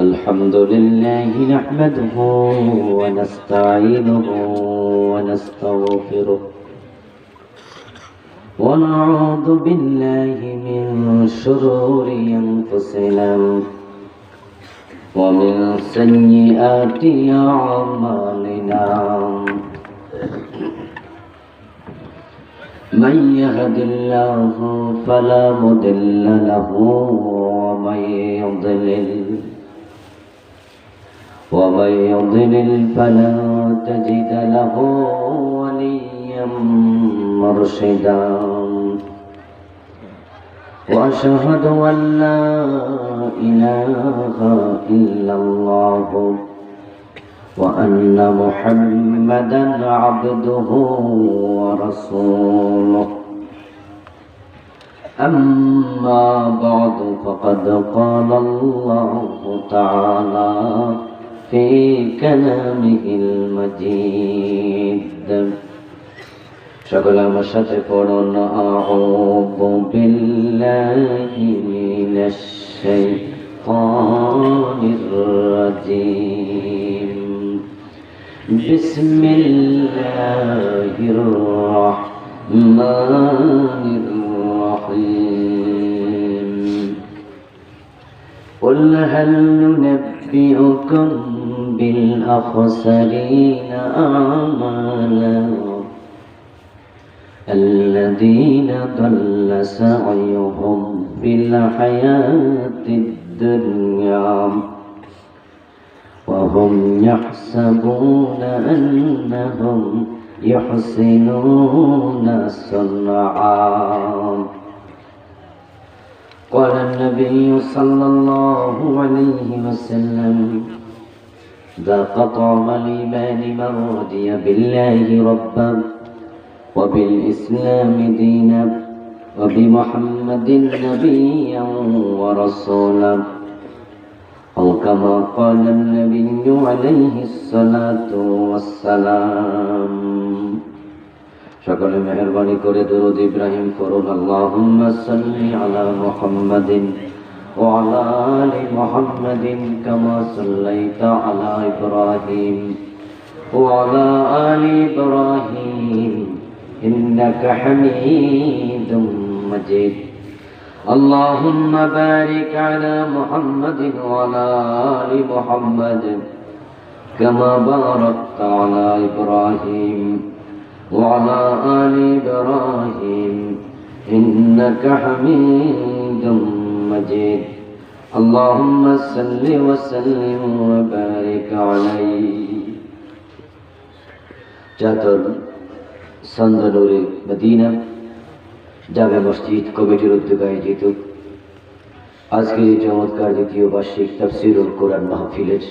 الحمد لله نحمده ونستعينه ونستغفره ونعوذ بالله من شرور أنفسنا ومن سيئات أعمالنا من يهد الله فلا مضل له ومن يضلل فلا تجد له وليا مرشدا وأشهد أن لا إله إلا الله وأن محمدا عبده ورسوله أما بعد فقد قال الله تعالى في كلامه المجيد شكرا مشتفرون أعوذ بالله من الشيطان الرجيم بسم الله الرحمن الرحيم قل هل ننبئكم بالأخسرين أعمالا الذين ضل سعيهم في الحياة الدنيا وهم يحسبون أنهم يحسنون صنعا قال النبي صلى الله عليه وسلم ذاق طعم الإيمان من رضي بالله ربا وبالإسلام دينا وبمحمد نبيا ورسولا أو كما قال النبي عليه الصلاة والسلام সকলে মেহেরবানি করে দরুদ ইব্রাহিম পড়ুন আল্লাহুম্মা সাল্লি আলা মুহাম্মাদিন ওয়া আলা আলি মুহাম্মাদিন কামা সাল্লাইতা আলা ইব্রাহিম ওয়া আলা আলি ইব্রাহিম ইন্নাকা হামিদুম মাজিদ اللهم بارك على محمد وعلى آل محمد كما باركت على إبراهيم وعلى آل إبراهيم إنك حميد مجيد اللهم صل وسلم وبارك عليه চাদর সন্দানুরে মদিনা জামে মসজিদ কমিটির উদ্যোগে আয়োজিত আজকে চমৎকার দ্বিতীয় বার্ষিক তাফসীরুল কোরআন মাহফিলের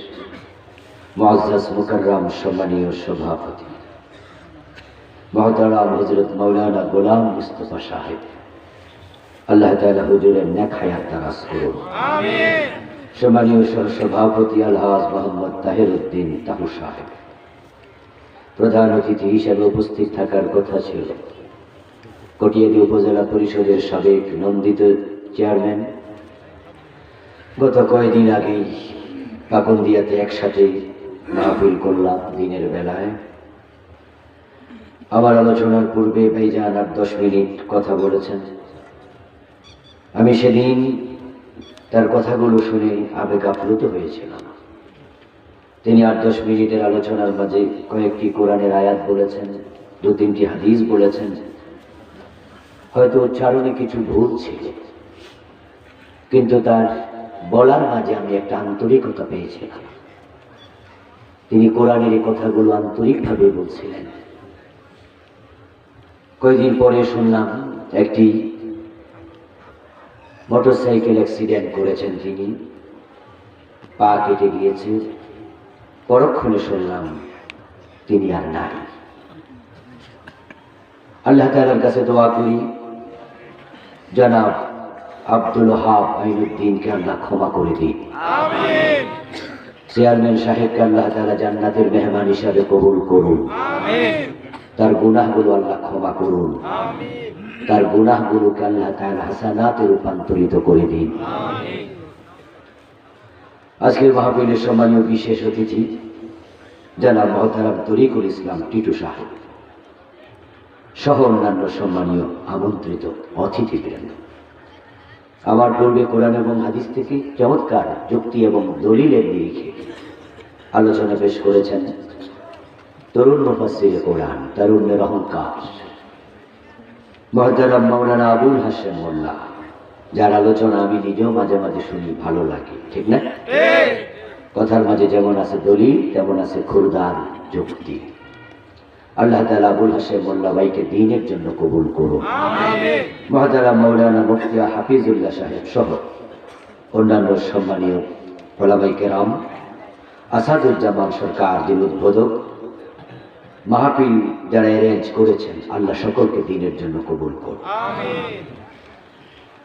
মুআজ্জাজ মুকাররম সম্মানীয় সভাপতি মহতারাম হযরত মাওলানা গোলাম মুস্তাফা সাহেব আল্লাহ তাআলা হুজুরের নেক হায়াত দারাজ করুন আমিন সম্মানীয় সভাপতি আলহাজ মোহাম্মদ তাহির উদ্দিন তাহু সাহেব প্রধান অতিথি হিসেবে উপস্থিত থাকার কথা ছিল কটিয়াদী উপজেলা পরিষদের সাবেক নন্দিত চেয়ারম্যান গত কয়েকদিন আগেই পাকুন্দিয়াতে একসাথে মাহফিল করলাম দিনের বেলায় আমার আলোচনার পূর্বে ভাইজান 8-10 মিনিট কথা বলেছেন আমি সেদিন তার কথাগুলো শুনে আবেগ আপ্লুত হয়েছিলাম তিনি 8-10 মিনিটের আলোচনার মাঝে কয়েকটি কোরআনের আয়াত বলেছেন 2-3টি হাদিস বলেছেন হয়তো উচ্চারণে কিছু ভুল ছিল কিন্তু তার বলার মাঝে আমি একটা আন্তরিকতা পেয়েছিলাম তিনি কোরআনের এই কথাগুলো আন্তরিকভাবে বলছিলেন কয়েকদিন পরে শুনলাম একটি মোটরসাইকেল অ্যাক্সিডেন্ট করেছেন তিনি পা কেটে গিয়েছে পরক্ষণে শুনলাম তিনি আর নাই আল্লাহ তাআলার কাছে দোয়া করি জনাব আব্দুল ওয়াহাব আইনুদ্দিনকে আল্লাহ ক্ষমা করে দিন আমিন চেয়ারম্যান সাহেবকে আল্লাহ তাআলা জান্নাতের মেহমান হিসাবে কবুল করুন আমিন তার গুনাহগুলো আল্লাহ ক্ষমা করুন আমিন তার গুনাহগুলোকে আল্লাহ তাআলা হাসানাতে রূপান্তরিত করে দিন। আজকের মাহফিলের সম্মানীয় বিশেষ অতিথি জনাব মোহতারাম তরিকুল ইসলাম টিটু সাহেব সহ অন্যান্য সম্মানীয় আমন্ত্রিত অতিথিবৃন্দ, আমার পূর্বে কোরআন এবং হাদিস থেকে চমৎকার যুক্তি এবং দলিলের নিরিখে আলোচনা পেশ করেছেন তরুণ মুফাসসিরে কোরআন, তরুণের অহংকার মুহতারাম মাওলানা আবুল হাশেম মোল্লা, যার আলোচনা আমি নিজেও মাঝে মাঝে শুনি, ভালো লাগে, ঠিক না? কথার মাঝে যেমন আছে দলিল, তেমন আছে খুরদার যুক্তি। আল্লাহ তাআলা আবুল হাশেম মোল্লা ভাইকে দ্বীনের জন্য কবুল করুন। মুহতারাম মাওলানা মুফতি হাফিজুল্লাহ সাহেব সহ অন্যান্য সম্মানীয় ওলামায়ে কেরাম, আসাদুজ্জামান সরকার, যিনি উদ্বোধক, মাহফিল যারা অ্যারেঞ্জ করেছেন, আল্লাহ সকলকে দ্বীনের জন্য কবুল করুন।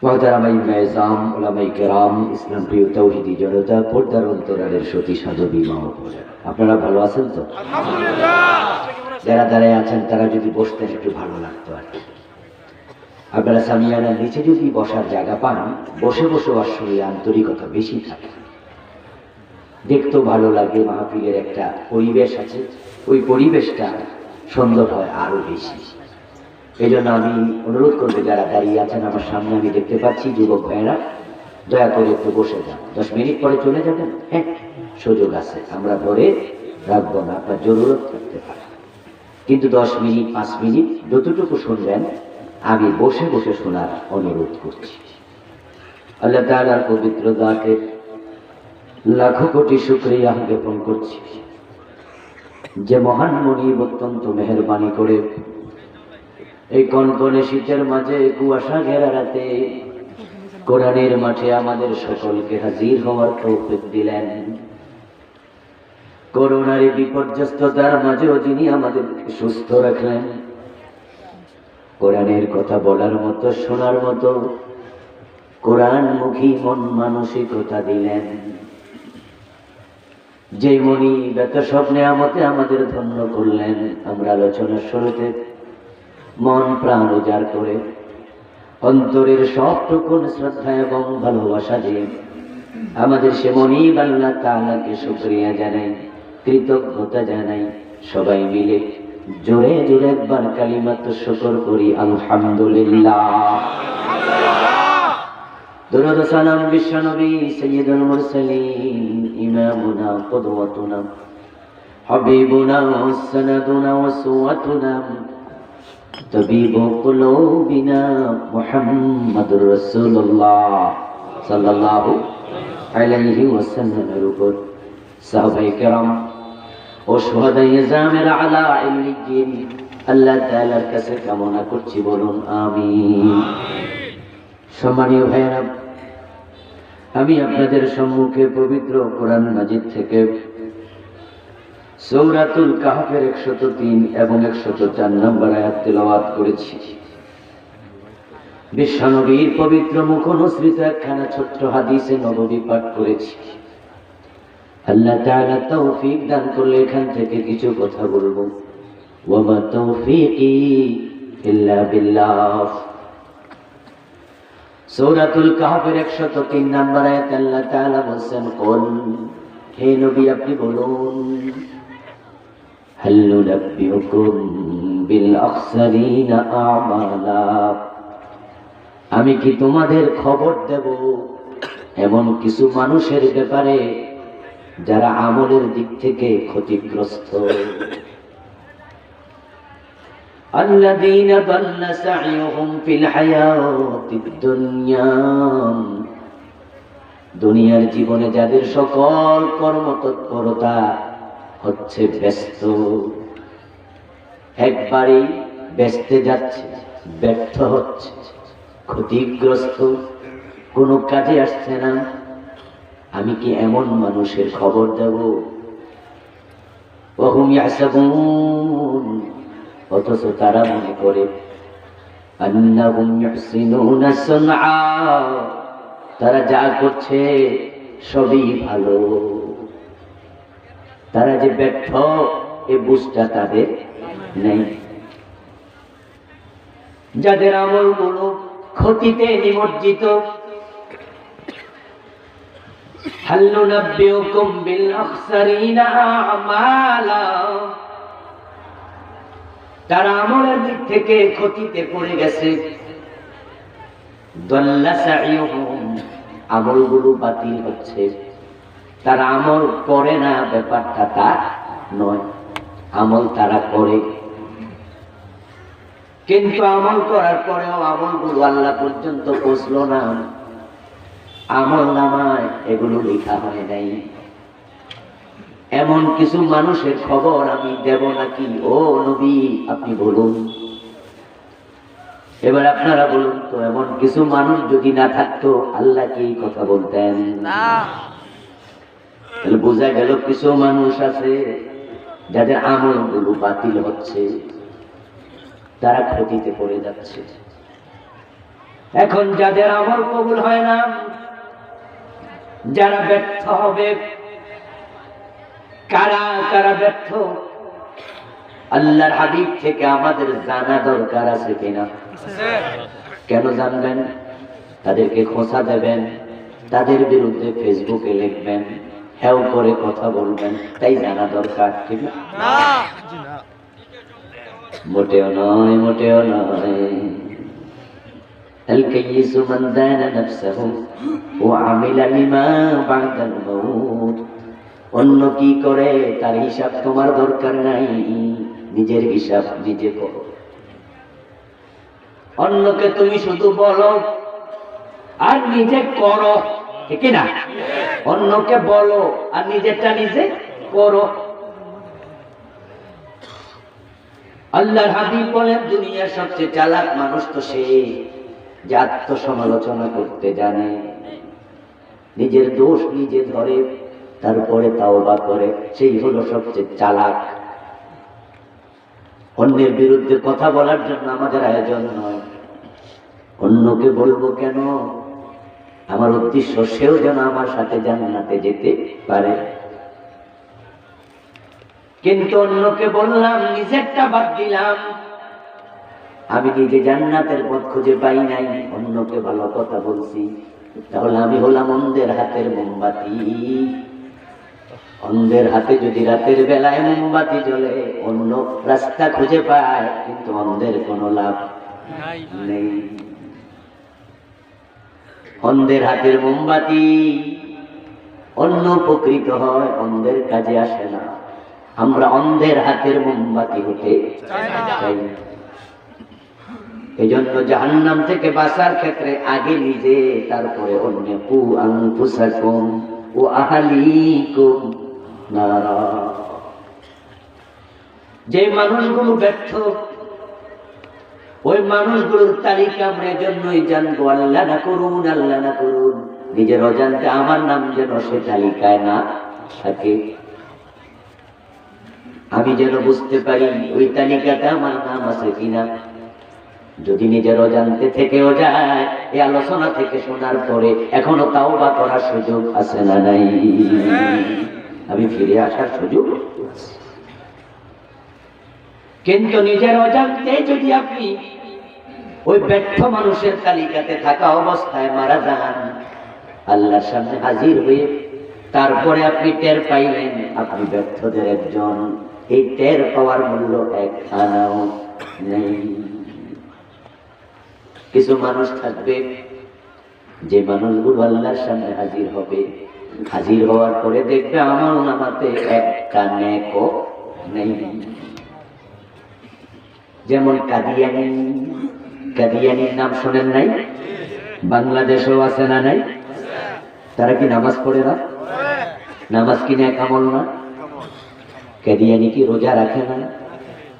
মুহতারাম ইমাম, ওলামায়ে কেরাম, ইসলাম প্রিয় তৌহিদি জনতা, পর্দার অন্তরালের সতী সাধবী মা ও বোনেরা, আপনারা ভালো আছেন তো? যারা দাঁড়ায় আছেন তারা যদি বসতেন একটু ভালো লাগতো আর কি। আপনারা সামিয়ানার নিচে যদি বসার জায়গা পান, বসে বসে আসলে আন্তরিকতা বেশি থাকে, দেখতেও ভালো লাগে, মাহফিলের একটা পরিবেশ আছে, ওই পরিবেশটা সুন্দর হয় আরো বেশি। এই জন্য আমি অনুরোধ করবো যারা দাঁড়িয়ে আছেন আমার সামনে, আমি দেখতে পাচ্ছি যুবক ভাইয়েরা, দয়া করে একটু বসে যান। 10 মিনিট পরে চলে যাবেন, হ্যাঁ সুযোগ আছে, আমরা ধরে রাখবো না, আপনার জরুরত থাকতে পারে, কিন্তু 10 মিনিট 5 মিনিট যতটুকু শুনবেন আমি বসে বসে শোনার অনুরোধ করছি। আল্লাহ তাআলার পবিত্র জাতের লাখো কোটি শুকরিয়া জ্ঞাপন করছি যে মহান মনিব অত্যন্ত মেহেরবানি করে এই কনকনে শীতের মাঝে কুয়াশা ঘেরা রাতে কোরআনের মাঠে আমাদের সকলকে হাজির হওয়ার তৌফিক দিলেন। করোনার বিপর্যস্ততার মাঝেও যিনি আমাদেরকে সুস্থ রাখলেন, কোরআনের কথা বলার মতো, শোনার মতো কোরআনমুখী মন মানসিকতা দিলেন, যে মনি বেত সব নেয়ামতে আমাদের ধন্য করলেন। আমরা আলোচনার শুরুতে মন প্রাণ উজাড় করে অন্তরের সবটুকুন শ্রদ্ধা এবং ভালোবাসা দিয়ে আমাদের সে মনিব আল্লাহ তাআলাকে শুকরিয়া জানাই, কৃতজ্ঞতা জানাই। সবাই মিলে জোরে জোরে একবার কালিমাত শুকর করি, আলহামদুলিল্লাহ। দরুদ সালাম বিশ্বনবী সাইয়্যিদুল মুরসালিন, ইমামুনা কুদওয়াতুনা হাবিবুনা সানাদুনা ওয়াসওয়াতুনা তাবিবু কুলুবিনা মুহাম্মাদুর রাসূলুল্লাহ সাল্লাল্লাহু আলাইহি ওয়াসাল্লামের উপর সাহাবায়ে কেরাম ও শুহাদায়ে জামের আলা ইল্লিয়িন আল্লাহ তাআলার কাছে কামনা করছি, বলুন আমিন। সম্মানীয় ভাইয়েরা, আমি আপনাদের সম্মুখে পবিত্র কোরআন মাজিদ থেকে সূরাতুল কাহফের 103 এবং 104 নম্বর আয়াত তেলাওয়াত করেছি। বিশ্বনবীর পবিত্র মুখ অনুসৃত একখানা ছোট্ট হাদিসে নববী পাঠ করেছি। আল্লাহ তাআলা তৌফিক দান করলে এখান থেকে কিছু কথা বলবো। ওয়া মা তৌফিকি ইল্লা বিল্লাহ। সূরাতুল কাহফের 103 নম্বর আয়াত আল্লাহ তাআলা বলেন, কুল, হে নবী আপনি বলুন, হাল নুনাব্বিউকুম বিল আখসারিনা আমালা, আমি কি তোমাদের খবর দেব এমন কিছু মানুষের ব্যাপারে যারা আমলের দিক থেকে ক্ষতিগ্রস্ত। আল্লাযীনা দাল্লা সা'য়ুহুম ফিল হায়াতিদ দুনিয়া, দুনিয়ার জীবনে যাদের সকল কর্মতৎপরতা হচ্ছে ব্যস্ত, একবারেই ব্যস্তে যাচ্ছে, ব্যর্থ হচ্ছে, ক্ষতিগ্রস্ত, কোনো কাজে আসছে না, আমি কি এমন মানুষের খবর দেব? ওহুম ইয়াহসাবুন, অথচ তারা মনে করে আন্নাহুম ইহসিনুনা সুনআ, তারা যা করছে সবই ভালো, তারা যে ব্যর্থ এ বুঝটা তাদের নেই। যাদের আমলগুলো ক্ষতিতে নিমজ্জিত, হাল নুনাব্বিউকুম বিল আখসারিনা আমালা, তারা আমলের দিক থেকে ক্ষতিতে পড়ে গেছে। দাল্লা সাইয়ুহুম, আমলগুলো বাতিল হচ্ছে। তারা আমল করে না, ব্যাপারটা তা নয়, আমল তারা করে, কিন্তু আমল করার পরেও আমলগুলো আল্লাহ পর্যন্ত পৌঁছলো না, আমল নামায় এগুলো লেখা হয় নাই। এমন কিছু মানুষের খবর আমি দেব নাকি? ও নবী, আপনি বলুন। এবার আপনারা বলুন তো, এমন কিছু মানুষ যদি না থাকতো আল্লাহ কি কথা বলতেন না? তাহলে বোঝা গেল কিছু মানুষ আছে যাদের আমলগুলো বাতিল হচ্ছে, তারা ক্ষতিতে পড়ে যাচ্ছে। এখন যাদের আমল কবুল হয় না, যারা ব্যর্থ হবে, কারা কারা ব্যর্থ আল্লাহর হাবিব থেকে আমাদের জানা দরকার আছে কিনা? কেন জানবেন? তাদেরকে খোঁচা দেবেন, তাদের বিরুদ্ধে ফেসবুকে লিখবেন, হেও করে কথা বলবেন, তাই জানা দরকার, ঠিক না? মোটেও নয়, মোটেও নয়। الكيس من دان نفسه وعمل لما بعد الموت। অন্য কি করে তার হিসাব তোমার দরকার নাই, নিজের হিসাব নিজে করো। অন্যকে তুমি শুধু বলো আর নিজে করো, ঠিক না? অন্যকে বলো আর নিজেরটা নিজে করো। আল্লাহর হাবিব বলেন, দুনিয়ার সবচেয়ে চালাক মানুষ তো সে যে আত্মসমালোচনা করতে জানে, নিজের দোষ নিজে ধরে তারপরে তাওবা করে, সেই হলো সবচেয়ে চালাক। অন্যের বিরুদ্ধে কথা বলার জন্য আমাদের আয়োজন নয়। অন্যকে বলবো কেন? আমার উদ্দেশ্য সেও যেন আমার সাথে জান্নাতে যেতে পারে। কিন্তু অন্যকে বললাম, নিজেরটা বাদ দিলাম, আমি নিজে জান্নাতের পথ খুঁজে পাই নাই, অন্যকে ভালো কথা বলছি, তাহলে আমি হলাম অন্ধের হাতের মোমবাতি। অন্ধের হাতে যদি রাতের বেলায় মোমবাতি জ্বলে, অন্য রাস্তা খুঁজে পায়, কিন্তু অন্ধের কোনো লাভ নেই। অন্ধের হাতের মোমবাতি অন্য উপকৃত হয়, অন্ধের কাজে আসে না। আমরা অন্ধের হাতের মোমবাতি হতে চাই। এই জন্য জাহান্নাম থেকে বাঁচার ক্ষেত্রে আগে নিজে, তারপরে অন্য। কু আনফুসাকুম ওয়া আহলিকুম নারা। যে মানুষগুলো ব্যর্থ, ওই মানুষগুলোর তালিকা আমরা এজন্যই জানবো। আল্লাহ না করুন, আল্লাহ না করুন, নিজের অজান্তে আমার নাম যেন সে তালিকায় না থাকে। আমি যেন বুঝতে পারি ওই তালিকাতে আমার নাম আছে কিনা। যদি নিজের অজান্তে থেকেও যায়, এই আলোচনা থেকে শোনার পরে এখনো তাওবা করার সুযোগ আছে না নাই? আমি ফিরে আসার সুযোগ। কিন্তু নিজের অজান্তে যদি আপনি ওই ব্যর্থ মানুষের তালিকাতে থাকা অবস্থায় মারা যান, আল্লাহর সামনে হাজির হয়ে তারপরে আপনি টের পাইলেন আপনি ব্যর্থদের একজন, এই টের পাওয়ার মূল্য এক আনাও নেই। কিছু মানুষ থাকবে, যে মানুষগুলো আল্লাহর সামনে হাজির হবে, হাজির হওয়ার পরে দেখবে আমল নামাতে একটা নেকও নেই। যেমন কাদিয়ানি, কাদিয়ানির নাম শোনেন নাই? বাংলাদেশেও আছে না নাই? তারা কি নামাজ পড়ে না? নামাজ কি নেক আমল না? কাদিয়ানি কি রোজা রাখে না,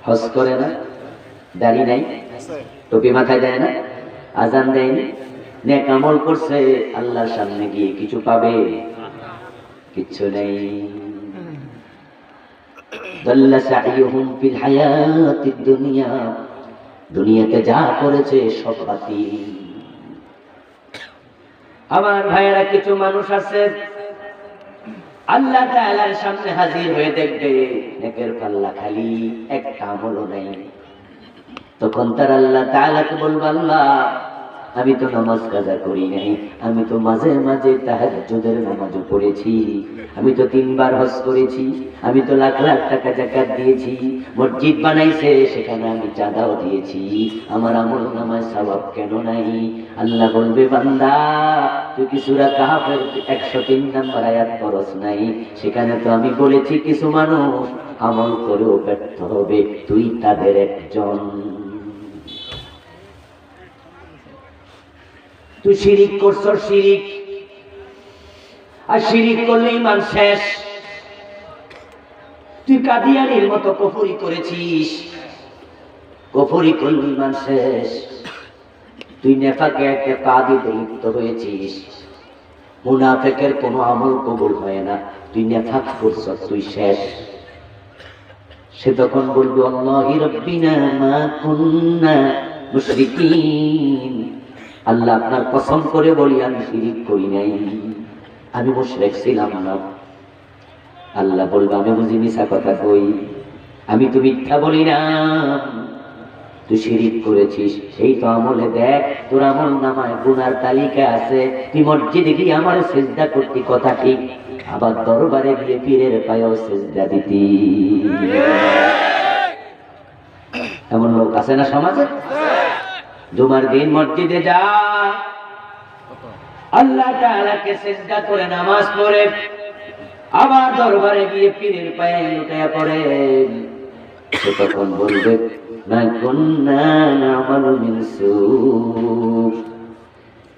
হজ করে না, দাড়ি নাই, টুপি মাথায় দেয় না, আজান দেয়নি, নেক আমল করছে, আল্লাহর সামনে গিয়ে কিছু পাবে? কিচ্ছু নেই। দাল্লা সাইয়ুহুম ফিল হায়াতিদ দুনিয়া, দুনিয়াতে যা করেছে সব বাতিল। আমার ভাইয়েরা, কিছু মানুষ আছে আল্লাহ তাআলার সামনে হাজির হয়ে দেখবে নেকের পাল্লা খালি, একটা আমলও নেই। তখন তার আল্লাহ তাআলাকে বলবে, আল্লাহ আমি তো নামাজ কাজা করি নাই, আমি তো মাঝে মাঝে তাহাজ্জুদের নামাজও পড়েছি, আমি তো 3 বার হজ করেছি, আমি তো লাখ লাখ টাকা যাকাত দিয়েছি, মসজিদ বানাইছে সেখানে আমি চাঁদাও দিয়েছি, আমার আমল নামায় সওয়াব কেন নাই? আল্লাহ বলবে, বান্দা তুই কি সূরা কাহফের 103 নম্বর আয়াত পড়ছ নাই? সেখানে তো আমি বলেছি কিছু মানুষ আমল করেও ব্যর্থ হবে, তুই তাদের একজন। তুই শিরিক করছ, শিরিক, আর শিরিক করলে ঈমান শেষ। তুই কাদিয়ানীর মতো কুফরি করেছিস, কুফরি করলে ঈমান শেষ। তুই নেফাকে ইতিকাদিতে লিপ্ত হয়েছিস, মুনাফিকের কোনো আমল কবুল হয় না, তুই নেফাক করছ, তুই শেষ। সে তখন বলবে, আল্লাহি রাব্বিনা মা কুননা মুশরিকিন, আল্লাহ আপনার কসম করে বলি আমি শিরিক করি নাই, আমি মুশরিক ছিলাম না। আল্লাহ বলবে, আমি বুঝি মিছা কথা কই? আমি তো মিথ্যা বলি না, তুই শিরিক করেছিস, সেই তো আমলে দেখ তোর আমল নামায় গুনার তালিকা আছে। তুই মসজিদে গিয়ে আমার সিজদা করতি, কথা ঠিক, আবার দরবারে গিয়ে পীরের পায়েও সিজদা দিতি। এমন লোক আছে না সমাজে? জুমার দিন মসজিদে যা, আল্লাহ তাআলাকে সিজদা করে নামাজ পড়ে, আবার দরবারে গিয়ে পীরের পায়ে লুটায়া পড়ে। সে তখন বলবে, মা কুননা না'মালু মিন সু,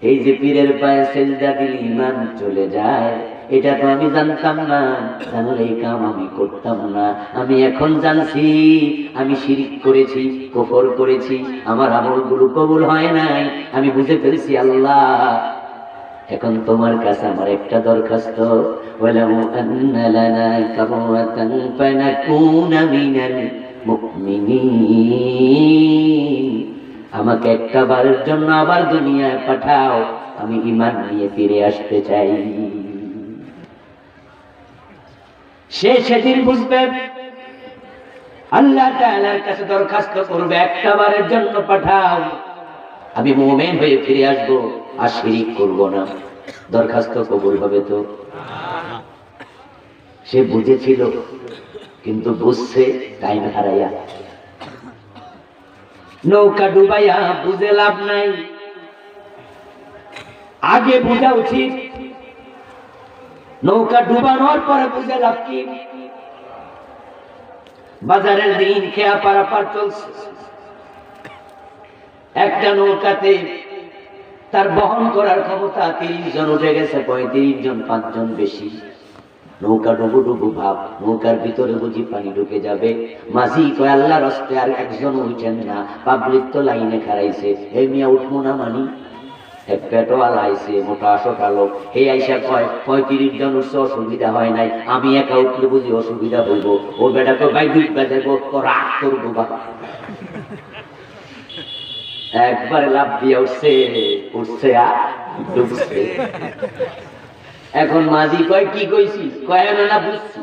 এই যে পীরের পায়ে সিজদা দিলে ঈমান চলে যায়, এটা তো আমি জানতাম না, জানলে এই কাম আমি করতাম না। আমি এখন জানছি আমি শিরিক করেছি, কুফর করেছি, আমার আমলগুলো কবুল হয় নাই, আমি বুঝে ফেলছি। আল্লাহ এখন তোমার কাছে আমার একটা দরখাস্ত, ওয়ালাউ আন্না লানা কাররাতান ফানাকুনা মিনাল মুমিনিন, আমাকে একটা বারের জন্য আবার দুনিয়ায় পাঠাও, আমি ঈমান নিয়ে ফিরে আসতে চাই। সে সেদিন বুঝবে, আল্লাহ তাআলার কাছে দরখাস্ত করবে, একটা বারের জন্য পাঠাও, আমি মুমিন হয়ে ফিরে আসবো, আর শিরিক করব না। দরখাস্ত কবুল হবে তো? সে বুঝেছিল, কিন্তু বুঝছে টাইম হারাইয়া, নৌকা ডুবাইয়া বুঝে লাভ নাই, আগে বোঝা উচিত। নৌকা ডুবানোর পরে বুঝে লাভ কি? বাজারের দিন খেয়া পারাপার চলছে, একটা নৌকাতে তার বহন করার ক্ষমতা 30 জন উঠে গেছে, 35 জন, 5 জন বেশি। নৌকা ডুবু ডুবু ভাব, নৌকার ভিতরে বুঝি পানি ঢুকে যাবে। মাঝি কয়, আল্লাহর রাস্তে আর একজন উঠেন না, পাবলিক তো লাইনে খাড়াইছে, এই মিয়া উঠবো না মানি? এক পেটোয়ালা আইছে, মোটা সোটা লোক, হে আইসা কয় 35 জন উঠছে, অসুবিধা হয় নাই, আমি একা উঠলে বুঝি অসুবিধা হইব। ও বেটা তো গাই ডুববা যাবো, তো রাগ করবো বাবা। একবারে লাভ দিয়ে উঠছে, উঠছে আর ডুবছে। এখন মাঝি কয়, কি কইছি? কয় না বুঝছি।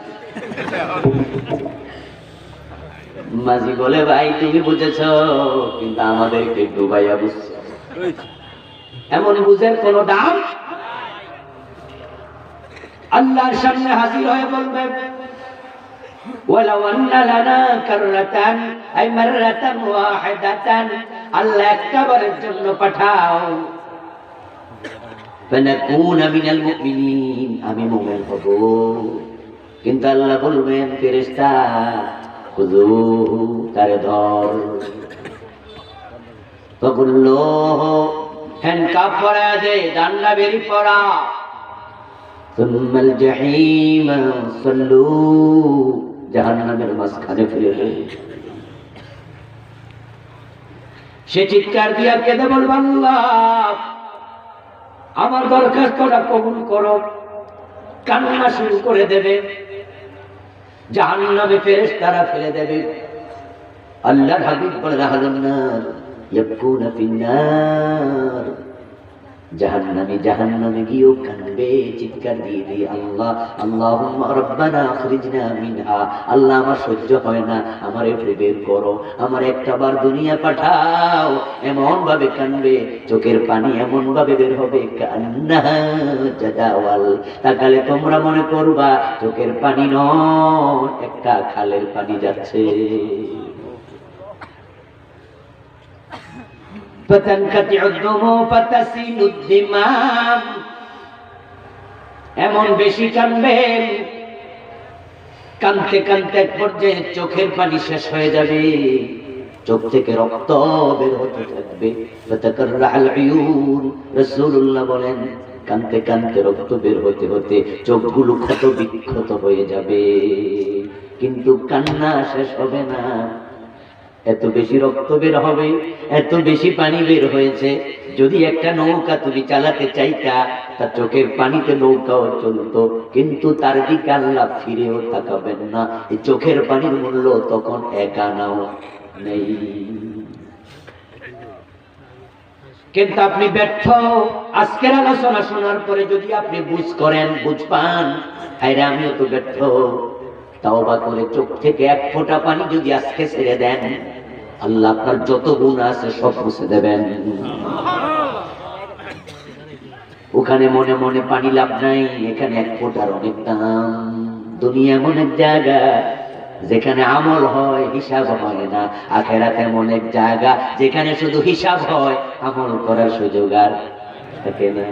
মাঝি বলে, ভাই তুমি বুঝেছ, কিন্তু আমাদেরকে ডুবাইয়া বুঝছ। এমন বুঝের কোন দাম? আল্লাহর সামনে হাজির হয়ে বলবে, ওয়ালাউ আন্না লানা কাররাতান আই মাররাতান ওয়াহিদাতান, আল্লাহ একটা বারের জন্য পাঠাও, ফানাকুনা মিনাল মুমিনিন, আমি মুমিন হব। কিন্তু আল্লাহ বলবেন, ফেরেশতা খুযুহু, তারে ধর। বললো, হ্যান্ডকাপ পরা দে, ডান্ডা বেরি পরা। সুম্মাল জাহিম সাল্লু, জাহান্নামের মাঝখানে ফেলে দে। সে চিৎকার দিয়া কেঁদে বলবে, আল্লাহ আমার দরখাস্তটা কবুল করো। কান্না শুরু করে দেবে, জাহান্নামে ফেরেশতারা ফেলে দেবে। আল্লাহর হাবিব বলেন, আহলুন নার ইয়াবকুনা ফিন নার, জাহান্নামী জাহান্নামে গিয়েও কাঁদবে, চিৎকার দিয়ে দিয়ে আল্লাহ আল্লাহুম্মা রাব্বানা আখরিজনা মিনহা, আল্লাহ আমার সহ্য হয় না, আমারে বের করো, আমার একটাবার দুনিয়া পাঠাও। এমন ভাবে কাঁদবে, চোখের পানি এমন ভাবে বের হবে কান্নাহা জাদাওয়াল, তাকালে তোমরা মনে করবা চোখের পানি নয়, একটা খালের পানি যাচ্ছে। এমন বেশি কাঁদবেন, কাঁদতে কাঁদতে এক পর্যায়ে চোখের পানি শেষ হয়ে যাবে, চোখ থেকে রক্ত বের হতে থাকবে। রাসূলুল্লাহ বলেন কাঁদতে কাঁদতে রক্ত বের হতে হতে চোখগুলো ক্ষত বিক্ষত হয়ে যাবে, কিন্তু কান্না শেষ হবে না। এত বেশি রক্ত বের হবে, এত বেশি পানি বের হয়েছে, যদি একটা নৌকা তুমি চালাতে চাইতা, তার চোখের পানিতে নৌকাও চলতো, কিন্তু তার দিকে আল্লাহ ফিরেও তাকাবেন না। এই চোখের পানির মূল্য তখন এক আনাও নেই। কিন্তু আপনি ব্যর্থ। আজকের আলোচনা শোনার পরে যদি আপনি বুঝ করেন, বুঝ পান, হায়রে আমিও তো ব্যর্থ, তাওবা করে চোখ থেকে এক ফোঁটা পানি যদি আজকে ছেড়ে দেন, আল্লাহ আপনার যত গুনাহ আছে সব মুছে দেবেন। ওখানে মনে মনে পানি লাভ নাই, এখানে এক ফোঁটার অনেক দাম। দুনিয়া এমন এক জায়গা যেখানে আমল হয়, হিসাব হয় না। আখিরাত এমন এক জায়গা যেখানে শুধু হিসাব হয়, আমল করার সুযোগ আর থাকে না।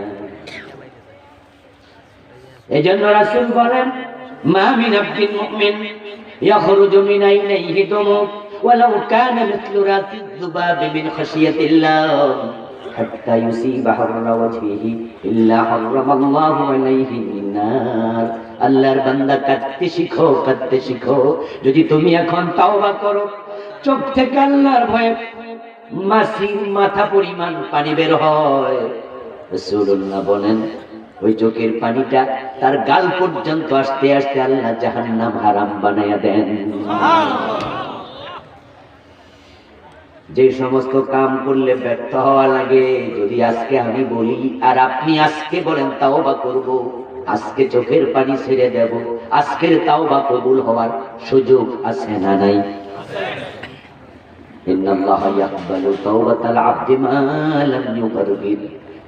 এজন্য রাসূল বলেন, মা মিন আবদিন মুমিন ইয়াখরুজু মিন আইনাইহি দুমু ওয়ালাউ কানা মিথলু রাতিদ যুবাবি মিন খাশিয়াতিল্লাহ হাত্তা ইউসিবা হাররা ওয়াজহিহি ইল্লা হারামাল্লাহু আলাইহি মিনার। আল্লাহর বান্দা কাঁদতে শিখো, কাঁদতে শিখো। যদি তুমি এখন তাওবা করো, চোখ থেকে আল্লাহর ভয়ে মাছির মাথা পরিমাণ পানি বের হয়, রাসূলুল্লাহ বলেন ওই চোখের পানিটা তার গাল পর্যন্ত আসতে আসতে আল্লাহ জাহান্নাম হারাম বানায়া দেন। যে সমস্ত কাম করলে ব্যর্থ হওয়া লাগে, যদি আজকে আমি বলি আর আপনি আজকে বলেন তাওবা করব, আজকে চোখের পানি ছেড়ে দেব, আজকের তাওবা কবুল হওয়ার সুযোগ আছে না নাই? ইন্নাল্লাহা ইয়াকবালু তাওবাতাল আবদি মা লাম ইউগারগির।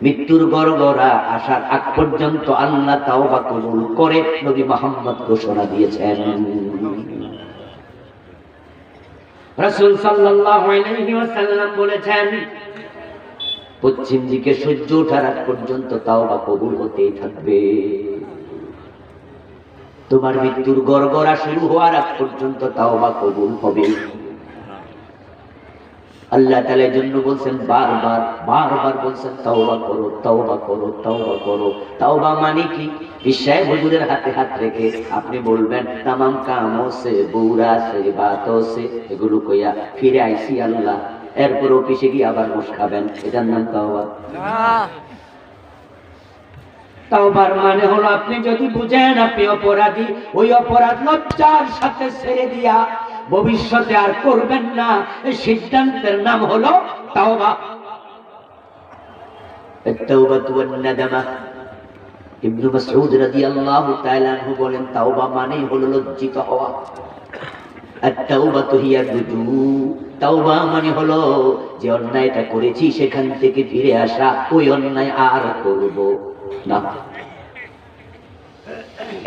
মৃত্যুর গড়গড়া আসার আগ পর্যন্ত আল্লাহ তাওবা কবুল করে, নবী মুহাম্মদ ঘোষণা দিয়েছেন। রাসূল সাল্লাল্লাহু আলাইহি ওয়াসাল্লাম বলেছেন, পশ্চিম দিকে সূর্য ওঠার আগ পর্যন্ত তাওবা কবুল হতেই থাকবে। তোমার মৃত্যুর গড়গড়া শুরু হওয়ার আগ পর্যন্ত তাওবা কবুল হবে। আল্লাহ তাআলা এর জন্য বলছেন, বারবার বারবার বলছেন তাওবা করো, তাওবা করো, তাওবা করো। তাওবা মানে কি? বিশ্বায় হুজুরের হাতে হাত রেখে আপনি বলবেন, তামাম কামো সে বুরা সে বাতো সে, এগুলো কইয়া ফিরে আইছি আল্লাহ, এরপর অফিসে গিয়ে আবার বস খাবেন, এটার নাম তাওবা না। তাওবার মানে হলো আপনি যদি বুঝেন আপনি অপরাধী, ওই অপরাধ লজ্জার সাথে ছেড়ে দিয়া ভবিষ্যতে আর করবেন না, এই সিদ্ধান্তের নাম হলো তাওবা। আত-তাওবাতু ওয়ান-নাদামা। ইবনে মাসউদ রাদিয়াল্লাহু তাআলা আনহু বলেন, তাওবা মানে হলো লজ্জিত হওয়া। আত-তাওবাতু হিয়া রুজু। তাওবা মানে হলো যে অন্যায়টা করেছি সেখান থেকে ফিরে আসা, ওই অন্যায় আর করব না।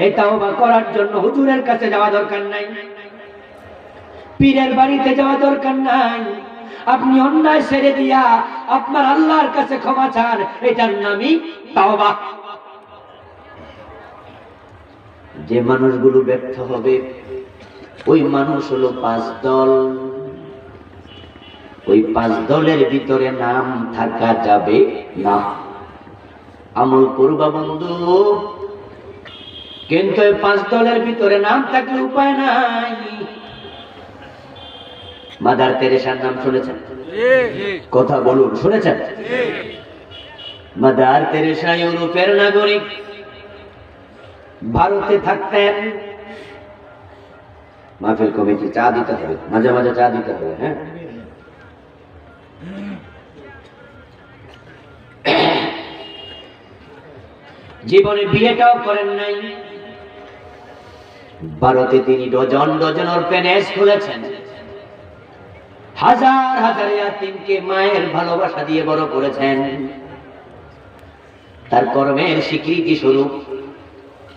এই তাওবা করার জন্য হুজুরের কাছে যাওয়া দরকার নাই, পীরের বাড়িতে যাওয়া দরকার নাই। আপনি অন্যায় ছেড়ে দিয়া আপনার আল্লাহর কাছে ক্ষমা চান, এটার নামই তাওবা। যে মানুষগুলো ব্যর্থ হবে ওই মানুষ হলো 5 দল। ওই 5 দলের ভিতরে নাম থাকা যাবে না। আমল করবা বন্ধু, কিন্তু এই 5 দলের ভিতরে নাম থাকলে উপায় নাই। মাদার তেরেসার নাম শুনেছেন? কথা বলুন, শুনেছেন? মাদার তেরেসা ইউরোপের নাগরিক, ভারতে থাকতেন। মাহফিল কমিটি চা দিতে হবে, মাঝে মাঝে চা দিতে হবে। হ্যাঁ, জীবনে বিয়েটাও করেন নাই। ভারতে তিনি ডজন ডজন অরফেনেজ খুলেছেন, হাজার হাজার ইয়াতীমকে মায়ের ভালোবাসা দিয়ে বড় করেছেন। তার কর্মের স্বীকৃতি স্বরূপ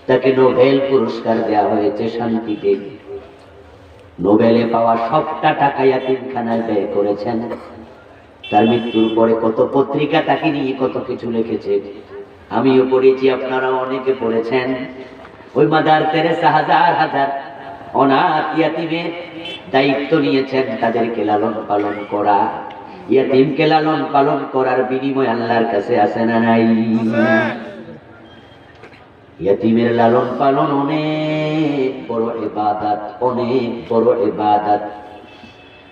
তাকে নোবেল পুরস্কার দেওয়া হয়েছে শান্তিতে। নোবেলে পাওয়া সবটা টাকা ইয়াতীমখানায় ব্যয় করেছেন। তার মৃত্যুর পরে কত পত্রিকা তাকে নিয়ে কত কিছু লিখেছে, আমিও পড়েছি, আপনারা অনেকে পড়েছেন। ওই মাদার তেরেসা হাজার হাজার অনাথ ইয়াতীমের দায়িত্ব নিয়েছেন, তাদেরকে লালন পালন করা। ইয়াতীমকে লালন পালন করার বিনিময় আল্লাহর কাছে আছে না নাই? ইয়াতীমের লালন পালন অনেক বড় ইবাদত, অনেক বড় ইবাদত।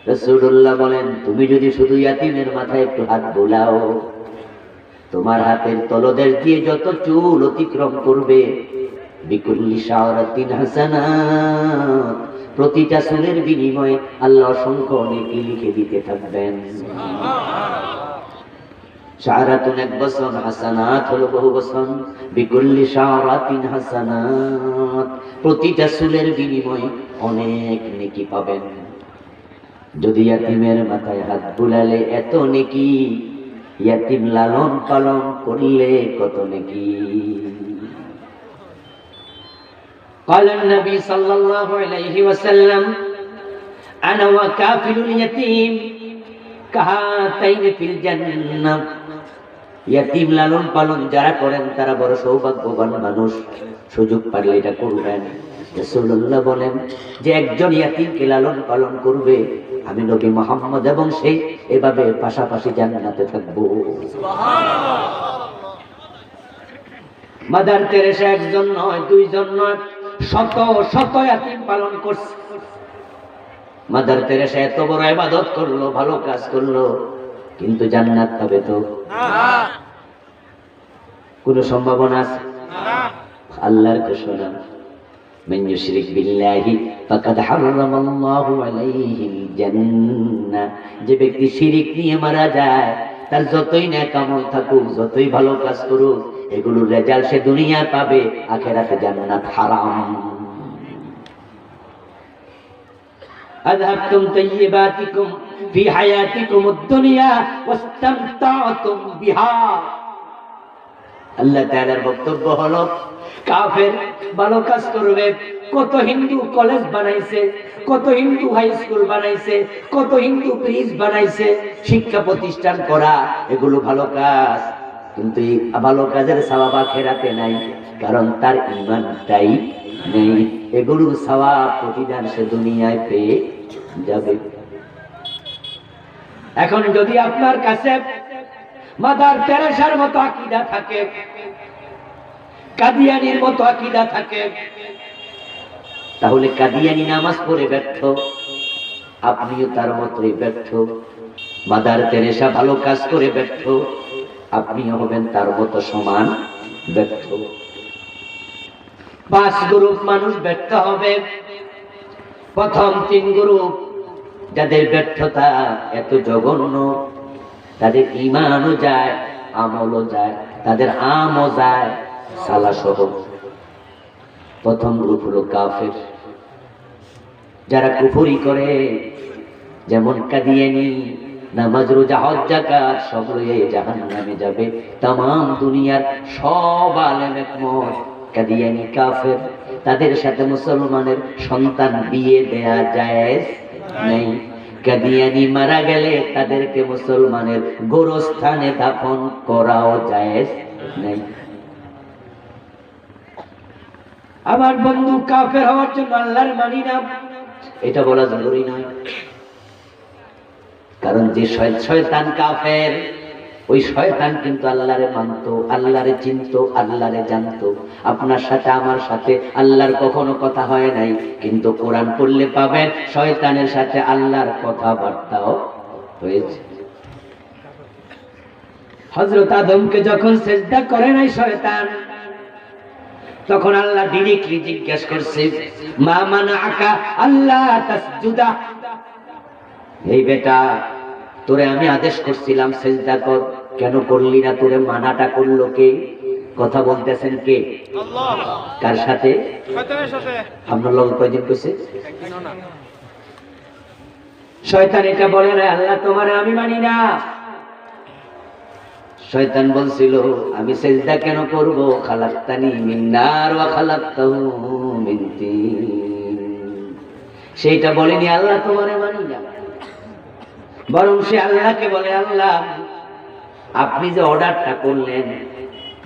রাসূলুল্লাহ বলেন, তুমি যদি শুধু ইয়াতীমের মাথায় একটু হাত বোলাও, তোমার হাতের তলদেশ দিয়ে যত চুল অতিক্রম করবে, বিকুল্লি শাওরাতিন হাসানাত, প্রতিটা চুলের বিনিময়ে আল্লাহ অসংখ্য নেকি লিখে দিতে থাকবেন। শাওরাতুন এক বছর, হাসানাত হলো বহু বছর। বিকুল্লি শাওরাতিন হাসানাত, প্রতিটা চুলের বিনিময়ে অনেক নেকি পাবেন। যদি ইয়াতীমের মাথায় হাত বুলালে এত নেকি, ইয়াতীম লালন পালন করলে কত নেকি। قال النبي صلى الله عليه وسلم انا وكافل اليتيم كهاتين في الجنه। ইয়াতীম লালন পালন যারা করেন তারা বড় সৌভাগ্যবান মানুষ, সুযোগ পারলে এটা করবেন। রাসূলুল্লাহ বলেন যে একজন ইয়াতীমকে লালন পালন করবে, আমি নবী মুহাম্মদ এবং সে এভাবে পাশাপাশি জান্নাতে থাকবো। সুবহানাল্লাহ। মাদার তেরেসা একজন নয়, দুইজন নয়, শত শত ইয়াতীম পালন করছে। মাদার তেরেসা এত বড় ইবাদত করলো, ভালো কাজ করলো, কিন্তু জান্নাত পাবে তো না? কোন সম্ভাবনা আছে? না। আল্লাহর ঘোষণা, মান ইউশরিক বিল্লাহি ফাকাদ হারামাল্লাহু আলাইহিল জান্নাহ। যে ব্যক্তি শিরিক নিয়ে মারা যায়, তার যতই নেক আমল থাকুক, যতই ভালো কাজ করুক, এগুলোর রেজাল্ট সে দুনিয়ায় পাবে, আখিরাতে জান্নাত হারাম। আযহাবতুম তাইয়্যিবাতিকুম ফি হায়াতিকুমুদ দুনিয়া ওয়াস্তামতা'তুম বিহা। আল্লাহ তাআলার বক্তব্য হলো, কাফের ভালো কাজ করবে, কত হিন্দু কলেজ বানাইছে, কত হিন্দু হাই স্কুল বানাইছে, কত হিন্দু ব্রিজ বানাইছে, শিক্ষা প্রতিষ্ঠান করা, এগুলো ভালো কাজ, কিন্তু এই ভালো কাজের সওয়াব আখিরাতে নাই, কারণ তার ঈমানটাই নেই। এগুলোর সওয়াব প্রতিদান সে দুনিয়ায় পেয়ে যাবে। এখন যদি আপনার কাছে মাদার তেরেসার মতো আকীদা থাকে, কাদিয়ানির মতো আকীদা থাকে, তাহলে কাদিয়ানি নামাজ পড়ে ব্যর্থ, আপনিও তার মতোই ব্যর্থ। মাদার তেরেসা ভালো কাজ করে ব্যর্থ, আপনিও হবেন তার মতো সমান ব্যর্থ। 5 গ্রুপ মানুষ ব্যর্থ হবে। প্রথম 3 গ্রুপ, যাদের ব্যর্থতা এত জঘন্য, তাদের ঈমানও যায়, আমলও যায়, তাদের আমও যায়, সালা সহ। প্রথম গ্রুপ হলো কাফের, যারা কুফরি করে, যেমন কাদিয়ানি, নামাজ রোজা হজ যাকাত সব লয়ে জাহান্নামে যাবে। তামাম দুনিয়ার সব আলেম একমত, কাদিয়ানি কাফের, তাদের সাথে মুসলমানের সন্তান বিয়ে দেয়া জায়েজ নেই। কাদিয়ানি মারা গেলে তাদেরকে মুসলমানের গোরস্থানে দাফন করাও জায়েজ নেই। আমার বন্ধু, কাফের হওয়ার জন্য আল্লাহর মানি না এটা বলা জরুরি নয়, কারণ যে শয়তান কাফের, ওই শয়তান কিন্তু আল্লাহরে মানতো, আল্লাহরে চিনতো, আল্লাহরে জানতো। আপনার সাথে আমার সাথে আল্লাহর কখনো কথা হয় নাই, কিন্তু কোরআন পড়লে পাবেন শয়তানের সাথে আল্লাহর কথাবার্তাও হয়েছে। হযরত আদমকে যখন সিজদা করে নাই শয়তান, তখন আল্লাহ ডিরেক্টলি জিজ্ঞেস করছে, মা মানাআকা আল্লাহ তাসজুদা, এই বেটা, তোরে আমি আদেশ করছিলাম সিজদা কর, কেন করলি না? তোরে মানাটা করলো কে? কথা বলতেছেন কে? আল্লাহ। কার সাথে? শয়তানের সাথে। আপনার লোক কয়দিন কইছে? শয়তান এটা বলে না আল্লাহ তোমারে আমি মানি না। শয়তান বলছিল আমি সিজদা কেন করব, খালাকতানি মিন নার ওয়া খালাকতাহু মিন তিন। সেইটা বলেনি আল্লাহ তোমারে মানি না, বরং সে আল্লাহকে বলে আল্লাহ আপনি যে অর্ডারটা করলেন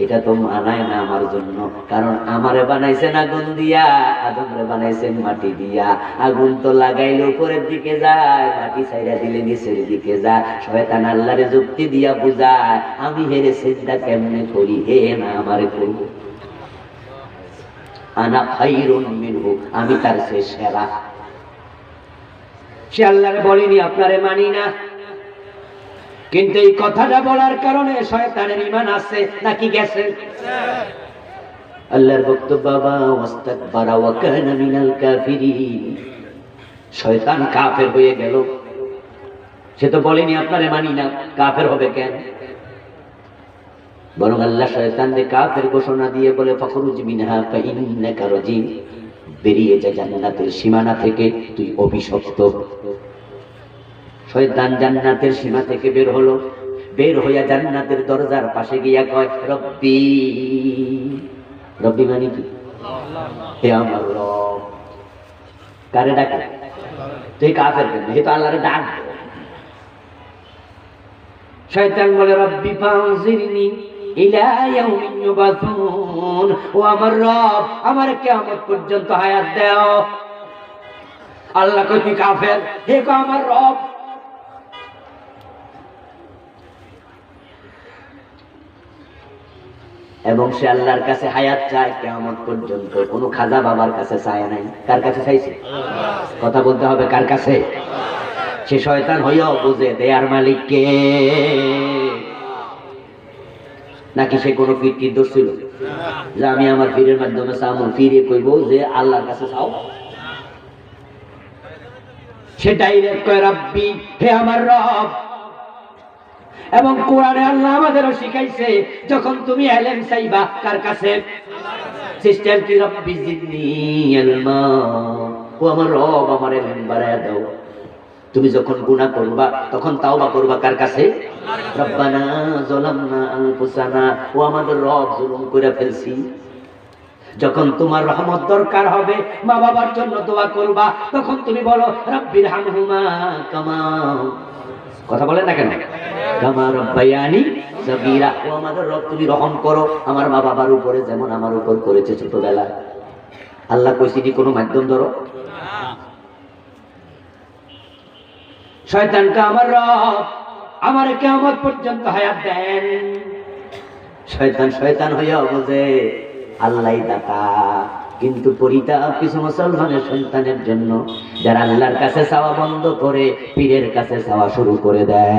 এটা তো মানায় না আমার জন্য, কারণ আমারে বানাইছেন আগুন দিয়া, আদমরে বানাইছেন মাটি দিয়া। আগুন তো লাগাইলে উপরের দিকে যায়, মাটি ছাইরা দিলে নিচের দিকে যায়। শয়তান আল্লাহরে যুক্তি দিয়া বুঝায় আমি হেরে সিজদা কেমনে করি, হে না আমারে করব, আনা খাইরুন মিনহু, আমি তার চেয়ে সেরা। সে আল্লাহরে বলেনি আপনারে মানি না, কিন্তু এই কথাটা বলার কারণে শয়তানের ঈমান আছে নাকি গেছে? আল্লাহর বক্তব্য বাবা ওয়াস্তাকবারা ওয়া কানা মিনাল কাফিরিন। শয়তান কাফের হয়ে গেল। সে তো বলেনি আপনারে মানি না, কাফের হবে কেন? বরং আল্লাহ শয়তানকে কাফের ঘোষণা দিয়ে বলে ফাখরুজ মিনহা ফাইন্নাকা রাজিম, বেরিয়ে যা জান্নাতের সীমানা থেকে, তুই অভিশপ্ত। শয়তান জান্নাতের সীমা থেকে বের হলো, বের হইয়া জান্নাতের দরজার পাশে গিয়া কয় রব্বি। রব্বি মানে কি? হে আমার রব। কারে ডাকে? তুই কাফের কেন? হে তো আল্লাহরে ডাক। শয়তান বলে রব্বি ফাউজিরনি ইলা ইয়াউমিন ইউবাসুন, ও আমার রব আমারে কিয়ামত পর্যন্ত হায়াত দাও। আল্লাহ কয় তুই কাফের, হে কয় আমার রব। এবং সে আল্লাহর কাছে হায়াত চায় কিয়ামত পর্যন্ত, কোনো খাজা বাবার কাছে চায় নাই। কার কাছে চাইছে? কথা বলতে হবে, কার কাছে? সে শয়তান হইয়াও বুঝে দেয়ার মালিক কে, নাকি সে কোনো পীরটির দোষ ছিল যে আমি আমার পীরের মাধ্যমে চামু? পীরে কইব যে আল্লাহর কাছে চাও। সে ডাইরেক্ট কয় রাব্বি, হে আমার রব। এবং কোরআনে আল্লাহ আমাদেরও শিখাইছে যখন তুমি ইলম চাইবা কার কাছে? সিস্টেম কি রব্বি জিদনি ইলমা, ও আমার রব আমার ইলম বাড়ায়া দাও। তুমি যখন গুনাহ করবা তখন তাওবা করবা কার কাছে? রব্বানা যালামনা আনফুসানা, ও আমাদের রব জুলুম করে ফেলছি। যখন তোমার রহমত দরকার হবে, মা বাবার জন্য দোয়া করবা, তখন তুমি বলো রব্বির হামহুমা কামা, কথা বলেন না কেন? কামা রব্বায়ানি সগীরা, ও আমাদের রব তুমি রহম করো আমার মা বাবার উপরে যেমন আমার উপর করেছে ছোটবেলায়। আল্লাহ কইছে কি কোনো মাধ্যম ধরো? শয়তানকে আমার রব আমারে কিয়ামত পর্যন্ত হায়াত দেন। শয়তান শয়তান হইয়া বুঝে আল্লাহই দাতা। কিন্তু পরিতাপ কিছু মুসলমানের সন্তানের জন্য যারা আল্লাহর কাছে চাওয়া বন্ধ করে পীরের কাছে চাওয়া শুরু করে দেয়।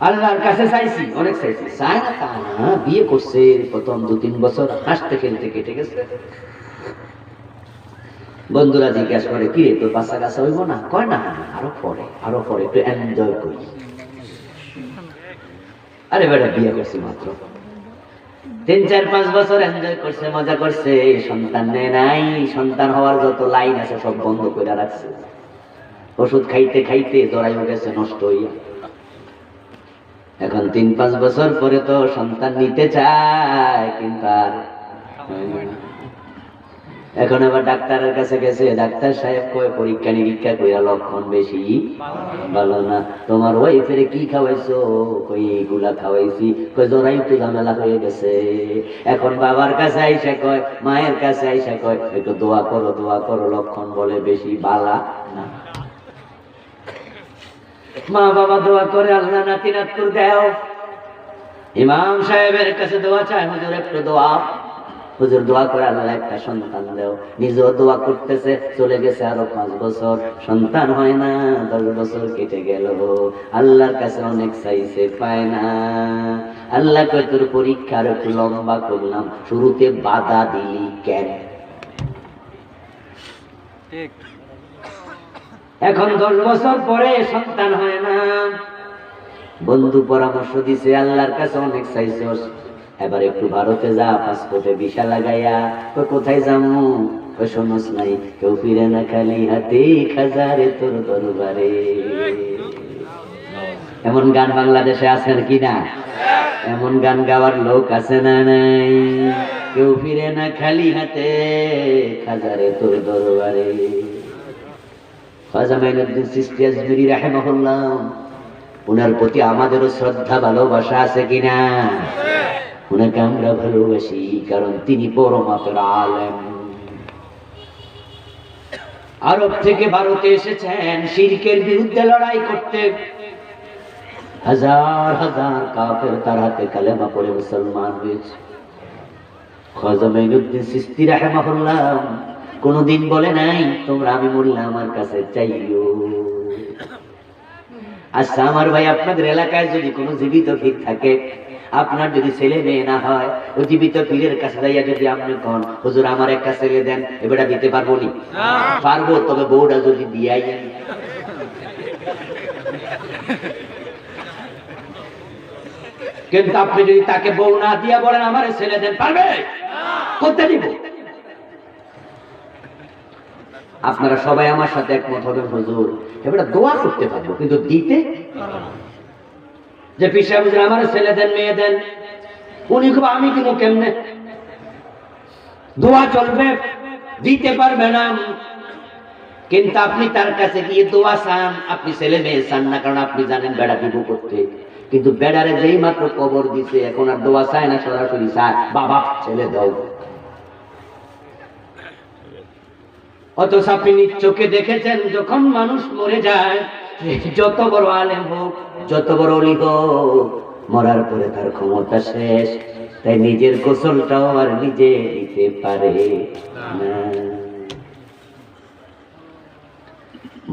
আল্লাহর কাছে চাইছি, অনেক চাইছি, চায় না তা না, বিয়ে করছে প্রথম 2-3 বছর হাসতে খেলতে কেটে গেছে। বন্ধুরা জিজ্ঞাসা করে কি রে তোর বাচ্চা কাছে হইব না? কয় না আরো পরে একটু এনজয় করি। আরে বেটা বিয়ে করছি মাত্র 3-4-5 বছর এনজয় করছে, মজা করছে, সন্তান নেয় নাই। সন্তান হওয়ার যত লাইন আছে সব বন্ধ করে রাখছে। ওষুধ খাইতে খাইতে জরায়ু গেছে নষ্ট হইয়া। এখন 3-5 বছর পরে তো সন্তান নিতে চায়, কিন্তু আর এখন আবার ডাক্তারের কাছে গেছে, ডাক্তার সাহেব কয় পরীক্ষা নিরীক্ষা কইরা লক্ষণ বেশি ভালো না। তোমার ওয়াইফের কি খাওয়াইছো? কই এইগুলা খাওয়াইছি। কই জরায়ু তো ঝামেলা হয়ে গেছে। এখন বাবার কাছে আইসা কয়, মায়ের কাছে আইসা কয় একটু দোয়া করো, লক্ষণ বলে বেশি বালা না। মা বাবা দোয়া করে আল্লাহ নাতি নাতকুর দেও। ইমাম সাহেবের কাছে দোয়া চায়, হুজুর একটু দোয়া। হুজুর দোয়া করে আল্লাহ একটা সন্তান দেও। নিজেও দোয়া করতেছে, চলে গেছে আরো 5 বছর, সন্তান হয় না। 10 বছর কেটে গেল, আল্লাহর কাছে অনেক চাইছে, পায় না। আল্লাহ কয় তোর পরীক্ষা আর একটু লম্বা করলাম, শুরুতে বাধা দিলি কেন? এখন 10 বছর পরে সন্তান হয় না। বন্ধু পরামর্শ দিছে, আল্লাহর কাছে অনেক চাইছস, এবার একটু ভারতে যা, পাসপোর্টে ভিসা লাগাইয়া। কোথায় যামু? শোনস নাই, কেউ ফিরে না খালি হাতে, খাজারে তোর দরবারে। এমন গান বাংলাদেশে আছে কি না? এমন গান গাওয়ার লোক আছে না নাই? কেউ ফিরে না খালি হাতে, খাজারে তোর দরবারে। খাজা মাইনুদ্দিন চিশতি আজমিরি রাহিমাহুল্লাহ, উনার প্রতি আমাদেরও শ্রদ্ধা ভালোবাসা আছে কিনা? উনাকে আমরা ভালোবাসি কারণ তিনি বড় মাপের আলেম। আরব থেকে ভারতে এসেছেন শিরকের বিরুদ্ধে লড়াই করতে। হাজার হাজার কাফের তার হাতে কালেমা পড়ে মুসলমান হয়েছে। খাজা মাইনুদ্দিন চিশতি রাহিমাহুল্লাহ কোনদিন বলে নাই তোমরা আমি মরলে আমার কাছে চাইও। আচ্ছা আমার ভাই, আপনাদের এলাকায় যদি কোনো জীবিত পীর থাকে, আপনার যদি ছেলে মেয়ে না হয়, ও জীবিত পীরের কাছে যাইয়া যদি আপনি কন, হুজুর আমার একটা ছেলে দেন, এবারটা দিতে পারবো নি? পারবো, তবে বউটা যদি দিয়াই। কিন্তু আপনি যদি তাকে বউ না দিয়া বলেন আমার ছেলে দেন, পারবে? করতে দিব। আপনারা সবাই আমার সাথে একমত হবেন, হুজুর এবারে দোয়া করতে পারবো কিন্তু দিতে, যে পিসা হুজুর আমার ছেলে দেন মেয়ে দেন, উনি খুব আমি কিন্তু কেমনে? দোয়া চলবে, দিতে পারবে না। কিন্তু আপনি তার কাছে গিয়ে দোয়া চান, আপনি ছেলে মেয়ে চান না, কারণ আপনি জানেন বেড়া দিব করতে। কিন্তু বেড়ারে যেই মাত্র কবর দিছে, এখন আর দোয়া চায় না, সরাসরি চায় বাবা ছেলে দাও। অথচ আপনি নিজ চোখে দেখেছেন যখন মানুষ মরে যায়, যত বড় আলেম হোক, যত বড় ওলি হোক, মরার পরে তার ক্ষমতা শেষ, তাই নিজের গোসলটাও আর নিজে দিতে পারে না।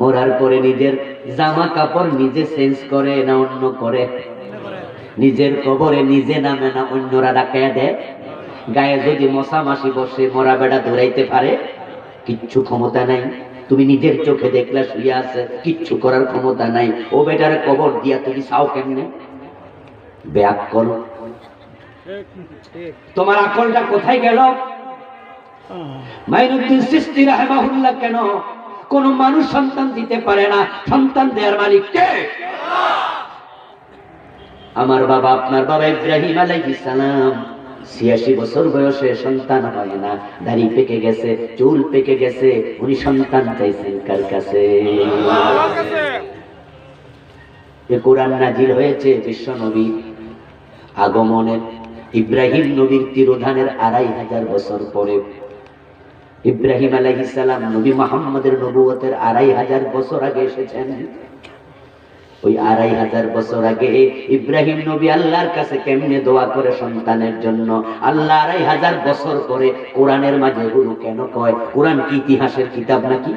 মরার পরে নিজের জামা কাপড় নিজে চেঞ্জ করে না অন্য করে? নিজের কবরে নিজে নামে না অন্যরা ডাকাইয়া দেয়? গায়ে যদি মশা মাসি বসে, মরা বেড়া দৌড়াইতে পারে? কিচ্ছু ক্ষমতা নাই। তুমি নিজের চোখে দেখলে শুয়ে আছে, কিচ্ছু করার ক্ষমতা নাই। ও বেটার কবর দিয়া তুমি চাও কেমনে? বেআক্কল। তোমার আকলটা কোথায় গেল? মাইনুদ্দিন চিশতি রাহিমাহুল্লাহ কেন কোন মানুষ সন্তান দিতে পারে না? সন্তান দেওয়ার মালিক কে? আমার বাবা, আপনার বাবা ইব্রাহিম আলাইহিস সালাম ৮৬ বছর বয়সে সন্তান হয় না, দাড়ি পেকে গেছে, চুল পেকে গেছে, উনি সন্তান চাইছেন কার কাছে? এ কোরআন নাজিল হয়েছে বিশ্ব নবীর আগমনের, ইব্রাহিম নবীর তিরোধানের ২৫০০ বছর পরে। ইব্রাহিম আলাইহিস সালাম নবী মুহাম্মদের নবুয়তের ২৫০০ বছর আগে এসেছেন। ওই ২৫০০ বছর আগে ইব্রাহিম নবী আল্লাহর কাছে কেমনে দোয়া করে সন্তানের জন্য, আল্লাহ ২৫০০ বছর পরে কোরআনের মাঝে এগুলো কেন কয়? কোরআন কি ইতিহাসের কিতাব নাকি?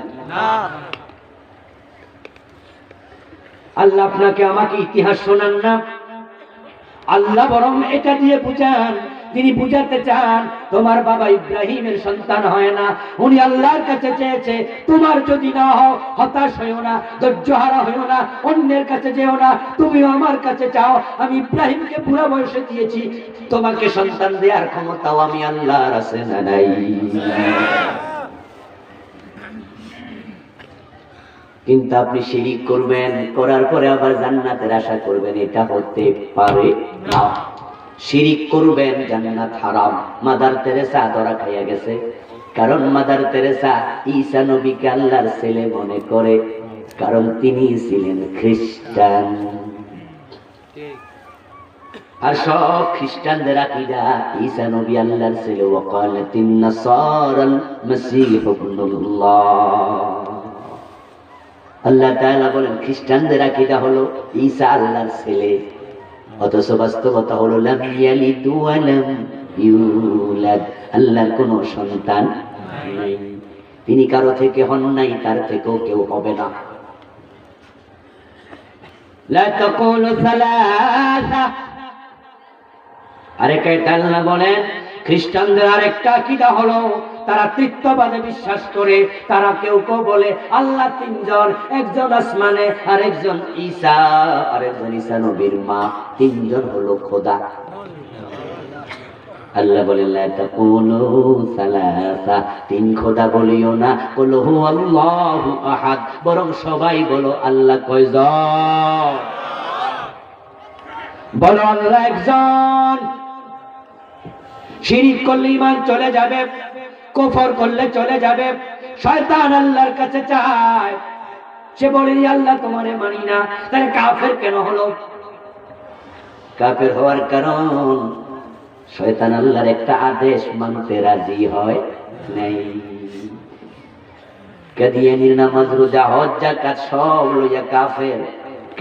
আল্লাহ আপনাকে আমাকে ইতিহাস শোনান না, আল্লাহ বরং এটা দিয়ে বুঝান। তিনি বুঝাতে চান তোমার বাবা ইব্রাহিমের সন্তান হয় না, উনি আল্লাহর কাছে চেয়েছে তোমার যদি না হও হতাশ হইও না, ধৈর্যহারা হইও না, অন্যের কাছে যেও না, তুমিও আমার কাছে চাও। আমি ইব্রাহিমকে বুড়া বয়সে দিয়েছি, তোমাকে সন্তান দেওয়ার ক্ষমতাও আমি আল্লাহর আছে না নাই? কিন্তু আপনি শিরিক করবেন, করার পরে আবার জান্নাতের আশা করবেন, এটা হতে পারে না। শিরিক করবেন, জান্নাত হারাম। মাদার তেরেসা ধরা খাইয়া গেছে, কারণ মাদার তেরেসা ঈসা নবীকে আল্লাহর ছেলে মনে করে, কারণ তিনি ছিলেন খ্রিস্টান। আর সব খ্রিস্টানদের আকীদা ঈসা নবী আল্লাহর ছেলে। ওয়াকালাতিন নাসারাল মাসীহ ইবনুল্লাহ। আল্লাহ তাআলা বলেন খ্রিস্টানদের আকীদা হলো ঈসা আল্লাহর ছেলে, অথচ বাস্তবতা হলো লাম ইয়ালিদ ওয়া লাম ইউলাদ, আল্লাহর কোনো সন্তান নাই, তিনি কারো থেকে হন নাই, তার থেকেও কেউ হবে না। লা তাকুলু সালাসা, আরেকটা আল্লাহ বলেন খ্রিস্টানদের আরেকটা আকীদা হলো তারা তৃতীয়বাদে বিশ্বাস করে। তারা কেউ কেউ বলে আল্লাহ তিনজন, একজন আসমানে, আর একজন ঈসা, আর একজন ঈসা নবীর মা, তিনজন হলো খোদা। আল্লাহ বলেন লা তাকুলু সালাসা, তিন খোদা বলিও না, কুল হুয়াল্লাহু আহাদ, বরং সবাই বলো আল্লাহ কয়জন? বলো আল্লাহ একজন। শিরিক করলে ঈমান চলে যাবে, কুফর করলে চলে যাবে। শয়তান আল্লাহর কাছে চায়, সে বলে আল্লাহ তোমারে মানি না। তাহলে কাফের কেন হলো? কাফের হওয়ার কারণ শয়তান আল্লাহর একটা আদেশ মানতে রাজি হয় নাই। কাদিয়ানির নামাজ, রোজা, হজ, যাকাত সব লইয়া কাফের,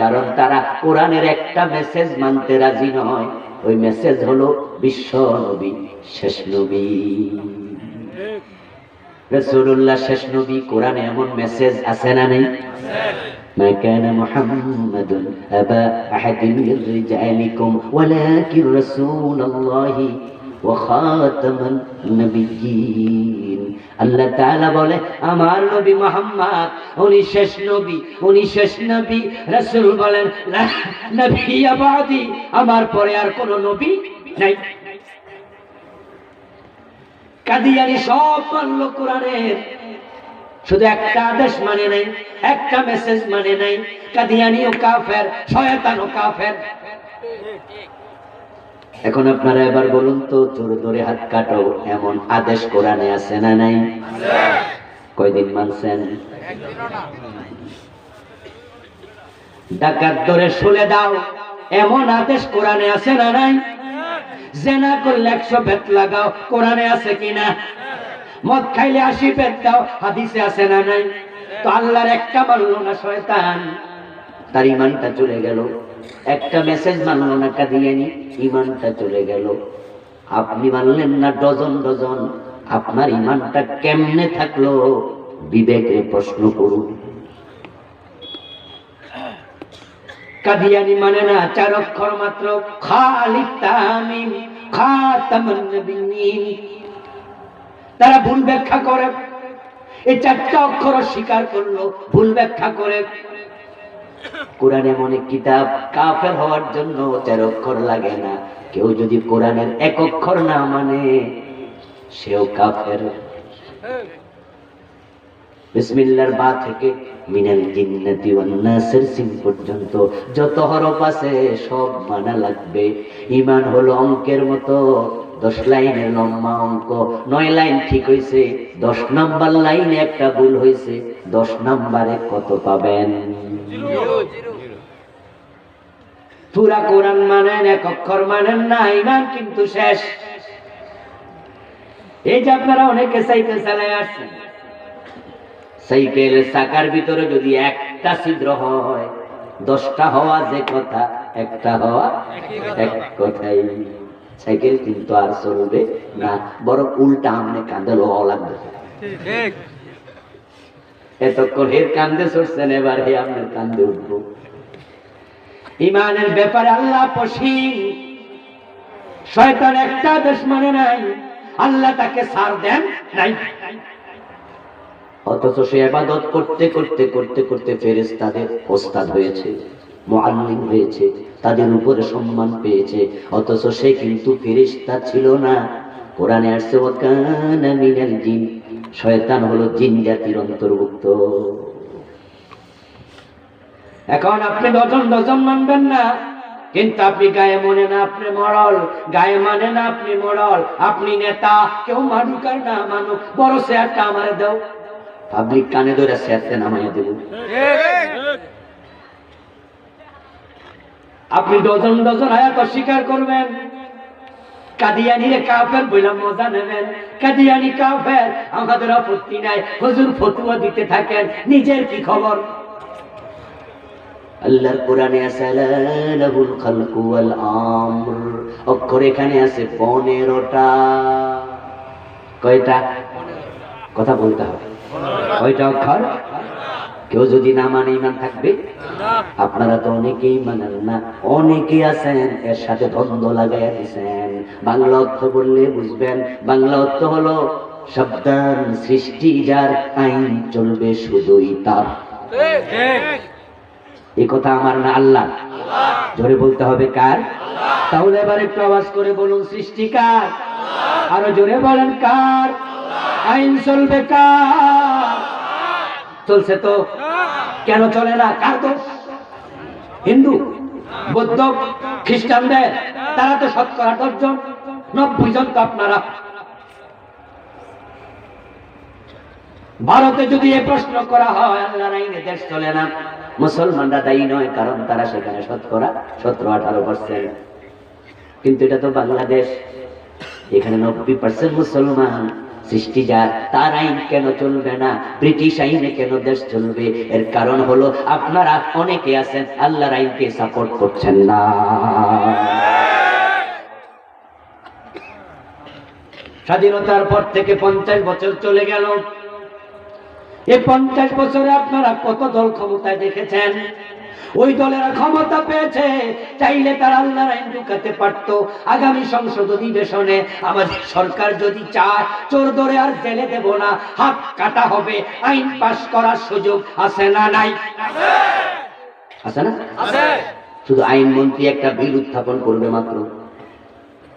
কারণ তারা কোরআনের একটা মেসেজ মানতে রাজি নয়। ওই মেসেজ হলো বিশ্ব নবী, শেষ নবী রাসূলুল্লাহ, শেষ নবী। কোরআনে এমন মেসেজ আছে না নেই? ما كان محمد أبا أحد من رجالكم ولكن رسول الله وخاتم النبيين। আল্লাহ তাআলা বলে আমার নবী মুহাম্মদ উনি শেষ নবী, উনি শেষ নবী। রাসূল বলেন নবী বাদি, আমার পরে আর কোন নবী নাই। কাদিয়ানি সব মানলো কোরআনের, শুধু একটা আদেশ মানে নাই, একটা মেসেজ মানে নাই। কাদিয়ানিও কাফের, শয়তানও কাফের। এখন আপনারা এবার বলুন তো, চোর ধরে হাত কাটো এমন আদেশ কোরআনে আছে না নাই? কয়দিন মানছেন? ডাকাত ধরে শুলে দাও এমন আদেশ কোরআনে আছে না নাই? জেনা করলে 100 বেত লাগাও, কোরআনে আছে কিনা? মদ খাইলে 80 বেত দাও, হাদিসে আছে না নাই? তো আল্লাহর একটা মানলো না শয়তান, তার ঈমানটা চলে গেল। একটা মেসেজ মানলো না কাদিয়ানি, ঈমানটা চলে গেল। আপনি মানলেন না ডজন ডজন, আপনার ঈমানটা কেমনে থাকলো? বিবেকে প্রশ্ন করুন। কাদিয়ানি মানে না 4 অক্ষর মাত্র, খালিদ তামিম খাতামুন নবিয়্যিন। তারা ভুল ব্যাখ্যা করে, এই 4টা অক্ষর স্বীকার করলো, ভুল ব্যাখ্যা করে। কোরআন এমন এক কিতাব, কাফের হওয়ার জন্য 4 অক্ষর লাগে না। কেউ যদি কোরআনের 1 অক্ষর না মানে সেও কাফের। বিসমিল্লাহর বা থেকে মিনাল জিন্নাতি ওয়ান নাসের সিন পর্যন্ত যত হরফ আছে সব মানা লাগবে। ঈমান হলো অঙ্কের মতো, 10 লাইনের লম্বা অঙ্ক, 9 লাইন ঠিক হইছে, 10 নাম্বার লাইনে একটা ভুল হইছে, 10 নাম্বারে কত পাবেন? 0। পুরা কোরআন মানেন, 1 অক্ষর মানেন না, ঈমান কিন্তু শেষ। এই যে আপনারা অনেকে সাইকেল চালায় আসছেন, সাইকেলের চাকার ভিতরে যদি একটা ছিদ্র হয়, 10টা হওয়া যে কথা, একটা হওয়া এক কথাই। সাইকেল কিন্তু আর চলবে না, বরং উল্টা আমনে কান্দে লওয়া লাগবে। এতক্ষণ হের কান্দে চড়ছেন, এবার হে আপনার কান্দে উঠবো। ঈমানের ব্যাপারে আল্লাহ পশিন। শয়তান একটা আদেশ মানে নাই, আল্লাহ তাকে ছাড় দেন নাই। অথচ সে ইবাদত করতে করতে করতে করতে ফেরেশতাদের ওস্তাদ হয়েছে, মুআল্লিম হয়েছে, তাদের উপরে সম্মান পেয়েছে। অথচ সে কিন্তু ফেরেশতা ছিল না। কোরআনে আসছে ওয়া কানা মিনাল জিন, শয়তান হলো জিন জাতির অন্তর্ভুক্ত। এখন আপনি ডজন ডজন মানবেন না, কিন্তু আপনি গায়ে মনে না আপনি মরল, গায়ে মানে না আপনি মরল। আপনি নেতা, কেউ মানুক আর না মানুক, বড় চেয়ারটা আমারে দাও, পাবলিক কানে ধরে চেয়ারটা নামাইয়া দেব। আপনি ডজন ডজন আয়াত অস্বীকার করবেন, কাদিয়ানিরে কাফের বইলা মজা নেবেন। কাদিয়ানি কাফের, আমাদের আপত্তি নাই, হুজুর ফতোয়া দিতে থাকেন, নিজের কি খবর? আল্লাহর কোরআনে আছে লাহুল খালকু ওয়াল আমর, অক্ষর এখানে আছে 15টা। কয়টা? কথা বলতে হবে। কয়টা অক্ষর? কেউ যদি না মানে ঈমান থাকবে? আপনারা তো অনেকেই মানেন না, অনেকেই আছেন এর সাথে দ্বন্দ্ব লাগাইয়া দিয়েছেন। বাংলা অর্থ বললে বুঝবেন, বাংলা অর্থ হলো সাবধান, সৃষ্টি যার, আইন চলবে শুধুই তার। এই কথা আমার না আল্লাহ? জোরে বলতে হবে কার? তাহলে এবার একটু আওয়াজ করে বলুন, সৃষ্টি কার? আরো জোরে বলেন কার? আইন চলবে কার? চলছে তো, কেন চলে না? কার দোষ? হিন্দু, বৌদ্ধ, খ্রিস্টানদের? তারা তো 10% 10 জন, 90 জন তো আপনারা। ভারতে যদি এ প্রশ্ন করা হয় আল্লাহর আইনে দেশ চলে না, মুসলমানরা দায়ী নয়, কারণ তারা সেখানে 17-18%। কিন্তু এটা তো বাংলাদেশ, এখানে 90% মুসলমান। সৃষ্টি যার, তার আইন কেন চলবে না? ব্রিটিশ আইনে কেন দেশ চলবে? এর কারণ হলো আপনারা অনেকে আছেন আল্লাহর আইনকে সাপোর্ট করছেন না। স্বাধীনতার পর থেকে 50 বছর চলে গেল। এই 50 বছরে আপনারা কত দল ক্ষমতায় দেখেছেন? ওই দলেরা ক্ষমতা পেয়েছে, চাইলে তারা আল্লাহর আইন ঢুকাতে পারত। আগামী সংসদ অধিবেশনে আমাদের সরকার যদি চায়, চোর ধরে আর জেলে দেব না, হাত কাটা হবে, আইন পাস করার সুযোগ আছে না নাই? আছে না? আছে। শুধু আইনমন্ত্রী একটা বিল উত্থাপন করবে মাত্র,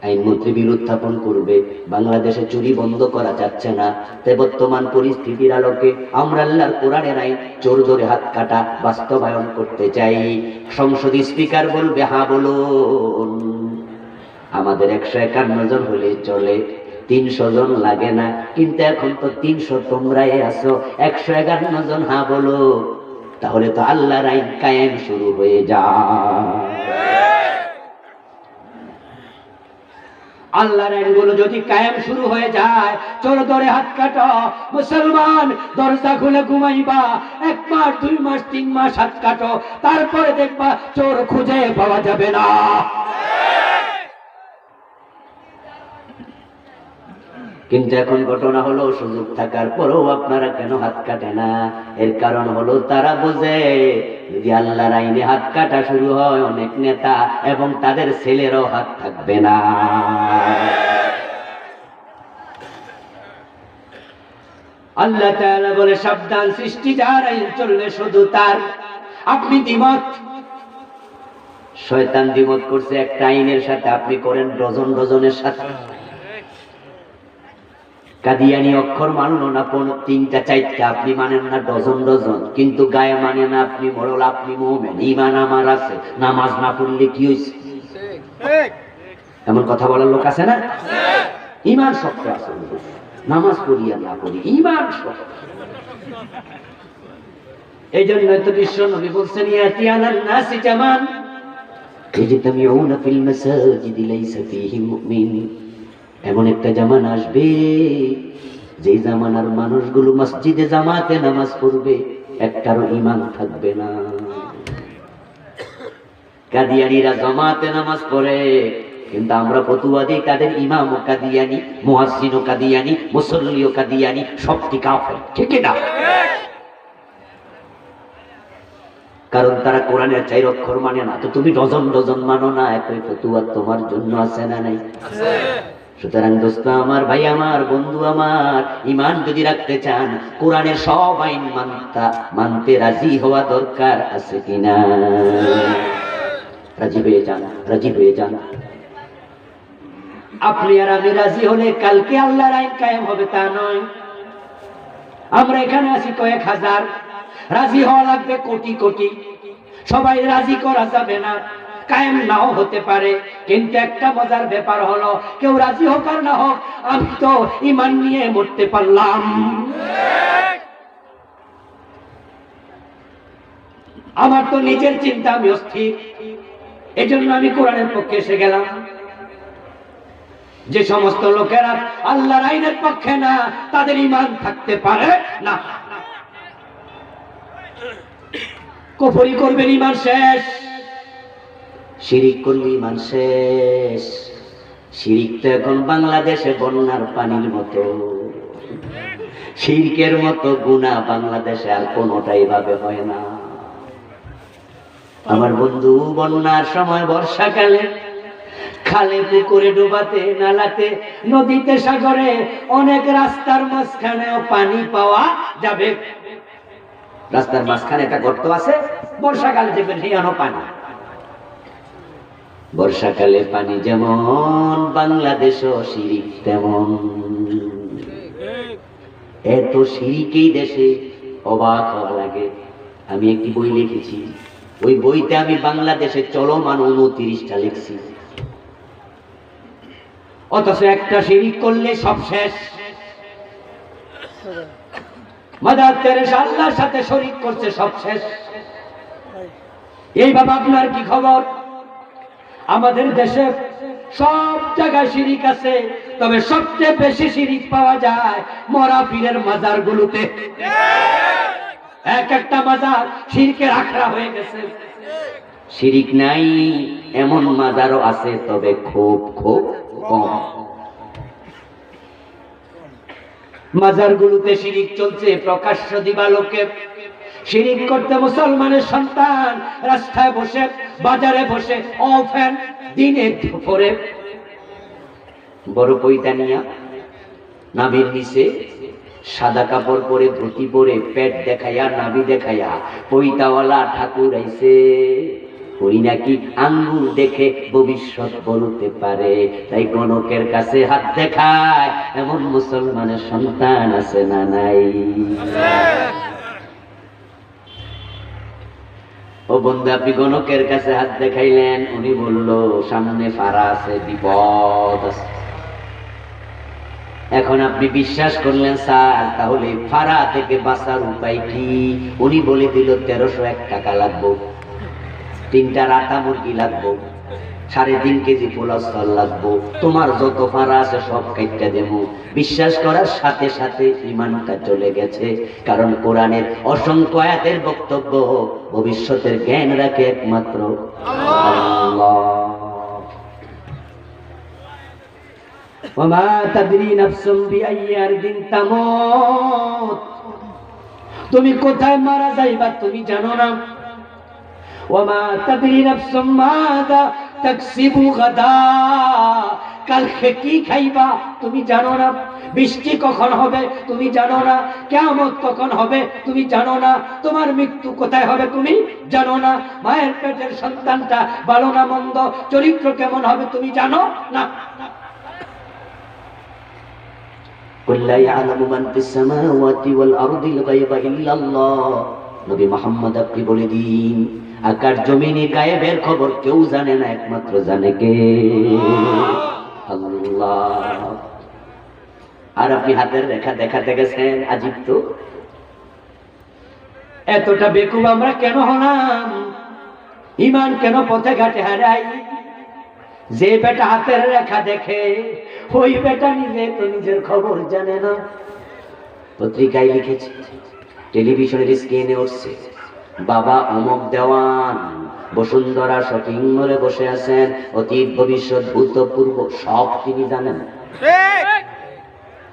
আইনমন্ত্রী বিল উত্থাপন করবে, বাংলাদেশে চুরি বন্ধ করা যাচ্ছে না। তাই বর্তমান পরিস্থিতির আলোকে আমরা আল্লাহর কোরআনের আইন চোর ধরে হাত কাটা বাস্তবায়ন করতে চাই। সংসদ স্পিকার বলবে হ্যাঁ বলুন। আমাদের 151 জন হলে চলে, 300 জন লাগে না। কিন্তু এখন তো 300 তোমরাই আছো, 151 জন হ্যাঁ বলো, তাহলে তো আল্লাহর আইন কায়েম শুরু হয়ে যায়। আল্লাহর আইনগুলো যদি কায়েম শুরু হয়ে যায়, চোর ধরে হাত কাটো, মুসলমান দরজা খুলে ঘুমাইবা, 1 মাস 2 মাস 3 মাস হাত কাটো, তারপরে দেখবা চোর খুঁজে পাওয়া যাবে না। কিন্তু এখন ঘটনা হলো, সুযোগ থাকার পরেও আপনারা কেন হাত কাটে না? এর কারণ হলো তারা বোঝে যদি আল্লাহর আইনে হাত কাটা শুরু হয়, অনেক নেতা এবং তাদের ছেলেরও হাত থাকবে না। আল্লাহ তাআলা বলে সাবধান, সৃষ্টি যার, আইন চলবে শুধু তার। আপনি দ্বিমত, শয়তান দ্বিমত করছে একটা আইনের সাথে, আপনি করেন ডজন ডজনের সাথে। কাদিয়ানি অক্ষর মানলো না 3টা 4টা, আপনি মানেন না ডজন ডজন। কিন্তু গায়ে মানে না আপনি মরল, আপনি মুমিন, ঈমান আমার আছে, নামাজ না পড়লে কি হইছে? এমন কথা বলার লোক আছে না? ঈমান শক্ত আছে, নামাজ পড়ি আর না পড়ি, ঈমান শক্ত। এই জন্য তো বিশ্ব নবী বলছেন, ইয়াতিয়ানান নাসি জামান ইজতামিউনা ফিল মাসাজিদি লাইসা ফীহি মুমিন। এমন একটা জামানা আসবে, যে জামানার মানুষগুলো মসজিদে জামাতে নামাজ পড়বে, একটারও ঈমান থাকবে না। কাদিয়ানীরা জামাতে নামাজ পড়ে, কিন্তু আমরা ফতোয়া দিই তাদের ইমামও কাদিয়ানী, মুয়াজ্জিনও কাদিয়ানী, মুসল্লিও কাদিয়ানী, সবটি কাফের। ঠিক না? কারণ তারা কোরআনের 4 অক্ষর মানে না। তো তুমি ডজন ডজন মানো না, একই ফতোয়া তোমার জন্য আছে না নাই? আছে। সুতরাং দোস্ত আমার, ভাই আমার, বন্ধু আমার, ঈমান যদি রাখতে চান, কোরআনের সব আইন মানতে রাজি হওয়া দরকার আছে কিনা? রাজি হয়ে যান, রাজি হয়ে যান। আপনি আর আমি রাজি হলে কালকে আল্লাহর আইন কায়েম হবে তা নয়। আমরা এখানে আছি কয়েক হাজার, রাজি হওয়া লাগবে কোটি কোটি। সবাই রাজি করা যাবে না, কায়েম নাও হতে পারে। কিন্তু একটা মজার ব্যাপার হলো, কেউ রাজি হোক আর না হোক, আমি তো ঈমান নিয়ে মরতে পারলাম। আমার তো নিজের চিন্তা, আমি অস্থির। এজন্য আমি কোরআনের পক্ষে এসে গেলাম। যে সমস্ত লোকেরা আল্লাহর আইনের পক্ষে না, তাদের ঈমান থাকতে পারে না। কুফরি করবেন, ঈমান শেষ। শিরিক করলে ঈমান শেষ। শিরিক তো এখন বাংলাদেশে বন্যার পানির মতো। শিরকের মতো গুনাহ বাংলাদেশে আর কোনোটাই ভাবে হয় না। আমার বন্ধু, বন্যার সময় বর্ষাকালে খালে পুকুরে ডোবাতে নালাতে নদীতে সাগরে অনেক রাস্তার মাঝখানেও পানি পাওয়া যাবে। রাস্তার মাঝখানে একটা গর্ত আছে, বর্ষাকালে দেখবেন হিয়ানো পানি। বর্ষাকালে পানি যেমন, বাংলাদেশও শিরিক তেমন। এত শিরিকেই দেশে, অবাক হওয়া লাগে। আমি একটি বই লিখেছি, ওই বইতে আমি বাংলাদেশে চলমান 29টা লিখছি, অথচ একটা শিরিক করলে সব শেষ। মাদার তেরেসা আল্লাহর সাথে শরীক করছে, সব শেষ। এই বাবা আপনার কি খবর? আমাদের দেশে সব জায়গায় শিরিক আছে, তবে সবচেয়ে বেশি শিরিক পাওয়া যায় মরা পীরের মাজার গুলোতে। এক একটা মাজার শিরকের আখড়া হয়ে গেছে। শিরিক নাই এমন মাজারও আছে, তবে খুব খুব কম। মাজারগুলোতে শিরিক চলছে প্রকাশ্য দিবালোকে। শিরিক করতে মুসলমানের সন্তান রাস্তায় বসে, বাজারে বসে, অফেন দিনে দুপুরে বড় পৈতা নিয়া, নাভির নিচে সাদা কাপড় পরে, ধুতি পরে, পেট দেখাইয়া, নাভি দেখাইয়া পৈতাওয়ালা ঠাকুর আইছে। ওই নাকি আঙ্গুল দেখে ভবিষ্যৎ বলতে পারে, তাই গণকের কাছে হাত দেখায়। এমন মুসলমানের সন্তান আছে না নাই? ও বন্ধু, আপনি গণকের কাছে হাত দেখাইলেন, উনি বলল সামনে ফারা আছে, বিপদ আছে। এখন আপনি বিশ্বাস করলেন স্যার, তাহলে ফারা থেকে বাঁচার উপায় কি? উনি বলে দিল 1301 টাকা লাগবো, 3টা রাতা মুরগি লাগবো, 3.5 কেজি পোলাও চাল লাগবো, তোমার যত ফারা আছে সব কাইটটা দেবো। বিশ্বাস করার সাথে সাথে ঈমানটা চলে গেছে, কারণ কোরআনের অসংখ্য আয়াতের বক্তব্য ভবিষ্যতের জ্ঞান রাখে একমাত্র আল্লাহ। ওমা তাদরি নাফসুম বিআইয়ি আরদিন তামুত, তুমি কোথায় মারা যাইবা তুমি জানো না। ওমা তাদরি নাফসুম মাযা তাকসিবু গাদা, কালকে কি খাইবা তুমি জানো না। বৃষ্টি কখন হবে তুমি জানো না। কিয়ামত কখন হবে তুমি জানো না। তোমার মৃত্যু কোথায় হবে তুমি জানো না। মায়ের পেটের সন্তানটা ভালো না মন্দ, চরিত্র কেমন হবে তুমি জানো না। কুল লা ইয়ালামু মান ফিস সামাওয়াতি ওয়াল আরদিল গায়বা ইল্লাল্লাহ। নবী মুহাম্মদ আপনি বলে দিন, আকাশ জমিনে গায়েবের খবর কেউ জানে না, একমাত্র জানে কে? আল্লাহ। আর আপনি হাতের রেখা দেখাতে গেছেন, আজীব তো। এতটা বেকুব আমরা কেন হলাম? ঈমান কেন পথে ঘাটে হারাই? যে বেটা হাতের রেখা দেখে, ওই বেটা নিজে তো নিজের খবর জানে না। পত্রিকায় লিখেছে, টেলিভিশনের স্ক্রিনে উঠছে, বাবা অমক দেওয়ান বসুন্ধরা শপিং মলে বসে আছেন, অতীত ভবিষ্যৎ ভূতপূর্ব সব তিনি জানেন।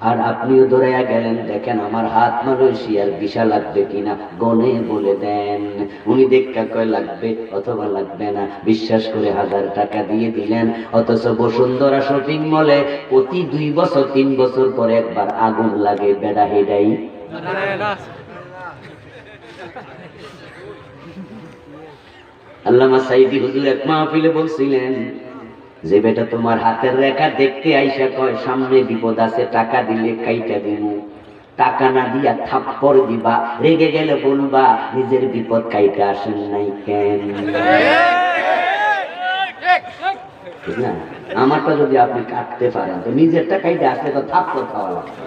আর আপনিও দৌড়াইয়া গেলেন, দেখেন আমার হাত মালয়েশিয়ার ভিসা লাগবে কিনা, গনে বলে দেন। উনি দেখা কয় লাগবে অথবা লাগবে না, বিশ্বাস করে 1000 টাকা দিয়ে দিলেন। অথচ বসুন্ধরা শপিং মলে প্রতি 2 বছর 3 বছর পরে একবার আগুন লাগে, বেড়া হেডাই। আল্লামা সাইদি হুজুর এক মাহফিলে বলছিলেন, যে বেটা তোমার হাতের রেখা দেখতে আইসা কয় সামনে বিপদ আছে, টাকা দিলে কাইটা দিব, টাকা না দিয়া থাপ্পড় দিবা, রেগে গেলে বলবা নিজের বিপদ কাইটা আসেন নাই কেন। ঠিক না? আমারটা যদি আপনি কাটতে পারেন তো নিজেরটা কাইটা আসলে তো থাপ্পড় খাওয়া লাগবে।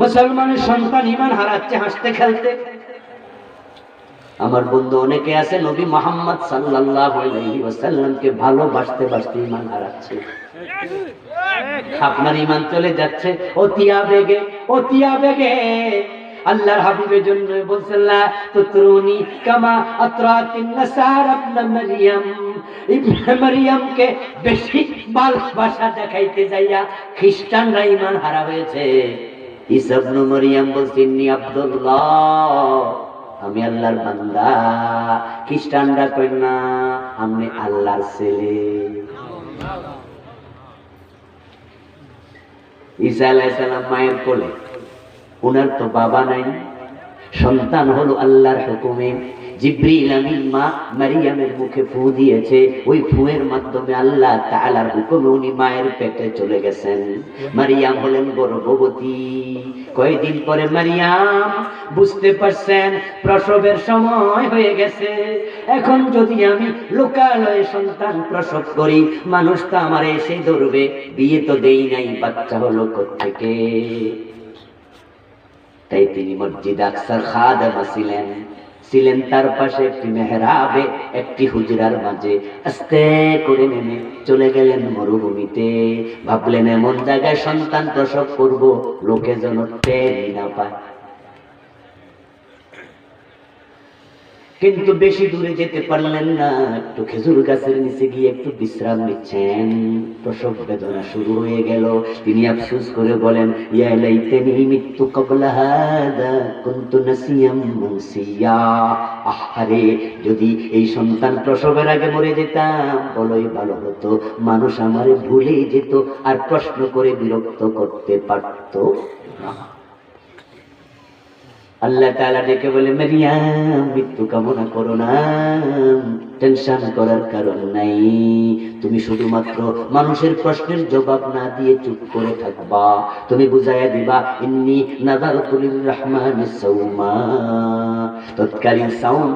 মুসলমানের সন্তান ঈমান হারাচ্ছে হাসতে খেলতে। আমার বন্ধু অনেকে আছে নবী মুহাম্মদ সাল্লাল্লাহু আলাইহি ওয়াসাল্লামকে ভালোবাসতে বাসতে ঈমান হারাচ্ছে। আপনার ঈমান চলে যাচ্ছে অতি আবেগে, অতি আবেগে। আল্লাহর হাবিবের জন্য বলছেন, লা তুতরুনি কামা আতরাতিন নাসারা ইবনে মারইয়াম। ইবনে মারইয়ামকে বেশি ভালোবাসা দেখাইতে যাইয়া খ্রিস্টানরা ঈমান হারা হয়েছে। ঈসা ইবনে মারইয়াম বলছেন, নি আব্দুল্লাহ, আমি আল্লাহর বান্দা। খ্রিস্টানরা কই না আমি আল্লাহর ছেলে। ঈসা আলাইহিস সালাম মায়ের কোলে, ওনার তো বাবা নাই, সন্তান হলো আল্লাহর হুকুমে। জিবরিল আমিন মা মারিয়ামের মুখে ফু দিয়েছে, ওই ফুয়ের মাধ্যমে আল্লাহ তাআলার হুকুমে উনি মায়ের পেটে চলে গেছেন। মারিয়াম হলেন গর্ভবতী। কয়েকদিন পরে মারিয়াম বুঝতে পারছেন প্রসবের সময় হয়ে গেছে। এখন যদি আমি লোকালয়ে সন্তান প্রসব করি, মানুষ তো আমার এসে ধরবে, বিয়ে তো দেই নাই, বাচ্চা হলো কোত্থেকে? তাই তিনি মসজিদ আকসার খাদেমা ছিলেন তার পাশে একটি মেহরাবে, একটি হুজরার মাঝে আস্তে করে নেমে চলে গেলেন মরুভূমিতে। ভাবলেন এমন জায়গায় সন্তান প্রসব করব লোকে যেন টেরই না পায়। কিন্তু বেশি দূরে যেতে পারলেন না, একটু খেজুর গাছের নিচে গিয়ে একটু বিশ্রাম নিচ্ছেন। প্রসব বেদনা শুরু হয়ে গেল। তিনি আফসোস করে বলেন, ইয়া লাইতানি মিতু ক্বাবলা হাদা কুনতু নাসিয়াম মুনসিয়া। আহারে, যদি এই সন্তান প্রসবের আগে মরে যেতাম বড়ই ভালো হতো, মানুষ আমারে ভুলে যেত আর প্রশ্ন করে বিরক্ত করতে পারত না। আল্লাহ তাআলা ডেকে বলে, মারিয়াম মৃত্যু কামনা করো না, টেনশন করার কারণ নাই। তুমি শুধুমাত্র মানুষের প্রশ্নের জবাব না দিয়ে চুপ করে থাকবা। তুমি বুঝাইয়া দিবা, ইন্নী নাযারতু লিররহমানিস সাওমা। তৎকালীন সাওম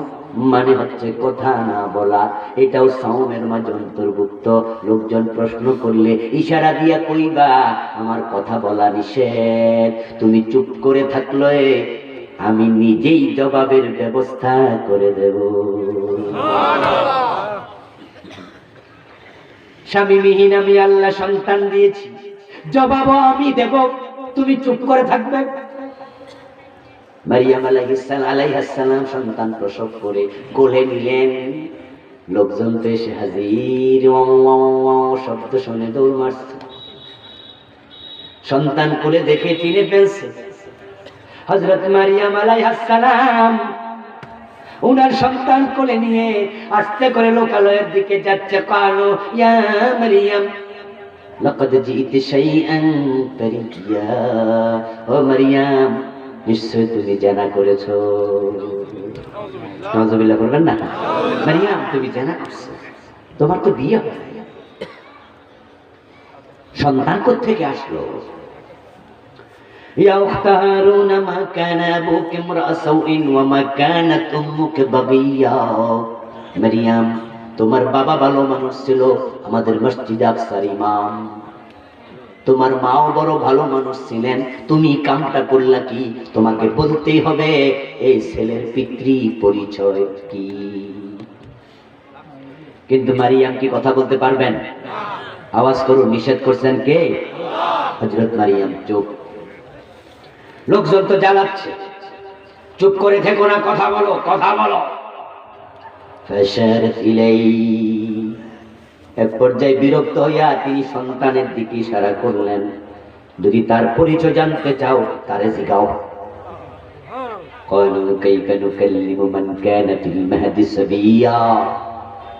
মানে হচ্ছে কথা না বলা, এটাও সাওমের মাঝে অন্তর্ভুক্ত। লোকজন প্রশ্ন করলে ইশারা দিয়া কইবা, আমার কথা বলা নিষেধ। তুমি চুপ করে থাকলে আমি নিজেই জবাবের ব্যবস্থা করে দেব। স্বামীবিহীন আমি আল্লাহ সন্তান দিয়েছি, জবাবও আমি দেব, তুমি চুপ করে থাকবে। মারিয়াম আলাইহিস সালাম সন্তান প্রসব করে কোলে নিলেন। লোকজন তো এসে হাজির, শব্দ শুনে দৌড় মারছে। সন্তান কোলে দেখে চিনে ফেলছে হযরত মারিয়াম আলাইহিস সালাম। উনার সন্তান কোলে নিয়ে আস্তে করে লোকালয়ের দিকে যাচ্ছে। কালো, ইয়া মারিয়াম লাকাদ জিইতি শাইআন ফারিয়া। ও মারিয়াম, নিশ্চয় তুমি জানা করেছো। নাউযুবিল্লাহ বলবেন না? মারিয়াম, তুমি জানা করছো, তোমার তো বিয়ে হয়, সন্তান কোত্থেকে আসলো? ইয়া উখতা হারুন, মা কানা আবুকি ইমরাআ সাউইন ওয়া মা কানাত উম্মুকি বাগিয়া। মারিয়াম, তোমার বাবা ভালো মানুষ ছিল, আমাদের মসজিদ আকসার ইমাম। তোমার মাও বড় ভালো মানুষ ছিলেন, তুমি কামটা করলা কি? তোমাকে বলতেই হবে এই ছেলের পিতৃ পরিচয় কি। কিন্তু মারিয়াম কি কথা বলতে পারবেন? আওয়াজ করুন, নিষেধ করছেন কে? হযরত মারিয়াম চুপ। লোকজন তো জ্বালাচ্ছে, চুপ করে থেকো না, কথা বলো, কথা বলো। ফাশারাত ইলাইহি, এক পর্যায়ে বিরক্ত হইয়া তিনি সন্তানের দিকে ইশারা করলেন, যদি তার পরিচয় জানতে চাও তারে জিগাও। ক্বালু কাইফা নুকাল্লিমু মান কানা ফিল মাহদি সাবিয়্যা।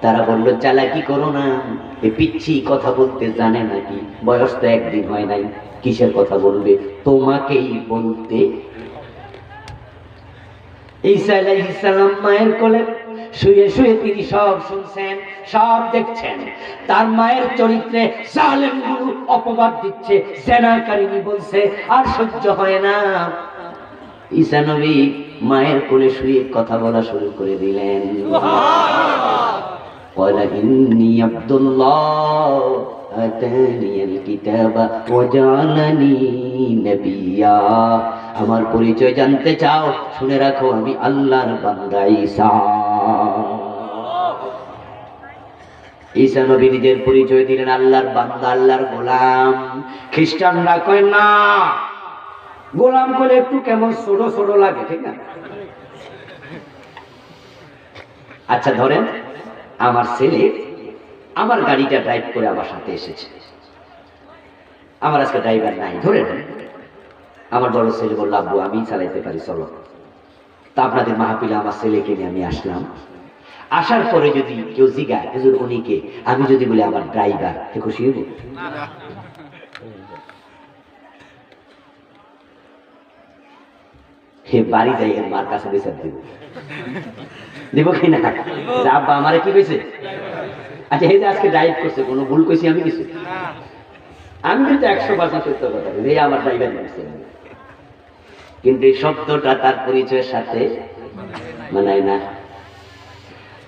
তারা বলল, চালাকি করো না, এই পিচ্ছি কথা বলতে জানে নাকি? বয়স তো একদিন হয় নাই, কিসের কথা বলবে? তোমাকেই বলতে। ঈসা আলাইহিস সালাম মায়ের কোলে শুয়ে শুয়ে তিনি সব শুনছেন, সব দেখছেন। তার মায়ের চরিত্রে জালেমগুলো অপবাদ দিচ্ছে, জেনাকারিনী বলছে, আর সহ্য হয় না। ঈসা নবী মায়ের কোলে শুয়ে কথা বলা শুরু করে দিলেন। ক্বালা ইন্নী আব্দুল্লাহ আতানিয়াল কিতাবা ওয়া জাআলানি নাবিয়্যা। আমার পরিচয় জানতে চাও? শুনে রাখো, আমি আল্লাহর বান্দা ঈসা। ঈসা নবী নিজের পরিচয় দিলেন, আল্লাহর বান্দা, আল্লাহর গোলাম। খ্রিস্টানরা কয় না, গোলাম বলে একটু কেমন ছোট ছোট লাগে, ঠিক না? আচ্ছা ধরেন, আমার ছেলে আমার গাড়িটা ড্রাইভ করে আমার সাথে এসেছে, আমার আজকে ড্রাইভার নাই। ধরে আমার বড় ছেলে বলল, আব্বু আমি চালাইতে পারি, চলো। তা আপনাদের মাহফিলে আমার ছেলেকে নিয়ে আমি আসলাম। আসার পরে যদি কেউ জিজ্ঞাসা হুজুর উনি কে, আমি যদি বলি আমার ড্রাইভার, খুশি হইব? হে বাড়ি যাই এর মার কাছে বিচার দিব, দিব কি না? আব্বা আমারে কি কইছে? আচ্ছা হে যে আজকে ড্রাইভ করছে, কোনো ভুল কইছি আমি কিছু? আমি কিন্তু 100% সত্য কথা বলি, আমার ড্রাইভার করছে, কিন্তু এই শব্দটা তার পরিচয়ের সাথে মানায় না।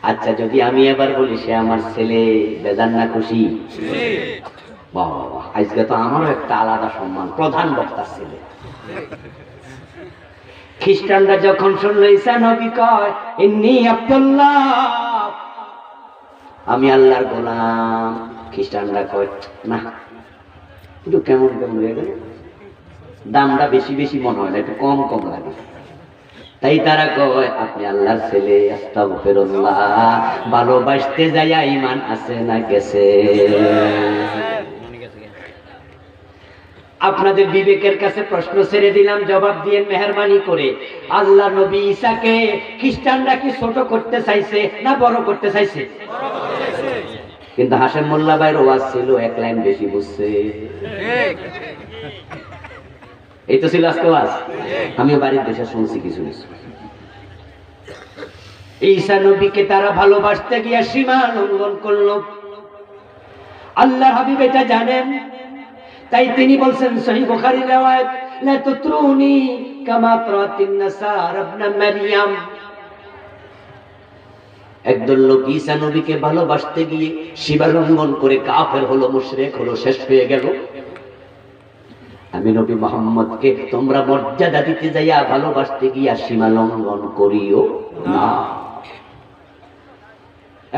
আচ্ছা যদি আমি এবার বলি সে আমার ছেলে, বেজান না খুশি? বাবা আজকে তো আমারও একটা আলাদা সম্মান, প্রধান বক্তার ছেলে। খ্রিস্টানরা যখন শুনলো ঈসা নবী কয় ইন্নী আব্দুল্লাহ, আমি আল্লাহর গোলাম, খ্রিস্টানরা কয় না একটু কেমন কেমন হয়ে গেল, দামটা বেশি বেশি মনে হয় না, একটু কম কম লাগে। তাই তারা কয় আপনি আল্লাহর ছেলে, আস্তাগফিরুল্লাহ, ভালোবাসতে যাইয়া ঈমান আছে না গেছে? আপনাদের বিবেকের কাছে প্রশ্ন ছেড়ে দিলাম, জবাব দিয়ে মেহেরবানি করে। আল্লাহ নবী ঈসাকে খ্রিস্টানরা কি ছোট করতে চাইছে না বড় করতে চাইছে? কিন্তু হাশেম মোল্লা ভাইয়ের ওয়াজ ছিল এক লাইন বেশি বুঝছে। এই তো ছিল আজকে ওয়াজ, আমি বাড়ির দেশে শুনছি কিছু কিছু। ঈসা নবীকে তারা ভালোবাসতে গিয়া সীমা লঙ্ঘন করলো, আল্লাহর হাবিব এটা জানেন। তাই তিনি বলছেন সহিহ বুখারীর riwayat, লা তুতরুনি কামা তারাতিন নাসার ইবনে মারইয়াম। একদল লোক ঈসা নবীকে ভালোবাসতে গিয়ে সীমা লঙ্ঘন করে কাফের হলো, মুশরিক হলো, শেষ হয়ে গেল। আমি নবী মুহাম্মদকে তোমরা মর্যাদা দিতে যাইয়া ভালোবাসতে গিয়া সীমা লঙ্ঘন করিও না।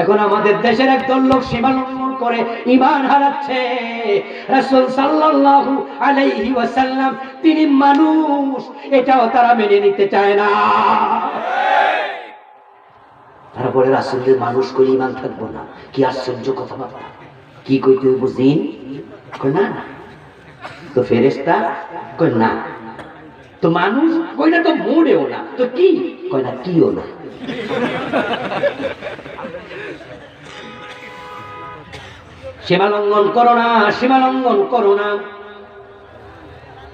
এখন আমাদের দেশের একদল লোক সীমা লঙ্ঘন করে ঈমান হারাচ্ছে। রাসূল সাল্লাল্লাহু আলাইহি ওয়াসাল্লাম তিনি মানুষ, এটাও তারা মেনে নিতে চায় না। তারপরে রাসূলের মানুষ করে ঈমান থাকবো না, কি আশ্চর্য কথাবার্তা! কি কইতে হইব জিন? কই না। তো ফেরেশতা? কই না। তো মানুষ? কই না। তো মোড়েও না। তো কি? কই না কিও না। সীমা লঙ্ঘন করো না, সীমা লঙ্ঘন করো না।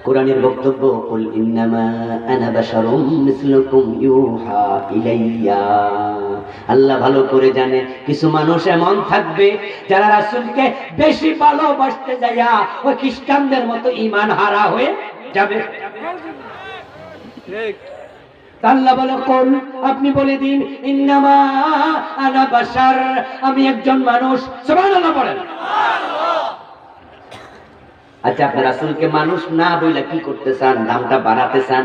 কোরআনের বক্তব্য, কুল ইন্নামা আনা বাশারুম মিসলুকুম ইউহা ইলাইয়া। আল্লাহ ভালো করে জানে কিছু মানুষ এমন থাকবে যারা রাসূলকে বেশি ভালোবাসতে যায়া ওই খ্রিস্টানদের মতো ঈমান হারা হয়ে যাবে। ঠিক। আল্লাহ বলে কোন, আপনি বলে দিন ইন্নামা আনা বাশার, আমি একজন মানুষ। সুবহানাল্লাহ বলেন। আচ্ছা আপনি রাসূলকে মানুষ না বইলা কি করতে চান? দামটা বাড়াতে চান?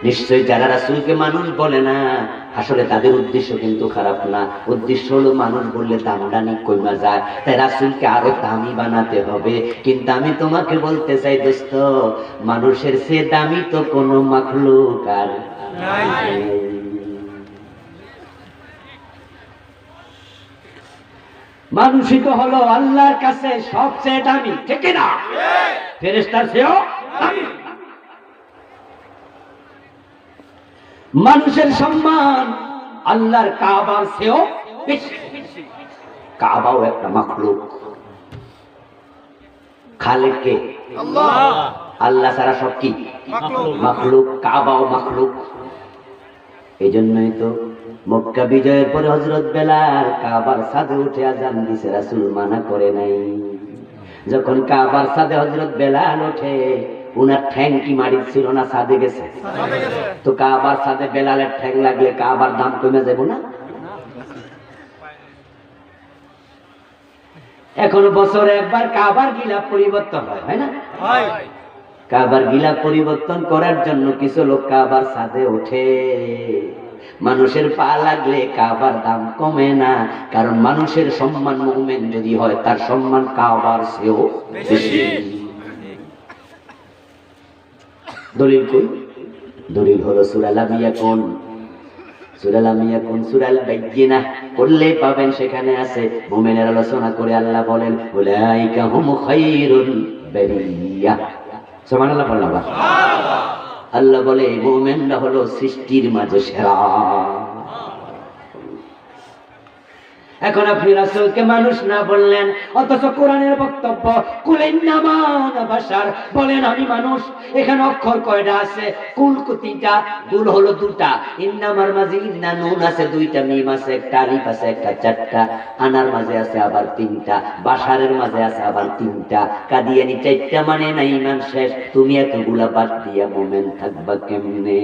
নিশ্চয়ই যারা রাসূলকে মানুষ বলে না আসলে তাদের উদ্দেশ্য কিন্তু খারাপ না, উদ্দেশ্য হলো মানুষ বললে দামদানি কমে যায়, তাই রাসূলকে আরো দামি বানাতে হবে। কিন্তু আমি তোমাকে বলতে চাই দোস্ত, মানুষের চেয়ে দামি তো কোনো মাখলুক আর নাই। মানুষই তো হলো আল্লাহর কাছে সবচেয়ে দামি, ঠিক না? ফেরেশতার চেয়েও দামি। মানুষের সম্মান আল্লাহর কাবার চেয়েও বেশি। কাবাও একটা মাখলুক, খালেক কে? আল্লাহ। আল্লাহ ছাড়া সব কি মাখলুক, কাবাও মাখলুক। এই জন্যই তো মক্কা বিজয়ের পরে হযরত বেলাল কাবার ছাদে উঠে আযান দিছে, রাসূল মানা করে নাই। যখন কাবার ছাদে হযরত বেলাল ওঠে, উনার ঠ্যাং কি মাটির ছিল না ছাদে গেছে? তো কাবার ছাদে বেলালের ঠ্যাং লাগলে কাবার দাম কমে যাবে না? এখন বছরে একবার কাবার গিলাফ পরিবর্তন হয় না? কাবার গিলাফ পরিবর্তন করার জন্য কিছু লোক কাবার ছাদে ওঠে। মানুষের পা লাগলে কাবার দাম কমে না, কারণ মানুষের সম্মান মুমিন যদি হয় তার সম্মান কাবার চেয়েও বেশি। দলিল কই? দলিল হলো সূরা লাম ইয়াকুন। সূরা লাম ইয়াকুন, সূরা আল বাইয়িনাহ পড়লে পাবেন, সেখানে আছে মুমিনের আলোচনা করে আল্লাহ বলেন উলাইকা হুম খায়রুল বারিয়া। সুবহানাল্লাহ বললাম। সুবহানাল্লাহ। আল্লাহ বলে মুমিনরা হলো সৃষ্টির মাঝে সেরা। এখন আপনি রাসূলকে মানুষ না বললেন, অথচ কোরআনের বক্তব্য কুলিন্নামা আনা বাশার, বলেন আমি মানুষ। এখানে অক্ষর কয়টা আছে? কুল তিনটা, কুল হলো দুটা, ইন্নামার মাঝে ইন্না নুন আছে দুইটা, মিম আছে একটা, আলিফ আছে একটা, চারটা, আনার মাঝে আছে আবার তিনটা, বাশারের মাঝে আছে আবার তিনটা, কাদিয়ানি চারটা, মানে না ঈমান শেষ। তুমি এতগুলা বাদ দিয়া মুমিন থাকবা কেমনে?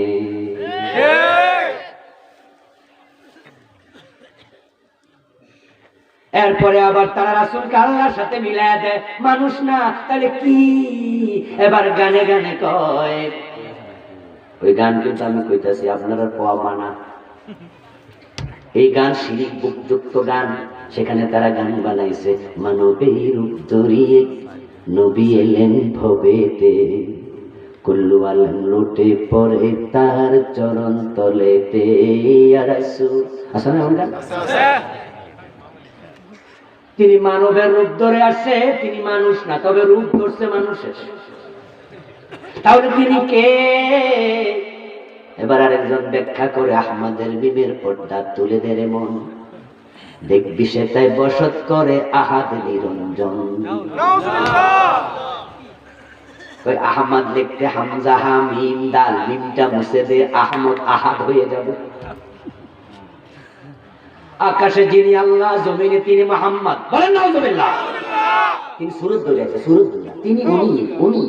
এরপরে আবার তারা রাসূলকে আল্লাহর সাথে মিলায়া দেয়, মানুষ না তাহলে কি? এবার গানে গানে কয়, ওই গান কিন্তু আমি কইতাছি আপনারা পাওয়া মানা, এই গান শিরিক যুক্ত গান। সেখানে তারা গান বানাইছে, মানবের রূপ ধরিয়ে নবী এলেন ভবেতে, কুল্লু আলম লুটে পড়ে তার চরণ তলেতে, ইয়া রাসূল। আসলে এমন গান তিনি মানবের রূপ ধরে আসছে, তিনি মানুষ না, তবে রূপ ধরছে মানুষের। তাহলে তিনি কে? এবার আরেকজন ব্যাখ্যা করে, আহমদের বিবের পর্দা তুলে দেরে মন, দেখবি সে তাই বসত করে আহাদ নিরঞ্জন। ওই আহমদ লিখতে হামজা হা মিম দাল, মিমটা মুছে দে, আহমদ আহাদ হয়ে যাবে। আকাশে যিনি আল্লাহ, জমিনে তিনি মুহাম্মদ, বলেন নাউজুবিল্লাহ। তিনি সুরত ধরে আছে, সুরত ধরে, তিনি উনি।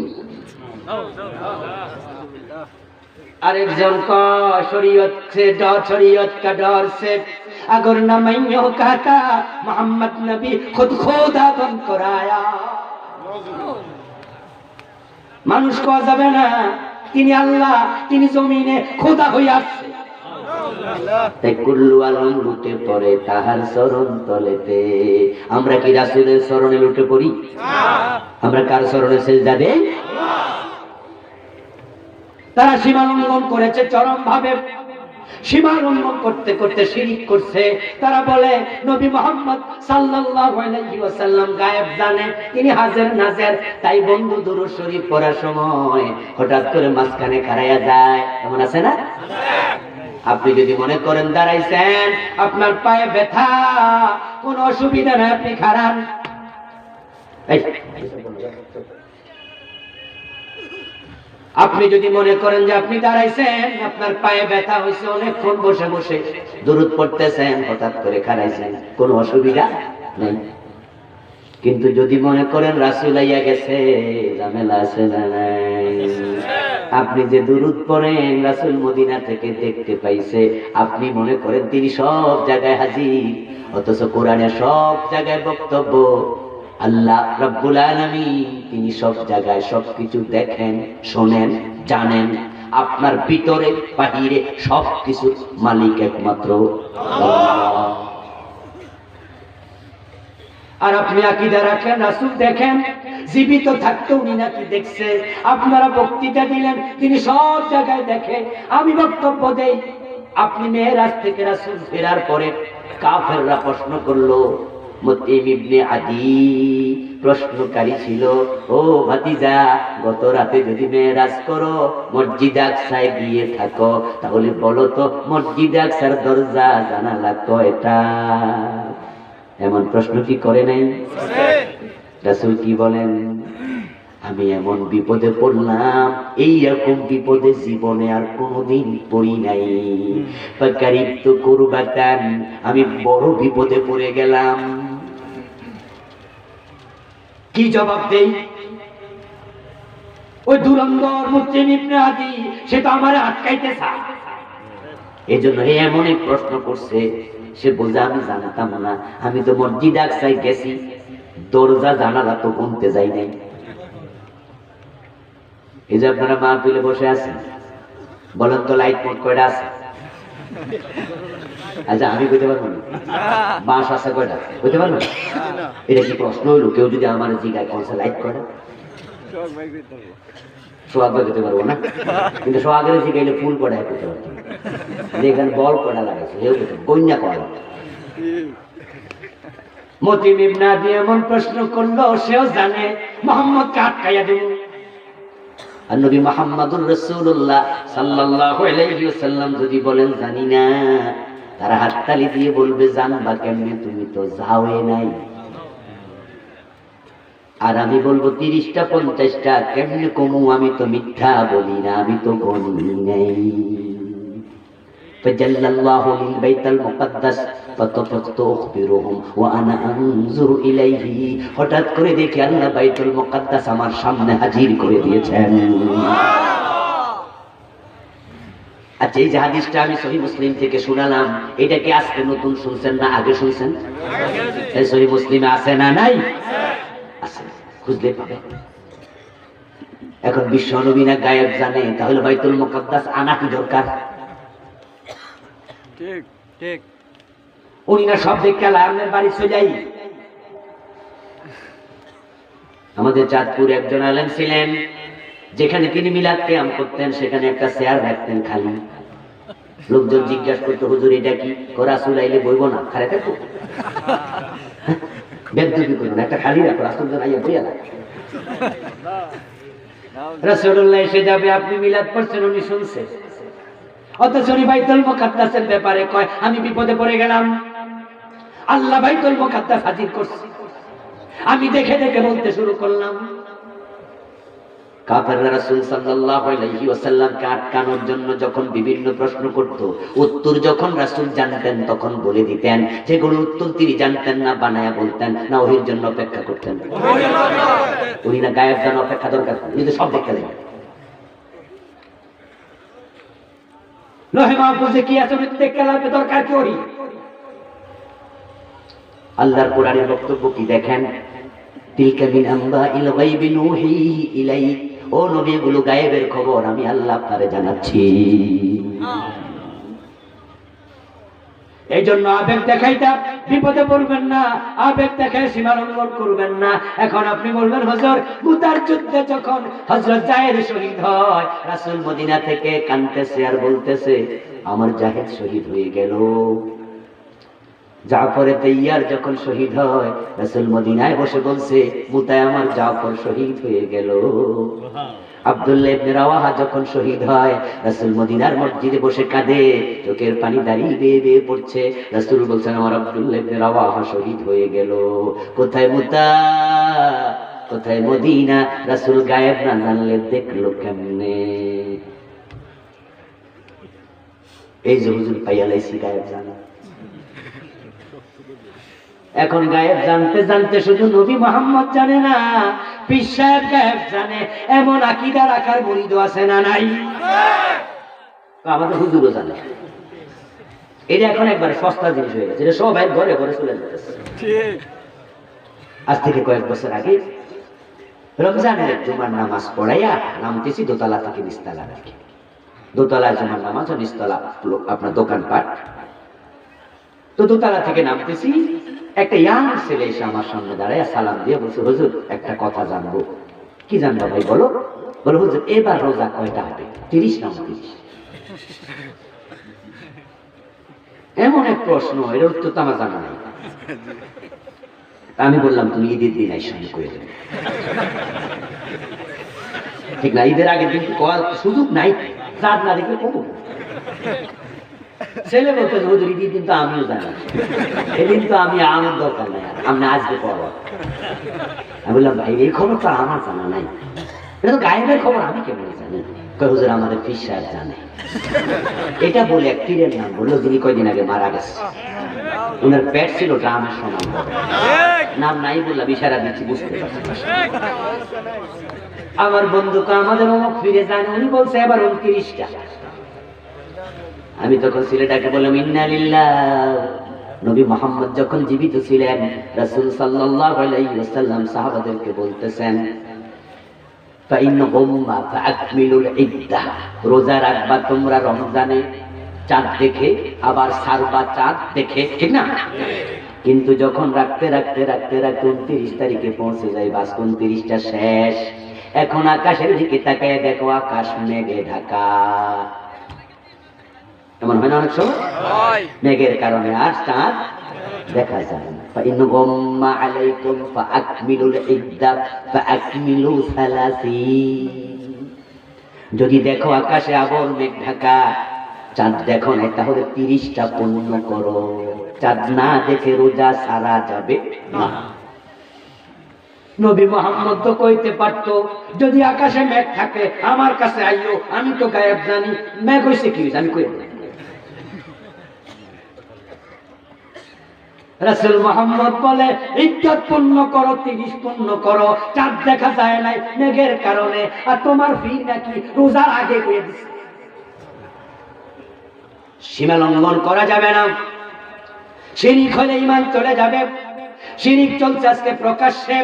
আরেকজন কয় শরীয়ত से डर, शरीयत का डर से अगर न मैं कहता मोहम्मद नबी खुद खुदा बन कर आया। মানুষ কওয়া যাবে না, তিনি আল্লাহ, তিনি জমিনে খোদা হয়ে আসছে। তাই কুল্লু আলম লুটে পড়ে তাহার চরণ তলেতে। আমরা কি রাসূলের চরণে লুটে পড়ি? আমরা কার চরণে সিজদা দেই? তারা সীমা লঙ্ঘন করেছে চরম ভাবে, সীমা লঙ্ঘন করতে করতে শিরিক করছে। তারা বলে নবী মুহাম্মদ সাল্লাল্লাহু আলাইহি ওয়াসাল্লাম গায়েব জানে, তিনি হাজির নাজির। তাই বন্ধু দুরূদ শরীফ পড়ার সময় হঠাৎ করে মাঝখানে খাড়াইয়া যায়, এমন আছে না? আপনি যদি মনে করেন দাঁড়াইছেন, আপনার পায়ে ব্যথা, কোন অসুবিধা নাই, আপনি খাড়ান। আপনি যদি মনে করেন যে আপনি দাঁড়াইছেন, আপনার পায়ে ব্যথা হয়েছে, অনেকক্ষণ বসে বসে দুরূদ পড়তেছেন, হঠাৎ করে খাড়াইছেন, কোনো অসুবিধা নেই। কিন্তু যদি মনে করেন রাসূল আইয়া গেছে, ঝামেলা আছে না নাই? আপনি যে দুরূদ পড়েন রাসূল মদিনা থেকে দেখতে পাইছে, আপনি মনে করেন তিনি সব জায়গায় হাজির, অথচ কোরআনে সব জায়গায় বক্তব্য আল্লাহ রাব্বুল আলামিন তিনি সব জায়গায় সবকিছু দেখেন, শোনেন, জানেন। আপনার ভিতরে বাহিরে সবকিছু মালিক একমাত্র আল্লাহ। আর আপনি আকীদা রাখেন রাসূল দেখেন, জীবিত থাকতে উনি নাকি দেখছে। আপনারা বক্তৃতা দিলেন, তিনি সব জায়গায় দেখে। আমি বক্তব্য দেই, আপনি মেরাজ থেকে রাসূল ফেরার পরে কাফেররা প্রশ্ন করলো, মুতিম ইবনে আদি প্রশ্নকারী ছিল, ও ভাতিজা, গত রাতে যদি মেরাজ করো, মসজিদ আকসায় গিয়ে থাকো, তাহলে বলো তো মসজিদ আকসার দরজা জানালা কয়টা? এমন প্রশ্ন কি করে নাই? রাসূল কি বলেন? আমি এমন বিপদে পড়লাম, এইরকম বিপদে জীবনে আর কোনোদিন পড়ি নাই। ফাকারিতু কুরবাতান, আমি বড় বিপদে পড়ে গেলাম। কি জবাব দেই? ওই দুরঙ্গর মুতিম ইবনে আদি সে তো আমারে আটকাইতে চায়, এজন্য এমন এক প্রশ্ন করছে। সে বোঝা আমি জানতাম না, আমি তো মসজিদ আকসায় গেছি, দরজা জানালা তো গুনতে যাই নাই। এই যে আপনারা মাহফিলে বসে আছেন, বলেন তো লাইট মোট কয়টা আছে? আচ্ছা আমি কইতে পারবো না, বাস আছে কয়টা কইতে পারবো? এটা কি প্রশ্ন হইলো? কেউ যদি আমার জিগায় কোন লাইট কয়টা, সোহাগ কইতে পারবো না, কিন্তু সোহাগের জিগাইলে ফুল কয়টা কইতে পারবো, যেখানে বল কয়টা লাগাইছে কেউ কইতে কন্যা কয়টা। মুতিম ইবনে আদি এমন প্রশ্ন করলো, সেও জানে মুহাম্মদকে আটকাইয়া দেব। আর নবী মুহাম্মদুর রাসূলুল্লাহ সাল্লাল্লাহু আলাইহি ওয়াসাল্লাম যদি বলেন জানি না, তারা হাততালি দিয়ে বলবে জানবা কেমনে, তুমি তো যাওই নাই। আর আমি বলবো 30টা 50টা কেমনে কমু, আমি তো মিথ্যা বলি না, আমি তো গনি নাই। ফাজাল্লাল্লাহু লিল বাইতুল মুকদ্দাস ফাতাফাকতু আখবিরুহুম ওয়া আনা আনজুরু ইলাইহি। হঠাৎ করে দেখি আল্লাহ বাইতুল মুকদ্দাস আমার সামনে হাজির করে দিয়েছেন। আচ্ছা, এই যে হাদিসটা আমি সহিহ মুসলিম থেকে শুনালাম, এটা কি আজকে নতুন শুনছেন না আগে শুনছেন? এই সহিহ মুসলিমে আছে না নাই? আছে, খুঁজলে পাবে। এখন বিশ্ব নবী না গায়েব জানে, তাহলে বাইতুল মুকদ্দাস আনা কি দরকার? ঠিক ঠিক। উনি না সব দেখে আল্লাহর বাড়ি চলে যাই। আমাদের চাঁদপুর একজন আলেম ছিলেন, যেখানে তিনি মিলাদ কিয়াম করতেন সেখানে একটা চেয়ার রাখতেন খালি। লোকজন জিজ্ঞাসা করতো, হুজুর এটা কি? রাসূল আইলে বইব না, খারে থাকবো, বেদবি করুন, একটা খালি রাখো, রাসূল জন আইয়া বইয়া রাখো। রাসূলুল্লাহ এসে যাবে, আপনি মিলাদ পড়ছেন, উনি শুনছে। অথচ উনি বাইতুল মুকদ্দাসের ব্যাপারে কয় আমি বিপদে পড়ে গেলাম, আল্লাহ বাইতুল মুকদ্দাস হাজির করছে। আমি দেখে দেখে বলতে শুরু করলাম। কাফেররা রাসূল সাল্লাল্লাহু আলাইহি ওয়াসাল্লামকে আটকানোর জন্য যখন বিভিন্ন প্রশ্ন করত, উত্তর যখন রাসূল জানতেন তখন বলে দিতেন, যেগুলো উত্তর তিনি জানতেন না বানায়া বলতেন না, ওহির জন্য অপেক্ষা করতেন। উনি না গায়েব জানা অপেক্ষা দরকার, উনি তো সব দেখে নেন। লোহে মাহফুজে কি আছে দেখতে লাগবে, দরকার কি ওহি? আল্লাহর কোরআনের বক্তব্য কি দেখেন, তিলকা মিন আম্বাইল গায়বি নুহি ইলাইক। ও নবী, এগুলো গায়েবের খবর, আমি আল্লাহ আপনারে জানাচ্ছি। এই জন্য আবেগ দেখাইটা বিপদে পড়বেন না, আবেগ দেখায় সীমা লঙ্ঘন করবেন না। এখন আপনি বলবেন, হুজুর মুতার যুদ্ধে যখন হযরত জায়েদ শহীদ হয়, রাসূল মদিনা থেকে কাঁদতেছে আর বলতেছে আমার জায়েদ শহীদ হয়ে গেল। জাফর তাইয়ার যখন শহীদ হয়, রাসূল মদিনায় বসে বলছে মুতায় আমার জাফর শহীদ হয়ে গেল। আব্দুল্লাহ ইবনে রাওয়াহা যখন শহীদ হয়, রাসূল মদিনার মসজিদে বসে কাঁদে, চোখের পানি দাঁড়িয়ে বেয়ে বেয়ে পড়ছে। রাসূল বলছেন আমার আব্দুল্লাহ ইবনে রাওয়াহা শহীদ হয়ে গেল। কোথায় মুতা, কোথায় মদিনা? রাসূল গায়েব না জানলে দেখলো কেমনে? এই যে হুজুর পাইয়া লাইছি গায়েব জানা। এখন গায়েব জানতে জানতে শুধু নবী মুহাম্মদ জানে না, পীর সাহেব গায়েব জানে, এমন আকীদা রাখার মুরিদ আছে না নাই? আমাদের হুজুরও জানে। এটা এখন একবার সস্তা জিনিস হয়ে গেছে, এটা সবাই ঘরে ঘরে চলে যাচ্ছে। আজ থেকে কয়েক বছর আগে রমজানের জুমার নামাজ পড়াইয়া নামতেছি দোতলা থেকে নিচতলা নাকি, দোতলায় জুমার নামাজ, নিচতলা আপনার দোকানপাট। তো দোতলা থেকে নামতেছি, একটা ইয়াং ছেলে এসে আমার সামনে দাঁড়ায় সালাম দিয়ে বলছে, হুজুর একটা কথা জানবো। কি জানবো ভাই বলো? বলো হুজুর এবার রোজা কয়টা হবে? 30 না 29? এমন এক প্রশ্ন, এর উত্তর তো আমার জানা নাই। আমি বললাম তুমি ঈদের দিন আইসা করে দেবে, ঠিক না? ঈদের আগের দিন সুযোগ নাই, চাঁদ না দেখলে কমো। ছেলে বলতে হুজুর ঈদের দিন তো আমিও জানি, এদিন তো আমি আমার দরকার নাই, আমি আজকে পড়ো। আমি বললাম ভাই এই খবর তো আমার জানা নাই, এটা তো গায়েবের খবর, আমি কেমন জানি? হুজুর আমাদের পীর সাহেব জানে। এটা বলে এক পীরের নাম বললো, যিনি কয়দিন আগে মারা গেছে। উনার পেট ছিল গ্রামের সমান, নাম নাই বললাম, ইশারা দিচ্ছি, বুঝতে পারছি। আমার বন্ধুকে আমাদের অমুক ফিরে জানে, উনি বলছে এবার 29টা। আমি তখন ছেলেটাকে বললাম ইন্না লিল্লাহ। নবী মুহাম্মদ যখন জীবিত ছিলেন, রাসূল সাল্লাল্লাহু আলাইহি ওয়াসাল্লাম সাহাবাদেরকে বলতেছেন ফাইন গুম্মা ফাআকমিলুল ইদ্দাহ, রোজা রাখবা তোমরা রমজানে চাঁদ দেখে, আবার সারবা চাঁদ দেখে, ঠিক না? কিন্তু যখন রাখতে রাখতে রাখতে রাখতে 29 তারিখে পৌঁছে যায়, বাস 29টা শেষ। এখন আকাশের দিকে তাকায় দেখো আকাশ মেঘে ঢাকা। এমন হয় না অনেক সময়? মেঘের কারণে আর চাঁদ দেখা যায় না। ফাইন গুম্মা আলাইকুম ফাআকমিলুল ইদ্দাহ ফাআকমিলু 30। যদি দেখো আকাশে আবর মেঘ ঢাকা, চাঁদ দেখো না, তাহলে 30টা পূর্ণ করো। চাঁদ না দেখে রোজা সারা যাবে না। নবী মুহাম্মদ তো কইতে পারতো, যদি আকাশে মেঘ থাকে আমার কাছে আইও, আমি তো গায়েব জানি। মেঘ হইছে কি আমি কই। রাসূল মুহাম্মদ বলে, ইজ্জত পূর্ণ করো, 30 পূর্ণ করো। চাঁদ দেখা যায় নাই মেঘের কারণে, আর তোমার ফির নাকি রোজার আগে কইয়ে দিছে। সীমা লঙ্ঘন করা যাবে না। শিরিক হলে ঈমান চলে যাবে। শিরিক চলছে আজকে প্রকাশ্যে।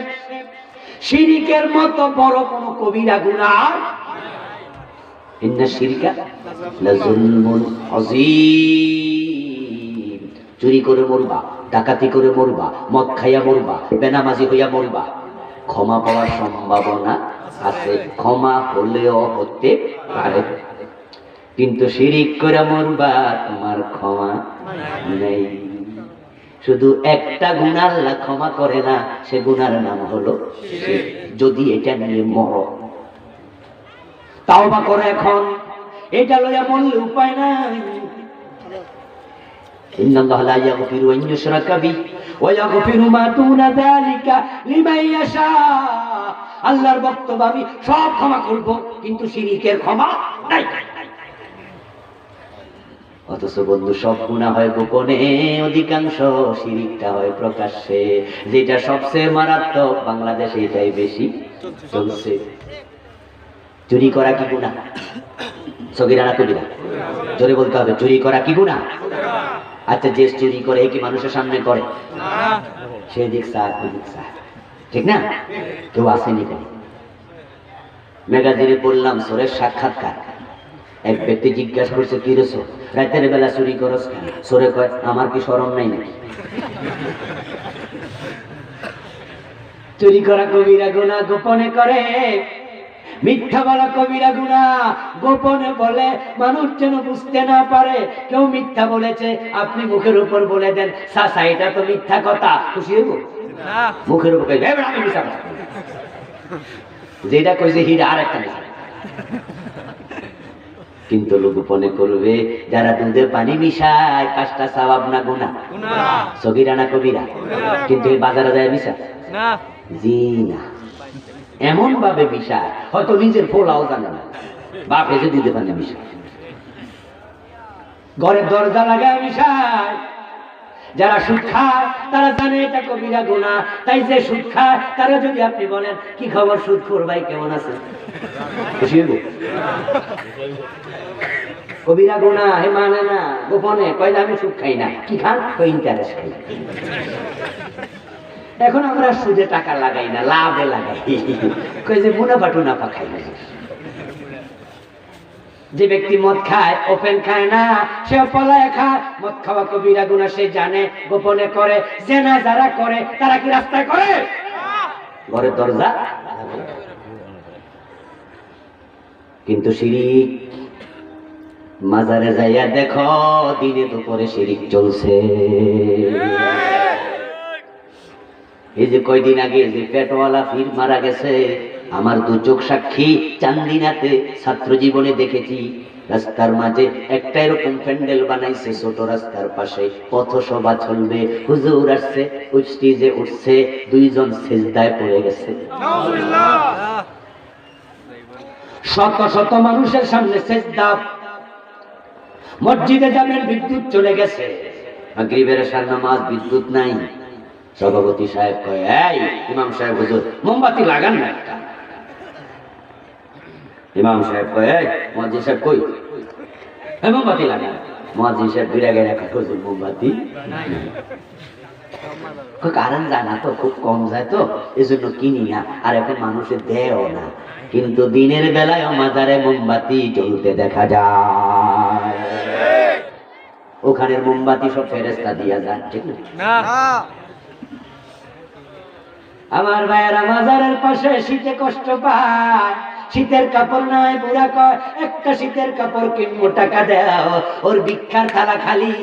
শিরিকের মতো বড় কোন কবিরা গুনাহ, ইন্না শিরকা লাযুলমুন আযীম। চুরি করে মরবা, ডাকাতি করে মরবা, মদ খাইয়া মরবা, বেনামাজি হইয়া মরবা, ক্ষমা পাওয়ার সম্ভাবনা আছে, ক্ষমা হলেও হতে পারে। কিন্তু শিরিক করে মরবা, তোমার ক্ষমা নেই। শুধু একটা গুনাহ আল্লাহ ক্ষমা করে না, সে গুনার নাম হলো শিরক। যদি এটা নিয়ে মরো, তাওবা করো এখন, এটা লইয়া মরলে উপায় নাই। ইন্নাল্লাহা লা ইয়াগফিরু আন ইউশরাকা বিহি ওয়া ইয়াগফিরু মা দুনা যালিকা লিমান ইয়াশা। আল্লাহর বক্তব্য, আমি সব ক্ষমা করব, কিন্তু শিরকের ক্ষমা নাই। অথচ বন্ধু, সব গুনাহ হয় গোপনে, অধিকাংশ শিরকটা হয় প্রকাশ্যে। যেটা সবচেয়ে মারাত্মক, বাংলাদেশে এটাই বেশি চলছে। চুরি করা কি গুনাহ? সগীরা না কবিরা? জোরে বলতে হবে, চুরি করা কি গুনাহ? আচ্ছা, যে চুরি করে কি মানুষের সামনে করে? সে দিক সার, ওই দিক সার, ঠিক না? কেউ আসেনি কেন? ম্যাগাজিনে পড়লাম চোরের সাক্ষাৎকার। এক ব্যক্তি জিজ্ঞাসা করছে, কি রে চোর, রাতের বেলা চুরি করস কেন? চোরে কয়, আমার কি শরম নাই নাকি? চুরি করা কবিরা গুনাহ, গোপনে করে। মিথ্যা বলা কবিরা গুনাহ, গোপনে বলে, মানুষ যেন বুঝতে না পারে কেউ মিথ্যা বলেছে। আপনি মুখের উপর বলে দেন, চাচা এটা তো মিথ্যা কথা, খুশি হইব? মুখের উপর আমি মিথ্যা কথা, যেটা কইছে হিরা আর একটা মিথ্যা। কিন্তু লোক গোপনে করবে। যারা দুধে পানি মিশায়, কাজটা সওয়াব না গুনাহ? সগীরা না কবিরা? কিন্তু এই বাজারে যায় মিশা না, জি না। এমন ভাবে মিশায়, হয়তো নিজের ফোলাও জানে না, বাপ এসে দুধে পানি মিশায়, ঘরের দরজা লাগায় মিশায়। যারা সুদ খায় তারা জানে এটা কবিরা গুনাহ। তাই যে সুদ খায় তারা যদি আপনি বলেন, কি খবর সুদখোর ভাই, কেমন আছে, খুশি হইব? কবিরা গুনাহ হে মানে না, গোপনে কয় আমি সুদ খাই না। কি খান? কই ইন্টারেস্ট খাই। এখন আমরা সুদে টাকা লাগাই না, লাভে লাগাই। কই যে মুনাফা টুনাফা খাই না। যে ব্যক্তি মদ খায়, ওপেন খায় না, সে পলায় খায়। মদ খাওয়া কবিরা গুনাহ, সে জানে, গোপনে করে। জেনা যারা করে তারা কি রাস্তায় করে? ঘরের দরজা। কিন্তু শিরিক, মাজারে যাইয়া দেখো, দিনে দুপুরে শিরিক চলছে। এই যে কয়দিন আগে যে পেটওয়ালা ফির মারা গেছে, আমার দু চোখ সাক্ষী, চান্দিনাতে ছাত্র জীবনে দেখেছি। রাস্তার মাঝে একটা এরকম প্যান্ডেল বানাইছে, ছোট রাস্তার পাশে, পথসভা চলবে, হুজুর আসছে, স্টেজে উঠছে, দুইজন সিজদায় পড়ে গেছে। শত শত মানুষের সামনে সিজদা। মসজিদে যাবেন, বিদ্যুৎ চলে গেছে, মাগরিবের এশার নামাজ, বিদ্যুৎ নাই। সভাপতি সাহেব কয়, এই ইমাম সাহেব, হুজুর মোমবাতি লাগান না একটা। ইমাম সাহেব কয়, এই মুয়াজ্জিন সাহেব কই, এই মোমবাতি লাগান। মুয়াজ্জিন সাহেব বিরাগে রাখা, হুজুর মোমবাতি কারণ জানা তো খুব কম যায়, তো এজন্য কিনি না, আর এখন মানুষের দেও না। কিন্তু দিনের বেলায় মাজারে মোমবাতি জ্বলতে দেখা যায়। ওখানের মোমবাতি সব ফেরেশতা দিয়া যায়, ঠিক না? আমার ভাইয়েরা, মাজারের পাশে শীতে কষ্ট পায়, শীতের কাপড় নাই। বুড়া কয়, একটা শীতের কাপড় কিনবো, টাকা দাও। ওর ভিক্ষার থালা খালি,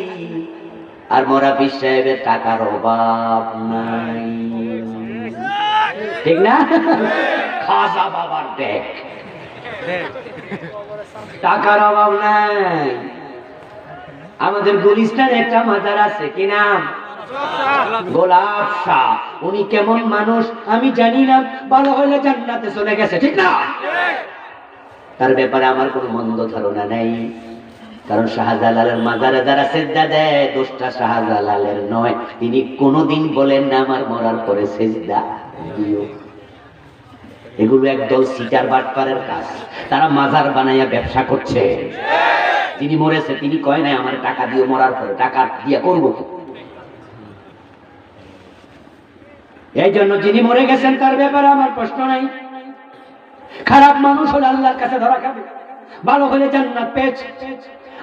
আর মোরা পীর সাহেবের টাকার অভাব নাই, ঠিক না? খাজা বাবার দেখ, টাকার অভাব নাই। আমাদের গুলিস্তান একটা মাজার আছে, কি নাম? গোলাপ শাহ। উনি কেমন মানুষ আমি জানি না, ভালো হলে জান্নাতে চলে গেছে, ঠিক না? তার ব্যাপারে আমার কোনো মন্দ ধারণা নেই, কারণ শাহজালালের মাজারে যারা সেজদা দেয় দোষটা শাহজালালের নয়। তিনি কোনোদিন বলেন না আমার মরার পরে সেজদা দিও। এগুলো একদল সিটার বাটপারের কাজ। তারা মাজার বানাইয়া ব্যবসা করছে। তিনি মরেছে, তিনি কয় নাই আমার টাকা দিয়ে মরার পরে টাকা দিয়ে করবো। এই জন্য যিনি মরে গেছেন তার ব্যাপারে আমার প্রশ্ন নাই। খারাপ মানুষ হলে আল্লাহর কাছে ধরা খাবে, ভালো হলে জান্নাত পেয়েছে।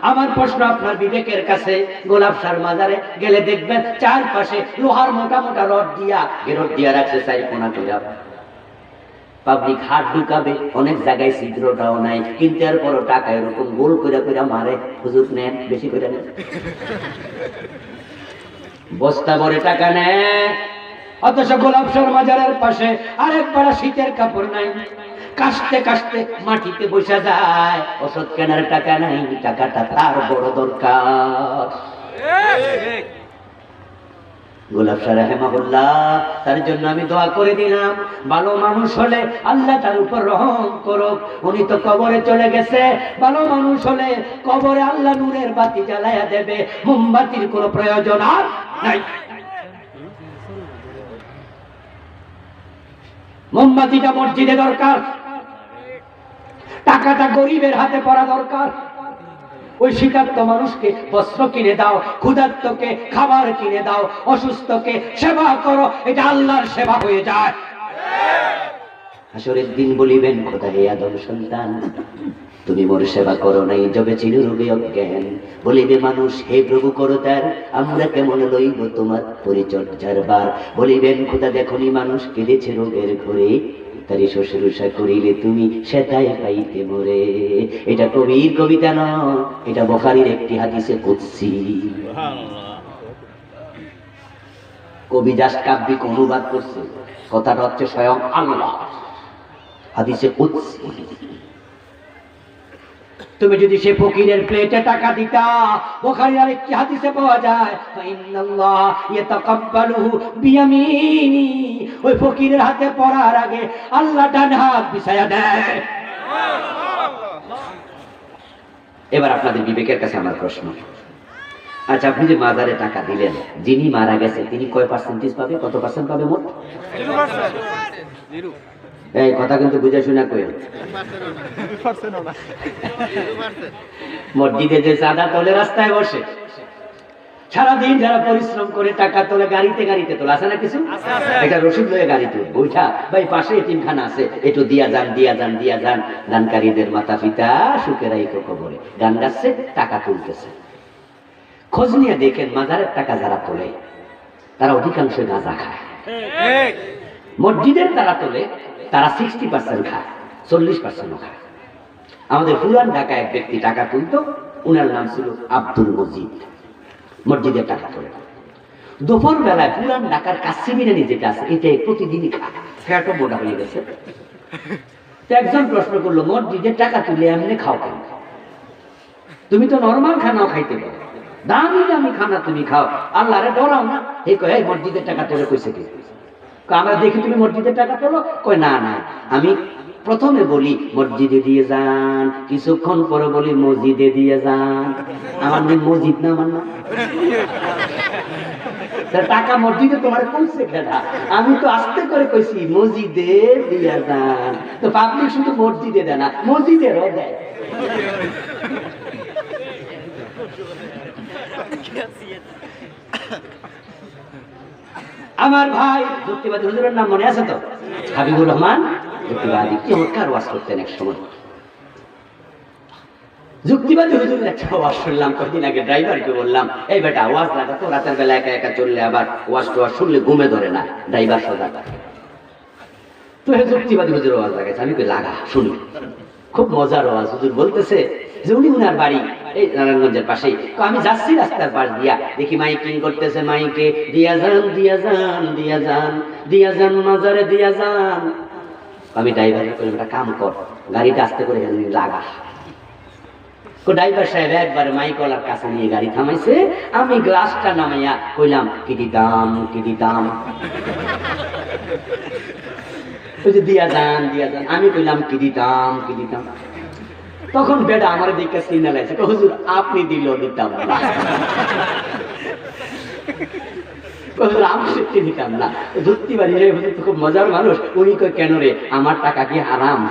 আমার প্রশ্ন আপনার বিবেকের কাছে, গোলাপ শাহর মাজারে গেলে দেখবেন চারপাশে লোহার মোটা মোটা রড দিয়া রাখছে, চাই কোনা কইরা পাবলিক হাত ঢুকাবে, অনেক জায়গায় ছিদ্রটাও নাই, কিন্তু এরপরও টাকা এরকম গোল কইরা কইরা মারে। হুজুর নেন, বেশি করে নেন, বস্তা ভরে টাকা নেয়। অথচ গোলাপ শাহর মাজারের পাশে আরেকবার শীতের কাপড় নাই, কাশতে কাশতে মাটিতে বসে যায়। ওষুধ কেনার টাকা নাই, টাকাটা তার বড় দরকার। গোলাপ শাহ রাহিমাহুল্লাহ, তার জন্য আমি দোয়া করে দিলাম, ভালো মানুষ হলে আল্লাহ তার উপর রহম করুক। উনি তো কবরে চলে গেছে, ভালো মানুষ হলে কবরে আল্লাহ নূরের বাতি জ্বালায়া দেবে, মোমবাতির কোনো প্রয়োজন আর নাই। মোমবাতিটা মসজিদে দরকার, টাকাটা গরিবের হাতে পড়া দরকার। ওই শীতার্ত মানুষকে বস্ত্র কিনে দাও, ক্ষুধার্তকে খাবার কিনে দাও, অসুস্থকে সেবা করো, এটা আল্লাহর সেবা হয়ে যায়। হাসরের দিন বলিবেন, খোদা হে আদম সন্তান, তুমি মোর সেবা করো নাই, যবে ছিল রোগে অজ্ঞান। বলিবে মানুষ, হে প্রভু করো তার, আমরা কেমন লইব তোমার পরিচর্যার বার। বলিবেন, খোদা দেখনি মানুষ কেঁদেছে রোগের ঘরে, তারি শুশ্রূষা করিলে তুমি সেটাই পাইতে মোরে। এটা কবির কবিতা নয়, এটা বুখারীর একটি হাদিসে কুদসি। কবি জাস্ট কাব্যিক অনুবাদ করছে, কথাটা হচ্ছে স্বয়ং আল্লাহ, হাদিসে কুদসি। তুমি যদি সে ফকিরের প্লেটে টাকা দিতা, বুখারীর আরেকটি হাদিসে পাওয়া যায়, ইন্নাল্লাহ ইয়াতাকাব্বালুহু বিয়ামিনি, ওই ফকিরের হাতে পড়ার আগে আল্লাহ ডান হাত বিছায়া দেয়। এবার আপনাদের বিবেকের কাছে আমার প্রশ্ন, আচ্ছা আপনি যে মাজারে টাকা দিলেন, যিনি মারা গেছে তিনি কয় পার্সেন্টেজ পাবে, কত পার্সেন্ট পাবে মোট? 0%। এই কথা কিন্তু বুঝে শুনে কইল। মসজিদে যে চাঁদা তোলে, রাস্তায় বসে সারাদিন যারা পরিশ্রম করে টাকা তোলে, গাড়িতে তোলে, আছে না কিছু? একটা রসিদ লয়ে গাড়িতে বৈঠা, ভাই পাশে এতিমখানা আছে, একটু দিয়া যান। দানকারীদের মাতা পিতা সুখে রাইখো কবরে, গান গাচ্ছে, টাকা তুলতেছে। খোঁজ নিয়ে দেখেন মাজারের টাকা যারা তোলে তারা অধিকাংশ গাঁজা খায়। মসজিদের তারা তোলে, তারা 60% খায়, 40% খায়। আমাদের পুরান ঢাকায় এক ব্যক্তি টাকা তুলতো, উনার নাম ছিল আব্দুল মজিদ। মসজিদের টাকা তোলে, দুপুর বেলায় পুরান ঢাকার কাচ্চি বিরিয়ানি যেটা আছে এটাই প্রতিদিনই খায়, ফ্যাটও মোটা হয়ে গেছে। তো একজন প্রশ্ন করলো, মসজিদের টাকা তুলে এমনি খাও কেন? তুমি তো নরমাল খানাও খাইতে পারো, দামি দামি খানা তুমি খাও, আল্লাহরে ডরাও না। এই কয় মসজিদের টাকা তোলে কইছে কি? আমরা দেখি তুমি মসজিদের টাকা তোলো, কয় না আমি প্রথমে বলি মসজিদে দিয়ে যান, কিছুক্ষণ পরে বলি মসজিদে দিয়ে যান। আমার নাম মসজিদ না, আমার নাম টাকা মসজিদে তোমার কইছে খেলা, আমি তো আস্তে করে কইছি মসজিদে দিয়ে যান। তো পাবলিক শুধু মসজিদে দেয় না, মসজিদেরও দেয়। আমার ভাই যুক্তিবাদী হুজুরের নাম মনে আছে তো? হাবিবুর রহমান যুক্তিবাদী, চমৎকার ওয়াজ করতেন এক সময়। যুক্তিবাদী হুজুরের একটা ওয়াজ শুনলাম কয়েকদিন আগে, ড্রাইভারকে বললাম, এই বেটা ওয়াজ লাগা তো, রাতের বেলা একা একা চললে আবার ওয়াজ টোয়াজ শুনলে ঘুমে ধরে না, ড্রাইভার সদা থাকে। তো যুক্তিবাদী হুজুর ওয়াজ লাগাইছে, আমি কই লাগা শুনি, খুব মজার ওয়াজ। হুজুর বলতেছে যে উনি উনার বাড়ি এই নারায়ণগঞ্জের পাশেই, তো আমি যাচ্ছি রাস্তার পাশ দিয়া, দেখি মাইকিং করতেছে, মাইকে দিয়া যান মাজারে দিয়া যান। আমি ড্রাইভারকে কইলাম একটা কাম কর, গাড়িটা আস্তে করে লাগা। ড্রাইভার সাহেব একবারে মাইকলার কাছে নিয়ে গাড়ি থামাইছে। আমি গ্লাসটা নামাইয়া কইলাম কি দিতাম, কি দিতাম, ওই যে দিয়া যান দিয়া যান। আমি কইলাম কি দিতাম, কি দিতাম। তখন বেটা আমার দিকে সিগন্যাল আছে, হুজুর আপনি দিল দিতাম না, হুজুর আমি সত্যি দিতাম না। ধরতে পারি হুজুর তো খুব মজার মানুষ। উনি কই কেন রে, আমার টাকা কি হারাম?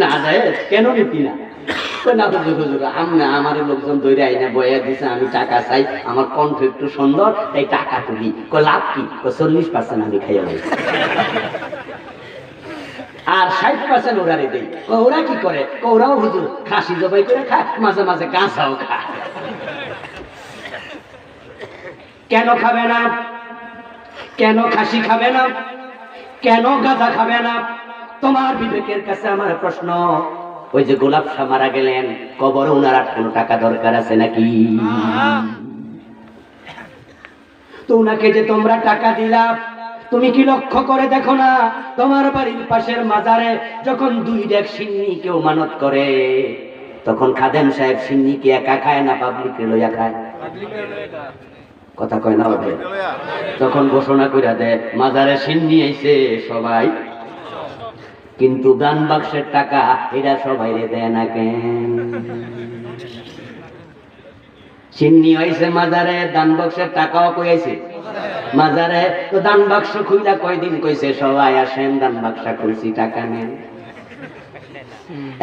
না যায় কেন নিতি না? না হুজুর, হুজুর আমরা আমার লোকজন দৈরে আইনা বয়া দিছে, আমি টাকা চাই, আমার কণ্ঠ একটু সুন্দর তাই টাকা তুলি। লাভ কি? 40% আমি খাইয়া যাই, আর 60% ওরারে দেই। ওরা কি করে? ওরাও হুজুর খাসি জবাই করে খায়, মাঝে মাঝে কাঁচাও খায়। কেন খাবে না? কেন খাসি খাবে না? কেন গাঁজা খাবে না? তোমার বিবেকের কাছে আমার প্রশ্ন। ওই যে গোলাপ শাহ মারা গেলেন, কবর ওনার আর কোনো টাকা দরকার আছে নাকি? তো উনাকে যে তোমরা টাকা দিলা, তুমি কি লক্ষ্য করে দেখো না তোমার বাড়ির পাশের মাজারে যখন 2 ডেক সিন্নি কেউ মানত করে, তখন খাদেম সাহেব সিন্নি কি একা খায় না পাবলিকে লইয়া খায়? কথা কয় না হবে? তখন ঘোষণা কইরা দেয় মাজারে সিন্নি আইছে সবাই, কিন্তু দান বাক্সের টাকা এটা সবাই দেয় না কেন? সিন্নি হইছে মাজারে, দান বাক্সের টাকাও কইছে মাজারে। তো দান বাক্স খুইলা কয়দিন কইছে সবাই আসেন দান বাক্স খুলছি, টাকা নেন।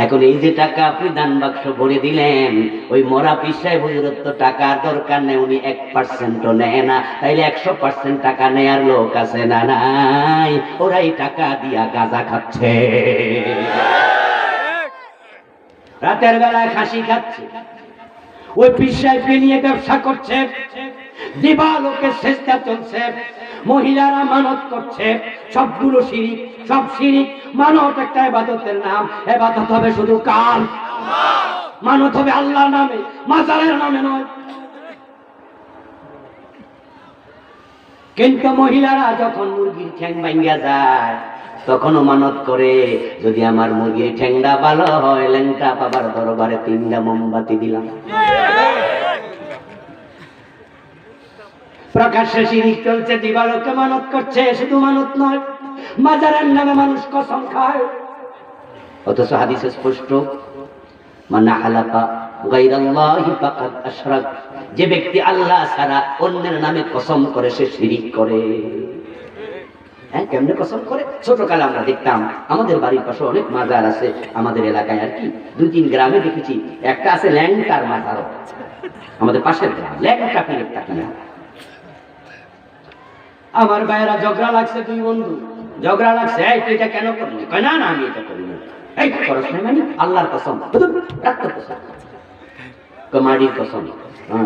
এখন এই যে টাকা আপনি দান বাক্স ভরে দিলেন, ওই মরা পিসায় হুজুরের তো টাকার দরকার নেই, উনি 1%ও নেয় না, তাইলে 100% টাকা নেয়ার লোক আছে না নাই? ওরা এই টাকা দিয়া গাঁজা খাচ্ছে, রাতের বেলায় খাসি খাচ্ছে, ওই পিসায় নিয়ে ব্যবসা করছে, দিবালোকে চেষ্টা চলছে, মহিলারা মানত করছে, সবগুলো শিরিক, সব শিরিক। মানত একটা ইবাদতের নাম, ইবাদত হবে শুধু কার? মানত হবে আল্লাহর নামে, মাজারের নামে নয়। কিন্তু মহিলারা যখন মুরগির ঠ্যাং ভাঙ্গা যায় তখনও মানত করে, যদি আমার মুরগির ঠ্যাংটা ভালো হয়, ল্যাংটা বাবার দরবারে 3টা মোমবাতি দিলাম। প্রকাশ্যে শিরিক চলছে, দিবালোকে মানত করছে, শুধু মানত নয়, মাজারের নামে মানুষ কসম খায়। অথচ হাদিসে স্পষ্ট, মান হালাফা গায়রাল্লাহি ফাকাদ আশরাক, যে ব্যক্তি আল্লাহ ছাড়া অন্যের নামে কসম করে সে শিরিক করে। হ্যাঁ, কেমনে কসম করে? ছোটকালে আমরা দেখতাম, আমাদের বাড়ির পাশে অনেক মাজার আছে আমাদের এলাকায়, আর কি 2-3 গ্রামে দেখেছি। একটা আছে ল্যাংটার মাজার, আমাদের পাশের গ্রাম, ল্যাংটা পীরের টাকিয়া। আমার ভাইয়েরা ঝগড়া লাগছে, 2 বন্ধু ঝগড়া লাগছে, এই তুই এটা কেন করলি? কয় না না আমি এটা করি না। এই করস না মানে? আল্লাহর কসম, ডাক্তার কসম, মাটির কসম,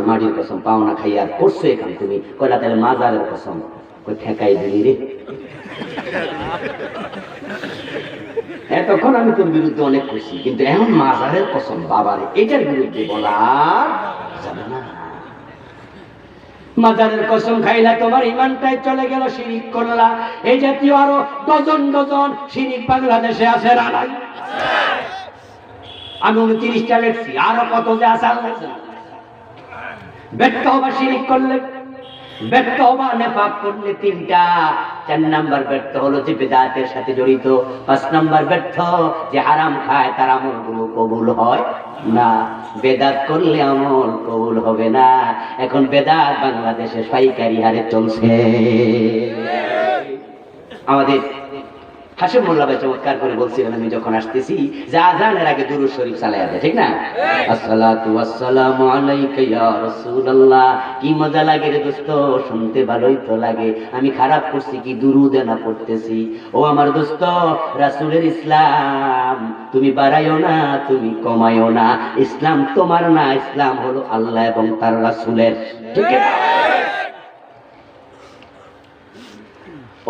মাটির কসম, পাওনা খাইয়া করছো এখান তুমি। কয়লা তাহলে মাজারের কসম, কই ঠেকাই দিলি রে। তখন আমি তোর বিরুদ্ধে অনেক খুশি, কিন্তু এখন মাজারের কসম বাবারে, এটার বিরুদ্ধে বলা যাবে না। মাজারের কসম খাইলা তোমার ইমানটাই চলে গেল, শিরিক করলা। এই জাতীয় আরো ডজন ডজন শিরিক বাংলাদেশে আছে না নাই? আমি 29টা লেখছি, আরো কত যে আছে আল্লাহ জানে। ব্যর্থ হবা শিরিক করলে, ব্যর্থ হবা নেফাক করলে 3টা। 4 নাম্বার ব্যর্থ হলো যে বিদআতের সাথে জড়িত। 5 নাম্বার ব্যর্থ যে হারাম খায়, তার আমলগুলো কবুল হয় না। বেদাত করলে আমল কবুল হবে না। এখন বেদাত বাংলাদেশে পাইকারি হারে চলছে। আমাদের হাশিম মোল্লা ভাই চমৎকার করে বলছিলেন, আমি যখন আসতেছি, যে আজানের আগে দুরূদ শরীফ চালায়া দেয়, ঠিক না? আসসালাতু ওয়াসসালামু আলাইকা ইয়া রাসূলুল্লাহ। কি মজা লাগে রে দোস্ত, শুনতে ভালোই তো লাগে। আমি খারাপ করছি কি দুরূদ না পড়তেছি? ও আমার দোস্ত, রাসূলের ইসলাম তুমি বাড়াইও না, তুমি কমাইও না। ইসলাম তোমার না, ইসলাম হলো আল্লাহ এবং তার রাসূলের, ঠিক আছে?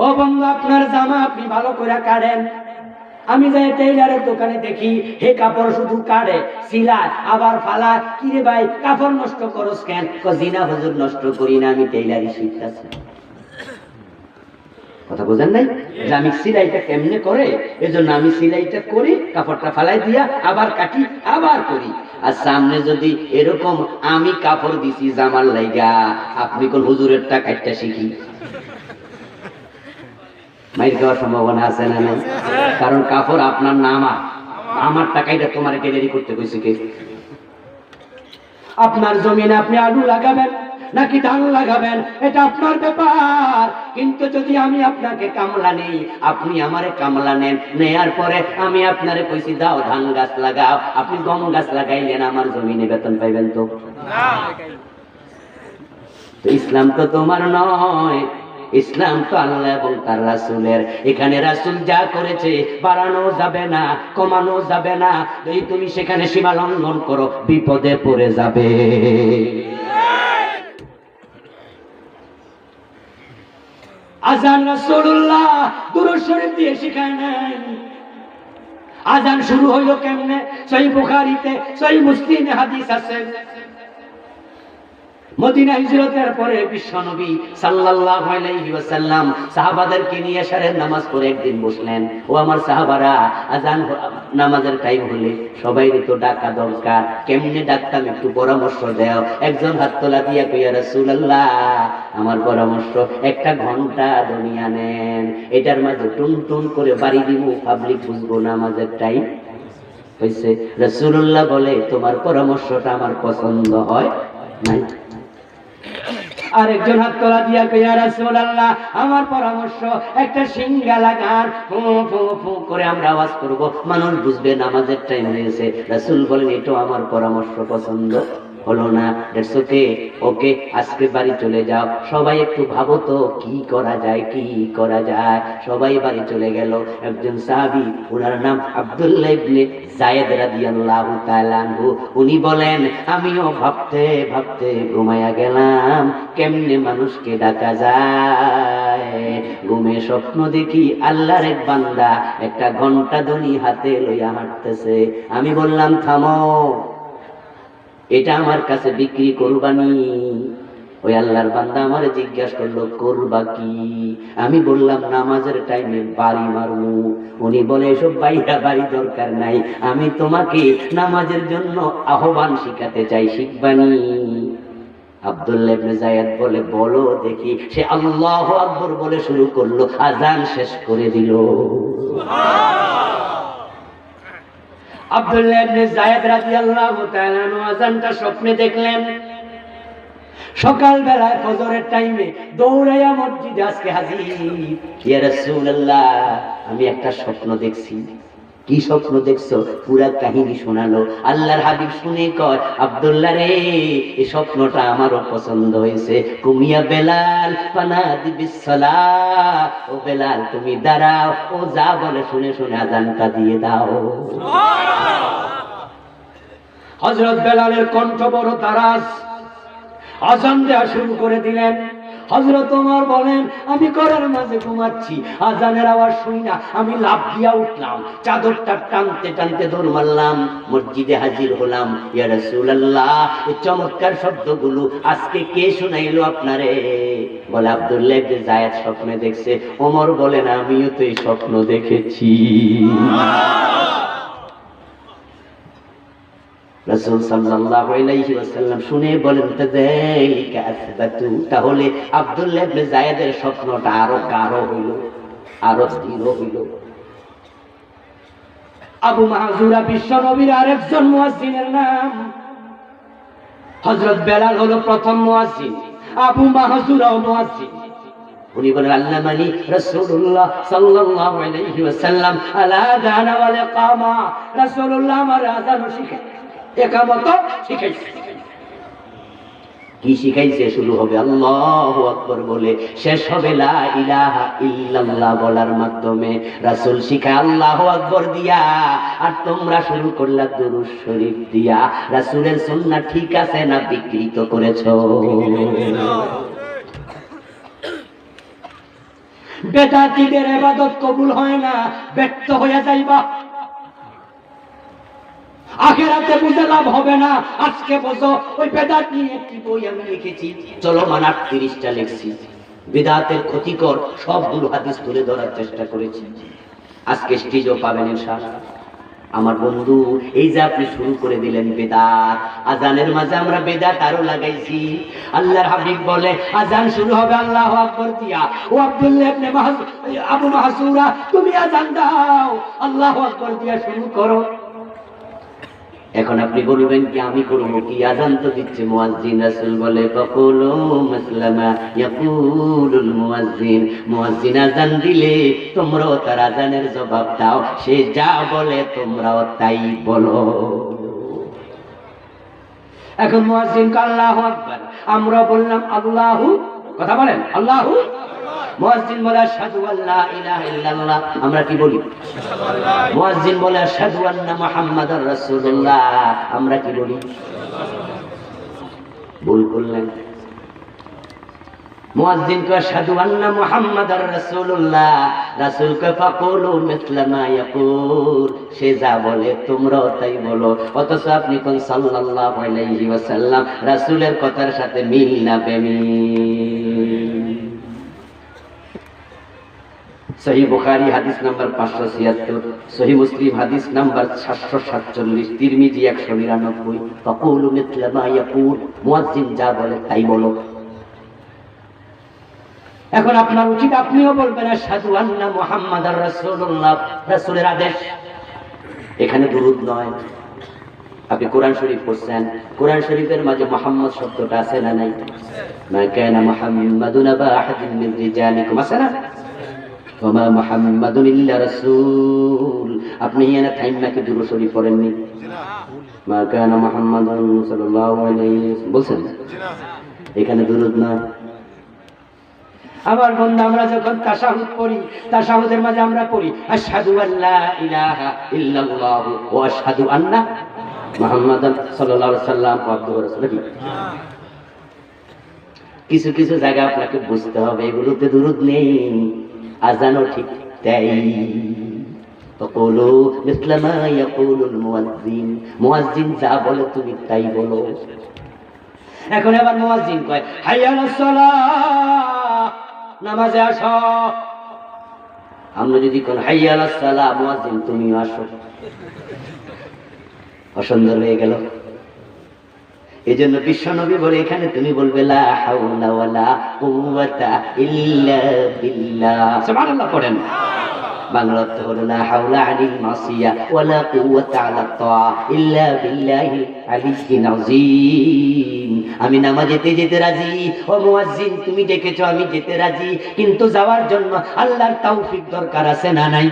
ও বন্ধু, আপনার জামা আপনি ভালো করে কাটেন। আমি যাই টেইলারের দোকানে দেখি, হে কাপড় শুধু কাটে, সিলায়, আবার ফালা। কি রে ভাই, কাপড় নষ্ট করস কেন? জিনা হুজুর নষ্ট করি না, আমি টেইলারি শিখতেছি। কথা বোঝেন নাই? যে আমি সিলাইটা কেমনে করে, এজন্য আমি সিলাইটা করি, কাপড়টা ফালাই দিয়া আবার কাটি, আবার করি। আর সামনে যদি এরকম আমি কাপড় দিছি জামার লাইগা, আপনি কোন হুজুরেরটা কাটটা শিখি, মাইর খাওয়ার সম্ভাবনা আছে না নাই? কারণ কাপড় আপনার না আমার টাকাইটা তোমার ক্যারি করতে কইছে কে? আপনার জমিনে আপনি আলু লাগাবেন নাকি ধান লাগাবেন এটা আপনার ব্যাপার, কিন্তু যদি আমি আপনাকে কামলা নেই, আপনি আমারে কামলা নেন, নেয়ার পরে আমি আপনারে কইছি দাও ধান গাছ লাগাও, আপনি গম গাছ লাগাইলেন, আমার জমিনে বেতন পাইবেন তো? ইসলাম তো তোমার নয়, ইসলাম তো আল্লাহ এবং তার রাসূলের। এখানে রাসূল যা করেছে বাড়ানো যাবে না, কমানো যাবে না। যদি তুমি সেখানে সীমা লঙ্ঘন করো বিপদে পড়ে যাবে। আযান রাসূলুল্লাহ দুরূদ শরীফ দিয়ে শিখায় নাই। আযান শুরু হইল কেমনে? সহিহ বুখারীতে, সহিহ মুসলিমে হাদিস আছে। মদিনা হিজরতের পরে বিশ্বনবী সাল্লাল্লাহু আলাইহি ওয়াসাল্লাম সাহাবাদেরকে নিয়ে এশারের নামাজ পড়ে একদিন বসলেন। ও আমার সাহাবারা, আযান নামাজের টাইম হলে সবাইকে তো ডাকা দরকার, কেমনে ডাকতাম একটু পরামর্শ দাও। একজন হাত তোলা দিয়া কইয়া রাসূলুল্লাহ, আমার পরামর্শ একটা ঘন্টা দুনিয়া নেন, এটার মাঝে টুন টুন করে বাড়ি দিব, পাবলিক বুঝবো নামাজের টাইম হইছে। রাসূলুল্লাহ বলে তোমার পরামর্শটা আমার পছন্দ হয় নাই। আরেকজন হাত তোলা দিয়া কইয়া রাসূলুল্লাহ, আমার পরামর্শ একটা সিঙ্গা লাগান, ফু ফু ফু করে আমরা আওয়াজ করব, মানুষ বুঝবে নামাজের টাইম হয়েছে। রাসূল বলেন এটাও আমার পরামর্শ পছন্দ হলো না, দ্যাটস ওকে, ওকে আজকে বাড়ি চলে যাও, সবাই একটু ভাবো তো কি করা যায়, কি করা যায়। সবাই বাড়ি চলে গেল। একজন সাহাবী, ওনার নাম আব্দুল্লাহ ইবনে যায়েদ রাদিয়াল্লাহু তাআলা আনহু, উনি বলেন আমিও ভাবতে ভাবতে ঘুমায়া গেলাম, কেমনে মানুষকে ডাকা যায়। ঘুমে স্বপ্ন দেখি আল্লাহর এক বান্দা একটা ঘন্টা দনি হাতে লইয়া হাঁটতেছে। আমি বললাম থামো, এটা আমার কাছে বিক্রি করবানি? ওই আল্লাহর বান্দা আমারে জিজ্ঞাসা করলো করবা কি? আমি বললাম নামাজের টাইমে বাড়ি মারমু। উনি বলে এসব বাইরা বাড়ি দরকার নাই, আমি তোমাকে নামাজের জন্য আহ্বান শিখাতে চাই, শিখবানি? আব্দুল্লাহ ইবনে যায়েদ বলে বলো দেখি। সে আল্লাহু আকবার বলে শুরু করলো, আযান শেষ করে দিল। আব্দুল্লাহ ইবনে যায়েদ রাদিয়াল্লাহু তাআলা আনহু আযানটা স্বপ্নে দেখলেন। সকাল বেলায় ফজরের টাইমে দৌড়াইয়া মসজিদে আজকে হাজির। ইয়া রাসূলুল্লাহ, আমি একটা স্বপ্ন দেখছি। কি স্বপ্ন দেখছো? পুরা কাহিনী শোনালো। আল্লাহর হাবিব শুনে কয়, আব্দুল্লাহ রে, এই স্বপ্নটা আমারও পছন্দ হয়েছে। কুমিয়া বেলাল ফানাদি বিসসালাহ, ও বেলাল তুমি দাঁড়াও, ও যা বলে শুনে শুনে আযানটা দিয়ে দাও। হযরত বেলালের কণ্ঠ বড় তারাজ, আযান দেয়া শুরু করে দিলেন। হযরত ওমর বলেন আমি ঘরের মাঝে ঘুমাচ্ছি, আযানের আওয়াজ শুনি না, আমি লাফ দিয়া উঠলাম, চাদরটা টানতে টানতে দৌড় মারলাম, মসজিদে হাজির হলাম। ইয়া রাসূলুল্লাহ, এই চমৎকার শব্দগুলো আজকে কে শুনাইলো আপনারে? বলে আব্দুল্লাহ ইবনে যায়েদ স্বপ্নে দেখছে। ওমর বলেন আমিও তো এই স্বপ্ন দেখেছি। রাসূল সাল্লাল্লাহু আলাইহি ওয়াসাল্লাম শুনে বলেন তাযালিকা আসবাতু, তাহলে আব্দুল্লাহ ইবনে যায়েদের স্বপ্নটা আরো গাঢ় হইল, আরো দৃঢ় হইল। আবু মাহজুরা বিশ্বনবীর আরেকজন মুয়াজ্জিনের নাম। হযরত বেলাল হলো প্রথম মুয়াজ্জিন, আবু মাহজুরাও মুয়াজ্জিন। উনি বলেন আল্লামানি রাসূলুল্লাহ সাল্লাল্লাহু আলাইহি ওয়াসাল্লাম আলা আযান ওয়াল ইকামা, রাসূলুল্লাহ আমার আযান শিখায়, একামত শিখাইছে। কি শিখাইছে? শুরু হবে আল্লাহু আকবার বলে, শেষ হবে লা ইলাহা ইল্লাল্লাহ বলার মাধ্যমে। রাসূল শিখায় আল্লাহু আকবার দিয়া, আর তোমরা শুরু করলা দুরূদ শরীফ দিয়া। রাসূলের সুন্নাহ ঠিক আছে না বিকৃত করেছো? বেদাতীদের ইবাদত কবুল হয় না, ব্যর্থ হয়ে যাইবা। আখিরাতে বুঝে লাভ হবে না। আজকে বুঝো। ওই বেদাত নিয়ে একটি বই আমি লিখেছি, চলমান 38টা লিখছি। বিদআতের ক্ষতিকর সবগুলো হাদিস তুলে ধরার চেষ্টা করেছি। আজকে স্টেজও পাবেন ইনশাআল্লাহ। আমার বন্ধু, এই যে আপনি শুরু করে দিলেন বেদাত, আজানের মাঝে আমরা বেদাত আরো লাগাইছি। আল্লাহর হাবিব বলে আজান শুরু হবে আল্লাহু আকবার দিয়া, ও আব্দুল্লাহ ইবনে আবু মাহসুরা তুমি আজান দাও, আল্লাহু আকবার দিয়া শুরু করো। এখন আপনি বলবেন কি আমি করব কি? আজান তো দিচ্ছে মুয়াজ্জিন, রাসূল বলে ফাকুলু মাসলামা ইয়াকুলুল মুয়াজ্জিন, মুয়াজ্জিন আজান দিলে তোমরাও তার আজানের জবাব দাও, সে যা বলে তোমরাও তাই বলো। এখন মুয়াজ্জিন আল্লাহু আকবার, আমরা বললাম আল্লাহু, কথা বলেন আল্লাহু। মুয়াজ্জিন বলে আশহাদু আল্লা ইলাহা ইল্লাল্লাহ, আমরা কি বলি? মুয়াজ্জিন বলে আশহাদু আন্না মুহাম্মাদুর রাসূলুল্লাহ, আমরা কি বলি? ভুল করলেন। মুয়াজ্জিন কয় আশহাদু আন্না মুহাম্মাদুর রাসূলুল্লাহ, রাসূল কয় ফাকুলু মিসলা মা ইয়াকুল, সে যা বলে তোমরাও তাই বলো। অথচ আপনি কোন সাল্লাল্লাহু আলাইহি ওয়াসাল্লাম, রাসূলের কথার সাথে মিল না বেমিল। সহিহ বুখারী হাদিস নাম্বার 576, সহিহ মুসলিম হাদিস নাম্বার 747, তিরমিজি 199। ফাকুলু মিসলা মা ইয়াকুল, মুয়াজ্জিন যা বলে তাই বলো। এখন আপনার উচিত আপনিও বলবেন আশহাদু আন্না মুহাম্মাদুর রাসূলুল্লাহ, রাসূলের আদেশ। এখানে দুরূদ নয়। আপনি কোরআন শরীফ পড়ছেন, কোরআন শরীফের মাঝে মুহাম্মদ শব্দটা আছে না নাই? মা কানা মুহাম্মাদুন আবা আহাদিন মিন রিজালিকুম, আছে না? ওয়া মা মুহাম্মাদুন ইল্লা রাসূল। আপনি এখানে থাইম্মাকে দুরূদ শরীফ পড়েননি? মা কানা মুহাম্মাদুন সাল্লাল্লাহু আলাইহি ওয়াসাল্লাম বলছেন, এখানে দুরূদ না। আমার বন্ধু, আমরা যখন তাশাহুদ পড়ি, তাশাহুদের মাঝে আমরা পড়ি আশহাদু আল্লা ইলাহা ইল্লাল্লাহু ওয়া আশহাদু আন্না মুহাম্মাদান সাল্লাল্লাহু আলাইহি ওয়াসাল্লাম আবদুহু ওয়া রাসূলুহু। কিছু কিছু জায়গা আপনাকে বুঝতে হবে, এগুলোতে দুরূদ নেই, আজানও ঠিক তাই। ফাকুলু মিসলা মা ইয়াকুলুল মুয়াজ্জিন, মুয়াজ্জিন যা বলে তুমি তাই বলো। এখন আবার মুয়াজ্জিন কয় হাইয়া আলাস সালাহ, নামাজে আসো। আমরা যদি কোন হাইয়া আলাস সালাহ, মুয়াজ্জিন তুমিও আসো, অসুন্দর হয়ে গেল। এই জন্য বিশ্বনবী বলে এখানে তুমি বলবে লা হাওলা ওয়ালা কুওয়াতা ইল্লা বিল্লাহ, সুবহানাল্লাহ পড়েন। বাংলা অর্থ হলো লা হাওলা আনিল মাসিয়া ওয়ালা কুওয়াতা আলা তাআ ইল্লা বিল্লাহিল আলিয়্যিল আযীম। আমি নামাজেতে যেতে রাজি, ও মুয়াজ্জিন তুমি ডেকেছো আমি যেতে রাজি, কিন্তু যাওয়ার জন্য আল্লাহর তৌফিক দরকার আছে না নাই?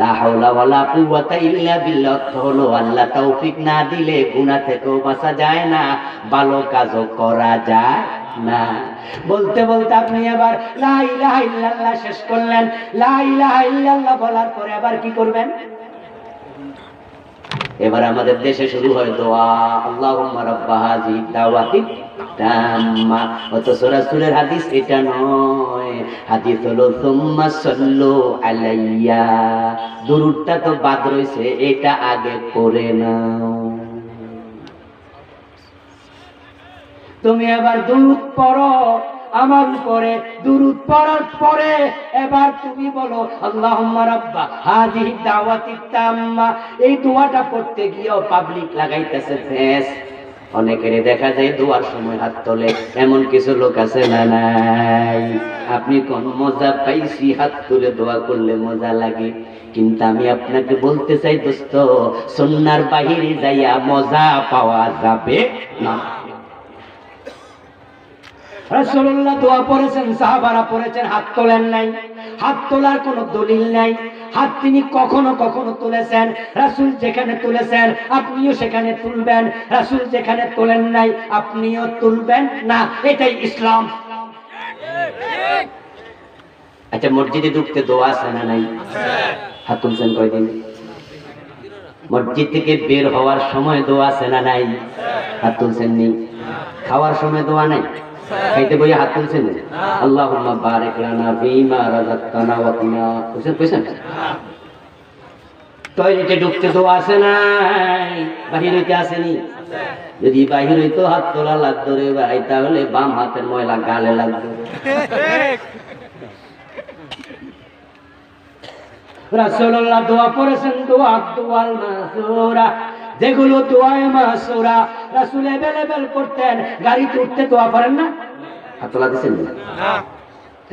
লা হাওলা ওয়ালা কুওয়াতা ইল্লা বিল্লাহ অর্থ হলো আল্লাহ তৌফিক না দিলে গুনাহ থেকেও বাঁচা যায় না, ভালো কাজও করা যায় না। বলতে বলতে আপনি আবার লা ইলাহা ইল্লাল্লাহ শেষ করলেন। লা ইলাহা ইল্লাল্লাহ বলার পরে আবার কি করবেন? এবার আমাদের দেশে শুরু হয় দোয়া, আল্লাহুম্মা রাব্বা হাযিহি দাওয়াতি তাম্মা। অথচ রাসূলের হাদিস এটা নয়, হাদিস হলো সুম্মা সাল্লু আলাইয়া। দুরূদটা তো বাদ রইছে, এটা আগে পড়ে নাও। তুমি এবার দুরূদ পড়ো আমার উপরে, দুরূদ পড়ার পরে এবার তুমি বলো আল্লাহুম্মা রাব্বা হাযিহি দাওয়াতি তাম্মা। এই দোয়াটা পড়তে গিয়েও পাবলিক লাগাইতেছে ফেস। অনেকেরই দেখা যায় দোয়ার সময় হাত তোলে, এমন কিছু লোক আছে না নাই? আপনি কোন মজা পাইছি হাত তুলে দোয়া করলে মজা লাগে, কিন্তু আমি আপনাকে বলতে চাই দোস্ত, সুন্নাহর বাহিরে যাইয়া মজা পাওয়া যাবে না। রাসূলুল্লাহ দোয়া পড়েছেন, সাহাবারা পড়েছেন, হাত তোলেন নাই। হাত তোলার কোনো দলিল নাই। হাত তিনি কখনো কখনো তুলেছেন, রাসূল যেখানে তুলেছেন আপনিও সেখানে তুলবেন, রাসূল যেখানে তোলেন নাই আপনিও তুলবেন না, এটাই ইসলাম। আচ্ছা, মসজিদে ঢুকতে দোয়া আছে না নাই? হাত তুলছেন কয়দিন? মসজিদ থেকে বের হওয়ার সময় দোয়া আছে না নাই? হাত তুলছেন নি? খাওয়ার সময় দোয়া নাই? খাইতে বইয়া হাত তুলছেন? আল্লাহুম্মা বারিক লানা ফীমা রাযাকতানা ওয়া কিনা, বুঝছেন? টয়লেটে ঢুকতে তো আসে নাই, বাহির হইতে আসেনি? যদি বাহির হইতো হাত তোলা লাগতো রে ভাই, তাহলে বাম হাতের ময়লা গালে লাগতো। রাসূলুল্লাহ দোয়া পড়েছেন, দোয়া দুয়াল মাসুরা, যেগুলো দোয়ায়ে মাসুরা রাসূল এভেলেবেল করতেন। গাড়িতে উঠতে দোয়া করেন না? হাত তোলা দিছেন না?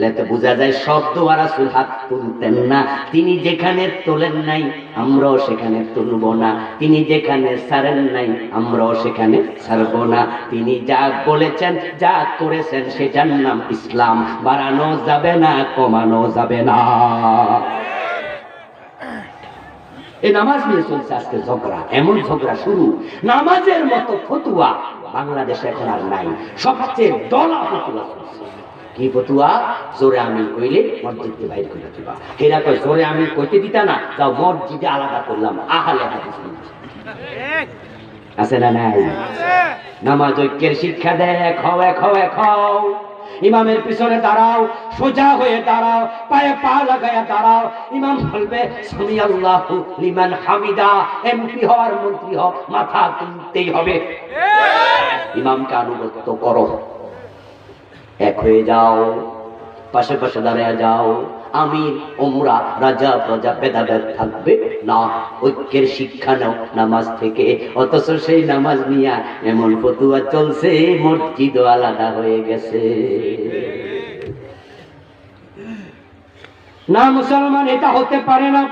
এতে বোঝা যায় সব দোয়া রাসূল হাত তুলতেন না। তিনি যেখানে তোলেন নাই আমরাও সেখানে তুলব না, তিনি যেখানে ছাড়েন নাই আমরাও সেখানে ছাড়ব না। তিনি যা বলেছেন, যা করেছেন সেটার নাম ইসলাম। বাড়ানো যাবে না, কমানো যাবে না। এই নামাজ নিয়ে চলছে আজকে ঝগড়া, এমন ঝগড়া শুরু, নামাজের মতো ফতুয়া বাংলাদেশে এখন আর নাই। সবচেয়ে ডলা ফতুয়া চলছে। কি ফতুয়া? জোরে আমিন কইলে মসজিদে বাইর করে দিবা। এরা কয় জোরে আমিন কইতে দিতা না, যাও মসজিদে আলাদা করলাম। আহলে হাদিস আছে না নাই? নামাজ ঐক্যের শিক্ষা দেয়। এক হও, এক হও, এক হও। ইমামের পিছনে দাঁড়াও, সোজা হয়ে দাঁড়াও, পায়ে পা লাগায়া দাঁড়াও। ইমাম বলবে সামি আল্লাহু লিমান হামিদা। এমপি হওয়ার মন্ত্রী হও, মাথা তুলতেই হবে। ইমামকে আনুগত্য করো। এক হয়ে যাও, পাশে পাশে দাঁড়িয়ে যাও। আমির, ওমরা, রাজা, প্রজা ভেদাভেদ থাকবে না। ঐক্যের শিক্ষা নাও নামাজ থেকে। অথচ সেই নামাজ নিয়ে এমন ফতুয়া চলছে, মসজিদও আলাদা হয়ে গেছে। না মুসলমান, এটা হতে পারে না।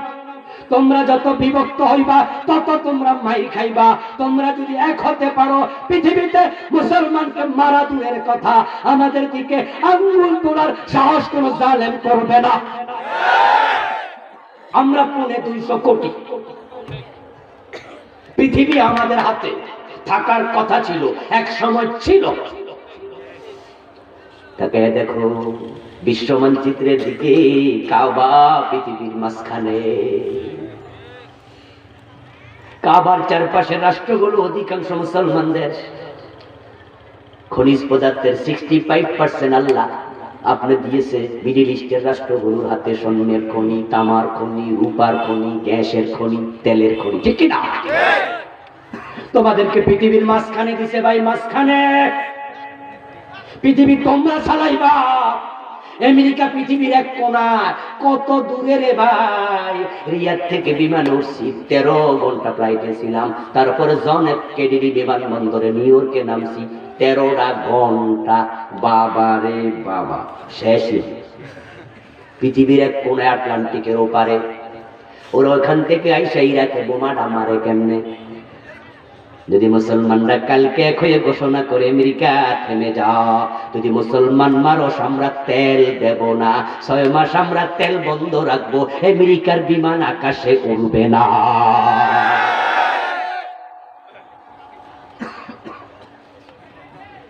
তোমরা যত বিভক্ত হইবা তত তোমরা মাই খাইবা। তোমরা যদি এক হতে পারো, পৃথিবীতে মুসলমানকে মারা দূরের কথা, আমাদের দিকে আঙ্গুল তোলার সাহস কোন জালেম করবে না। আমরা 250 কোটি, পৃথিবী আমাদের হাতে থাকার কথা ছিল, এক সময় ছিল। তাকে দেখো বিশ্ব মানচিত্রের দিকে, কাবা পৃথিবীর মাঝখানে। কাবার চারপাশে রাষ্ট্রগুলো অধিকাংশ মুসলমান দেশ। খনিজ পদার্থের 65% আল্লাহ আপনি দিয়েছে মিডিল ইস্টের রাষ্ট্রগুলোর হাতে। স্বর্ণের খনি, তামার খনি, রূপার খনি, গ্যাসের খনি, তেলের খনি, ঠিক কিনা? তোমাদেরকে পৃথিবীর মাঝখানে দিছে ভাই, মাঝখানে। পৃথিবী তোমরা চালাইবা। আমেরিকা পৃথিবীর এক কোণা, কত দূরে রে ভাই। রিয়াদ থেকে বিমান উঠছি, 13 ঘন্টা ফ্লাইটে ছিলাম। তারপরে জন এফ কেনেডি বিমানবন্দরে নিউ ইয়র্কে নামছি, 13টা ঘন্টা। বাবা রে বাবা, শেষই। পৃথিবীর এক কোণে, আটলান্টিকের ওপারে। ওরা ওখান থেকে আইসা ইরাকে বোমাটা মারে কেমনে? যদি মুসলমানরা কালকে এক হয়ে ঘোষণা করে আমেরিকা থেমে যাও, যদি মুসলমান মারো আমরা তেল দেব না, 6 মাস আমরা তেল বন্ধ রাখবো, আমেরিকার বিমান আকাশে উড়বে না।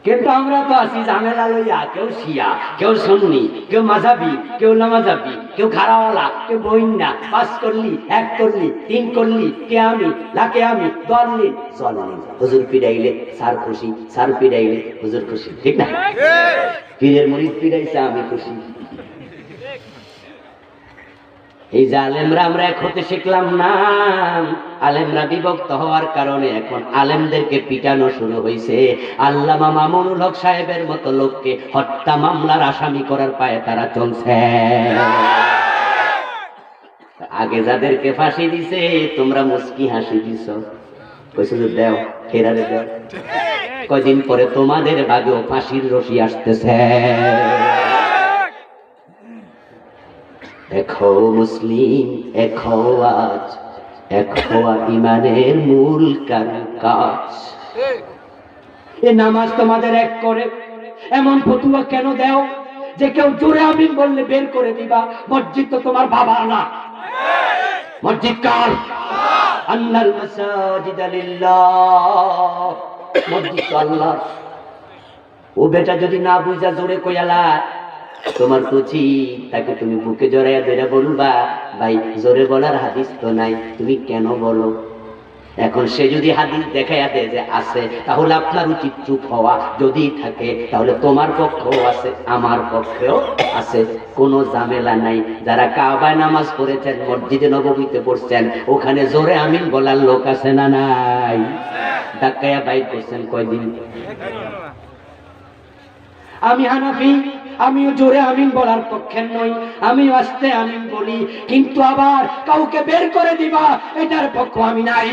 কিন্তু আমরা তো আছি ঝামেলা লইয়া, কেউ শিয়া, কেউ সুন্নি, কেউ মাযহাবি, কেউ নামাজাবি, কেউ খারাওয়ালা, কেউ বইন্না। 5 করলি, 1 করলি, 3 করলি, কে আমি, লাকে আমি, দললি চললি। হুজুর পিড়াইলে স্যার খুশি, স্যার পিড়াইলে হুজুর খুশি, ঠিক না? পীরের মুরিদ পিড়াইছে, আমি খুশি। এই যে আলেমরা আমরা এক হতে শিখলাম না, আলেমরা বিভক্ত হওয়ার কারণে এখন আলেমদেরকে পিটানো শুরু হয়েছে। আল্লামা মামুনুল হক সাহেবের মতো লোককে হত্যা মামলার আসামি করার পায়ে তারা চলছে। আগে যাদেরকে ফাঁসি দিছে, তোমরা মুস্কি হাসি দিছ, কইছো যে দেও, ফেরারে দেও। কয়দিন পরে তোমাদের ভাগেও ফাঁসির রশি আসতেছে। দেখো মুসলিম, এক হও আজ, এক হওয়া ইমানের মূল কাজ। এ নামাজ তোমাদের এক করে। এমন ফতুয়া কেন দেও যে কেউ জোরে আমিন বললে বের করে দিবা? মসজিদ তো তোমার বাবা না, মসজিদ কার? আন্নাল মাসাজিদা লিল্লাহ, মসজিদ তো আল্লাহ। ও বেটা যদি না বুঝা জোরে কইয়ালা, তোমার কুচি তাকে তুমি বুকে জড়াইয়া ধরে বলবা, ভাই জোরে বলার হাদিস তো নাই, তুমি কেন বলো? এখন সে যদি হাদিস দেখাইয়া দেয় যে আছে, তাহলে আপনার উচিত চুপ হওয়া। যদি থাকে তাহলে তোমার পক্ষেও আছে, আমার পক্ষেও আছে, কোনো ঝামেলা নাই। যারা কাবায় নামাজ পড়েছেন, মসজিদে নববীতে পড়ছেন, ওখানে জোরে আমিন বলার লোক আছে না নাই? ধাক্কায়া বাইর করছেন কয়দিন? আমি হানাফি, আমিও জোরে আমিন বলার পক্ষে নই, আমি আস্তে আমিন বলি, কিন্তু আবার কাউকে বের করে দিবা এটার পক্ষ আমি নাই।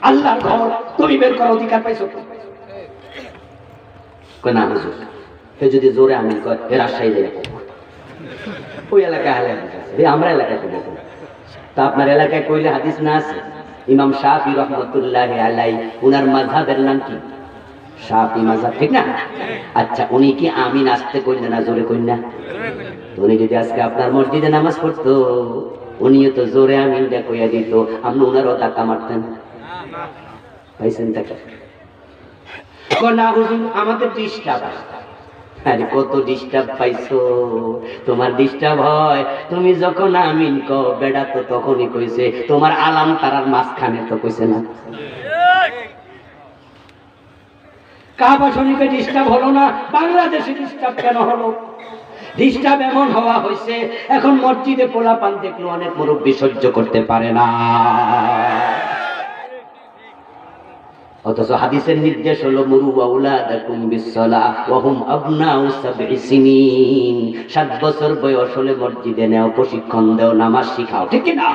আল্লাহর ঘর তুমি বের করার অধিকার পাইছো না? হুজুর সে যদি জোরে আমিন করে এর আশাই দেয় ওই এলাকায় হালে আমরা এলাকায় তো দেখুন। তা আপনার এলাকায় কইলে হাদিস না আছে? ইমাম শাফি রহমতুল্লাহ আলাই, উনার মাযহাবের নাম কি? শাফি মাযহাব, ঠিক না? আচ্ছা, উনি কি আমিন আসতে কইলেন না জোরে কইলেন না? উনি যদি আজকে আপনার মসজিদে নামাজ পড়তো, উনিও তো জোরে আমিনটা কইয়া দিত, আপনি উনারও টাকা মারতেন। পাইছেন টাকা? না হুজুর আমাদের ডিস্টার্ব। আরে কত ডিস্টার্ব পাইছো? তোমার ডিস্টার্ব হয় তুমি যখন আমিন কও, বেড়া তো তখনই কইছে, তোমার আলাম তারার মাঝখানে তো কইছে না? কাবা শরীফে ডিস্টার্ব হলো না, বাংলাদেশে ডিস্টার্ব কেন হলো? ডিস্টার্ব এমন হওয়া হয়েছে, এখন মসজিদে পোলাপান দেখলে অনেক মুরব্বি সহ্য করতে পারে না। অথচ হাদিসের নির্দেশ হলো মুরু আওলাদাকুম বিসসালাহ ওয়া হুম আবনাউ সাবঈ সিনিন। 7 বছর বয়স হলে মসজিদে নেও, প্রশিক্ষণ দাও, নামাজ শিখাও, ঠিক কি না?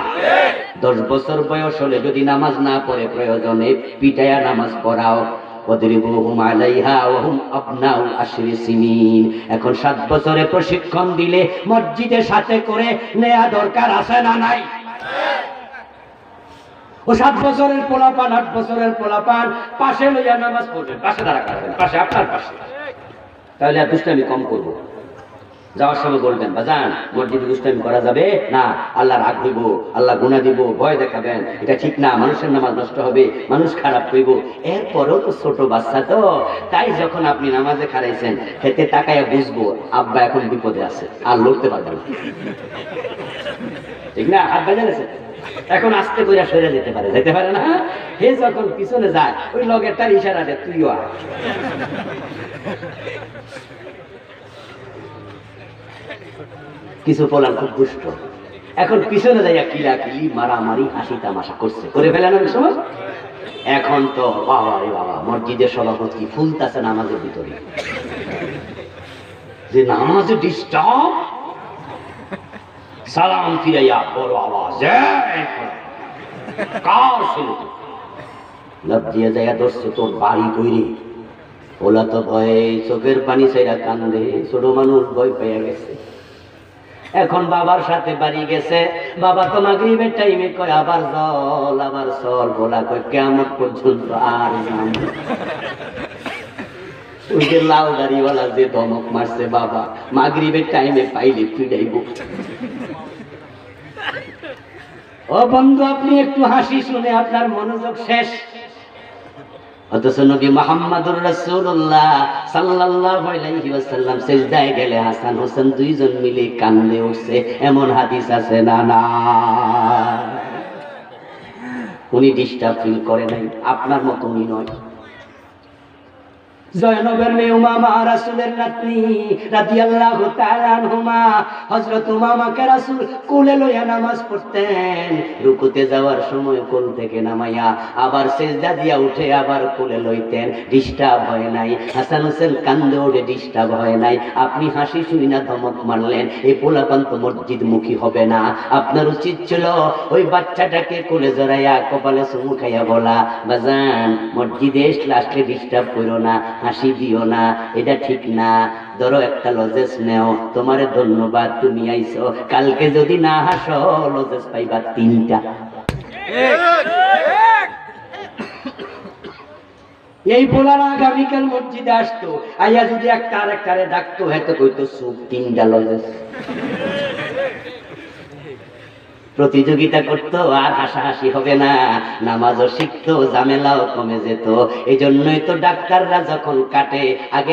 10 বছর বয়স হলে যদি নামাজ না পড়ে প্রয়োজনে পিটায়া নামাজ পড়াও। ওয়াদরিবুহুম আলাইহা ওয়া হুম আবনাউ 10 সিনিন। এখন 7 বছরে প্রশিক্ষণ দিলে মসজিদের সাথে করে নেয়া দরকার আছে না নাই? ও 7 বছরের পোলাপান 8 বছরের পোলাপান পাশে লইয়া নামাজ পড়বেন, পাশে দাঁড়া করবেন, পাশে আপনার পাশে, তাহলে আর দুষ্টামি কম করব। যাওয়ার সময় বলবেন বাজান মসজিদে দুষ্টামি করা যাবে না, আল্লাহ রাগ হইব, আল্লাহ গুনাহ দিব, ভয় দেখাবেন, এটা ঠিক না, মানুষের নামাজ নষ্ট হবে, মানুষ খারাপ হইব। এরপরেও তো ছোট বাচ্চা তো, তাই যখন আপনি নামাজে খারাইছেন হেতে তাকায়া বুঝবো আব্বা এখন বিপদে আছে, আর লড়তে পারবেন না, ঠিক না? হাত বাজে গেছে, এখন আস্তে করে সরে যেতে পারে, যেতে পারে না? হে যখন পিছনে যায় ওই লগের তার ইশারা দে তুইও আয়। কিছু বলার খুব দুষ্ট, এখন পিছনে যাইয়া কিলাকিলি মারামারি হাসি তামাশা করছে, করে ফেলেন অনেক সময়। এখন তো বাবা রে বাবা, মসজিদের সভাপতি ফুলতাছে নামাজের ভিতরে, যে নামাজে ডিস্টার্ব, সালাম ফিরাইয়া বড় আওয়াজে কার ছিল লজ্জিয়া যাইয়া ধরছে তোর বাড়ি কইরে। ওলা তো ভয়ে চোখের পানি ছাইরা কান্দে, ছোট মানুষ ভয় পাইয়া গেছে। এখন বাবার সাথে বাড়ি গেছে, বাবা তো মাগরিবের টাইমে কয় আবার চল, আবার চল, বলা কয় কিয়ামত পর্যন্ত আর যাম। ওই যে লাল দাড়িওয়ালা যে ধমক মারছে বাবা, মাগরিবের টাইমে পাইলে পিটাইব। ও বন্ধু, আপনি একটু হাসি শুনে আপনার মনোযোগ শেষ। অথচ নবী মুহাম্মদুর রাসূলুল্লাহ সাল্লাল্লাহু আলাইহি ওয়াসাল্লাম সিজদায় গেলে হাসান হোসেন দুইজন মিলে কান্দে উঠছে, এমন হাদিস আছে না? না, উনি ডিস্টার্ব ফিল করে নাই, আপনার মতো উনি নয়। জয়নবের মেয়ে উমামা রাসূলের নাতনি রাদিয়াল্লাহু তাআলা আনহুমা, হযরত উমামাকে রাসূল কোলে লইয়া নামাজ পড়তেন। রুকুতে যাওয়ার সময় কোল থেকে নামাইয়া আবার সিজদা দিয়া উঠে আবার কোলে লইতেন, ডিস্টার্ব হয় নাই। হাসান হোসেন কান্দে ওঠে, ডিস্টার্ব হয় নাই। আপনি হাসি শুনি না ধমক মারলেন, এই পোলাপান তো মসজিদমুখী হবে না। আপনার উচিত ছিল ওই বাচ্চাটাকে কোলে জড়াইয়া কপালে চুমু খাইয়া বলা, বাজান মসজিদে আসলে ডিস্টার্ব করো না, হাসি দিও না, এটা ঠিক না, ধরো একটা লজেস নেও, তোমারে ধন্যবাদ তুমি আইছো, কালকে যদি না হাসো লজেস পাইবা 3টা। এই বলার আগামীকাল মসজিদে আসতো, আইয়া যদি একটা আরেকটারে ডাকতো, হয়তো কইতো সুপ 3টা লজেস। প্রতিযোগিতা করতো আর হাসাহাসি হবে না, নামাজও শিখতো, ঝামেলাও কমে যেত। এই জন্যই তো ডাক্তাররা যখন কাটে আগে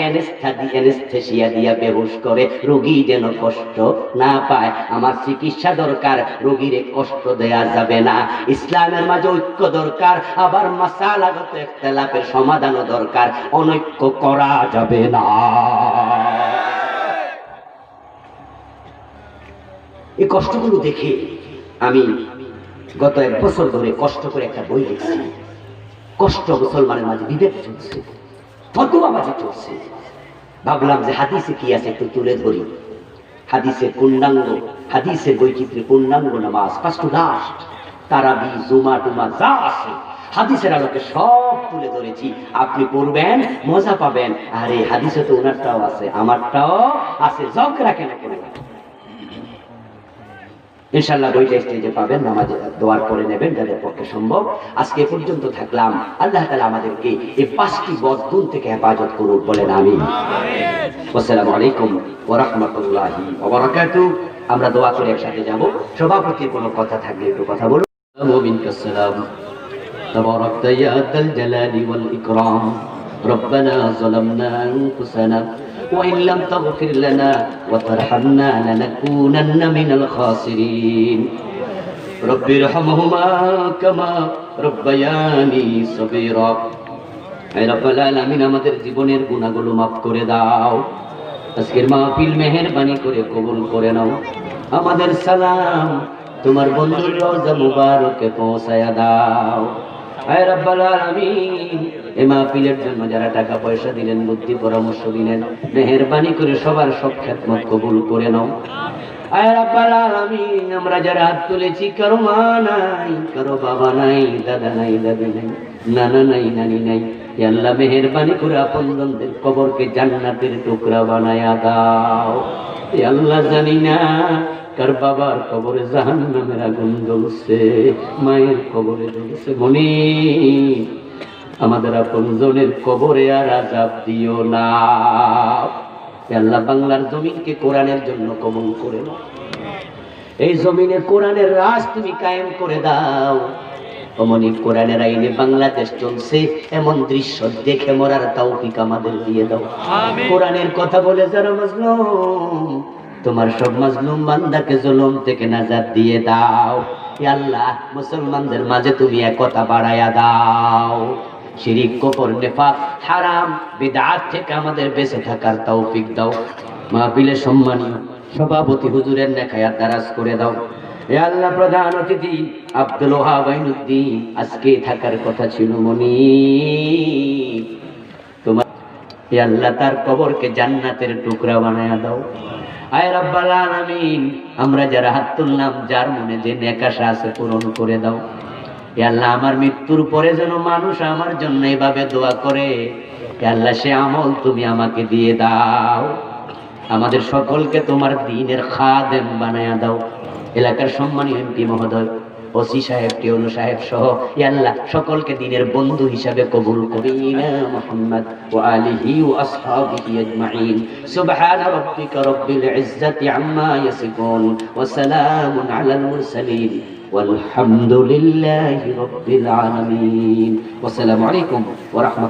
অ্যানেস্থেসিয়া দিয়া বেহুশ করে, রোগী যেন কষ্ট না পায়। আমার চিকিৎসা দরকার, রোগীরে কষ্ট দেয়া যাবে না। ইসলামের মাঝে ঐক্য দরকার, আবার মাসালাগত ইখতিলাফের সমাধানও দরকার, অনৈক্য করা যাবে না। এই কষ্টগুলো দেখে আমি গত 1 বছর ধরে কষ্ট করে একটা বই লিখছি। কষ্ট মুসলমানের মাঝে বিভেদ চলছে, ফতোয়াবাজি চলছে। ভাবলাম যে হাদিসে কি আছে একটু তুলে ধরি। হাদিসের পূর্ণাঙ্গ, হাদিসের বৈচিত্র্যে পূর্ণাঙ্গ নামাজ, ফার্স্ট টু লাস্ট, তারাবি, জুমা টুমা যা আছে হাদিসের আলোকে সব তুলে ধরেছি। আপনি পড়বেন, মজা পাবেন। আর এই হাদিসে তো ওনারটাও আছে, আমারটাও আছে, ঝগড়া কেন করে? ইনশাআল্লাহ বইটা স্টেজে পাবেন, নামাজে দোয়ার পরে নেবেন যাদের পক্ষে সম্ভব। আজকে পর্যন্ত থাকলাম। আল্লাহ তাআলা আমাদেরকে এই 5টি বদগুণ থেকে হেফাজত করুন, বলেন আমিন। আসসালামু আলাইকুম ওয়া রাহমাতুল্লাহি ওয়া বারাকাতুহু। আমরা দোয়া করে একসাথে যাব। সভাপতির কোনো কথা থাকলে একটু কথা বলুন। ওয়ামিনকাস সালাম। তাবারাকতা ইয়া যাল জালালি ওয়াল ইকরাম। রব্বানা যালামনা আনফুসানা وإن لم تغفر لنا وترحمنا لنكونن من الخاسرين رب ارحمهما كما ربياني صغيرا হে রব্বুল আলামিন, আমাদের জীবনের গুনাহগুলো মাফ করে দাও। আজকের মাহফিল মেহেরবানি করে কবুল করে নাও। আমাদের সালাম তোমার বন্ধুর রওজা মুবারকে পৌঁছায়া দাও। হে রব্বুল আলামিন, এই মাহফিলের জন্য যারা টাকা পয়সা দিলেন, বুদ্ধি পরামর্শ দিলেন, মেহেরবানি করে সবার সব খেদমত কবুল করে নাও। হে রব্বুল আলামিন, আমরা যারা হাত তুলেছি, কারো মা নাই, কারো বাবা নাই, দাদা নাই, দাদি নাই, নানা নাই, নানি নাই। হে আল্লাহ, মেহেরবানি করে আপনজনদের কবরকে জান্নাতের টুকরা বানায়া দাও। হে আল্লাহ, জানি না কার বাবার কবরে জাহান্নামের আগুন জ্বলছে, মায়ের কবরে জ্বলছে। মনি আমাদের আপনজনের কবরে আর আযাব দিও না। আল্লাহ, বাংলার জমিনকে কোরআনের জন্য কবুল করে নাও। এই জমিনে কোরআনের রাজ তুমি কায়েম করে দাও। অমনি কোরআনের আইনে বাংলাদেশ চলছে, এমন দৃশ্য দেখে মরার তৌফিক আমাদের দিয়ে দাও। কোরআনের কথা বলে যারা মাজলুম, তোমার সব মাজলুম বান্দাকে জুলুম থেকে নাজাত দিয়ে দাও। ইয়া আল্লাহ, মুসলমানদের মাঝে তুমি একতা বাড়ায়া দাও। শিরিক, কুফর, নিফাক, হারাম, বিদআত থেকে আমাদের বেঁচে থাকার তৌফিক দাও। মাহফিলের সম্মানীয় সভাপতি হুজুরের নেখায়াত দারাজ করে দাও। হে আল্লাহ, প্রধান অতিথি আব্দুল ওহাব আইনুদ্দিন আজকে থাকার কথা ছিল, মনি তোমার হে আল্লাহ, তার কবরকে জান্নাতের টুকরা বানায়া দাও। আয় রাব্বাল আলামিন, আমরা যারা হাত তুললাম, যার মনে যে নেক আশা আছে পূরণ করে দাও। হে আল্লাহ, আমার মৃত্যুর পরে যেন মানুষ আমার জন্য এভাবে দোয়া করে, হে আল্লাহ, সে আমল তুমি আমাকে দিয়ে দাও। আমাদের সকলকে তোমার দ্বীনের খাদেম বানায়া দাও। এলাকার সম্মানীয় এমপি মহোদয়, ওসি সাহেব, টিওনো সাহেব সহ হে আল্লাহ, সকলকে দ্বীনের বন্ধু হিসাবে কবুল করিনা মুহাম্মদ ওয়া আলিহি ওয়া আসহাবিহি আজমাইন। সুবহান রাব্বিকা রাব্বিল ইজ্জাতি আম্মা ইয়াসিফুন ওয়া সালামুন আলাল মুরসালিন والحمد لله رب العالمين والسلام عليكم ورحمة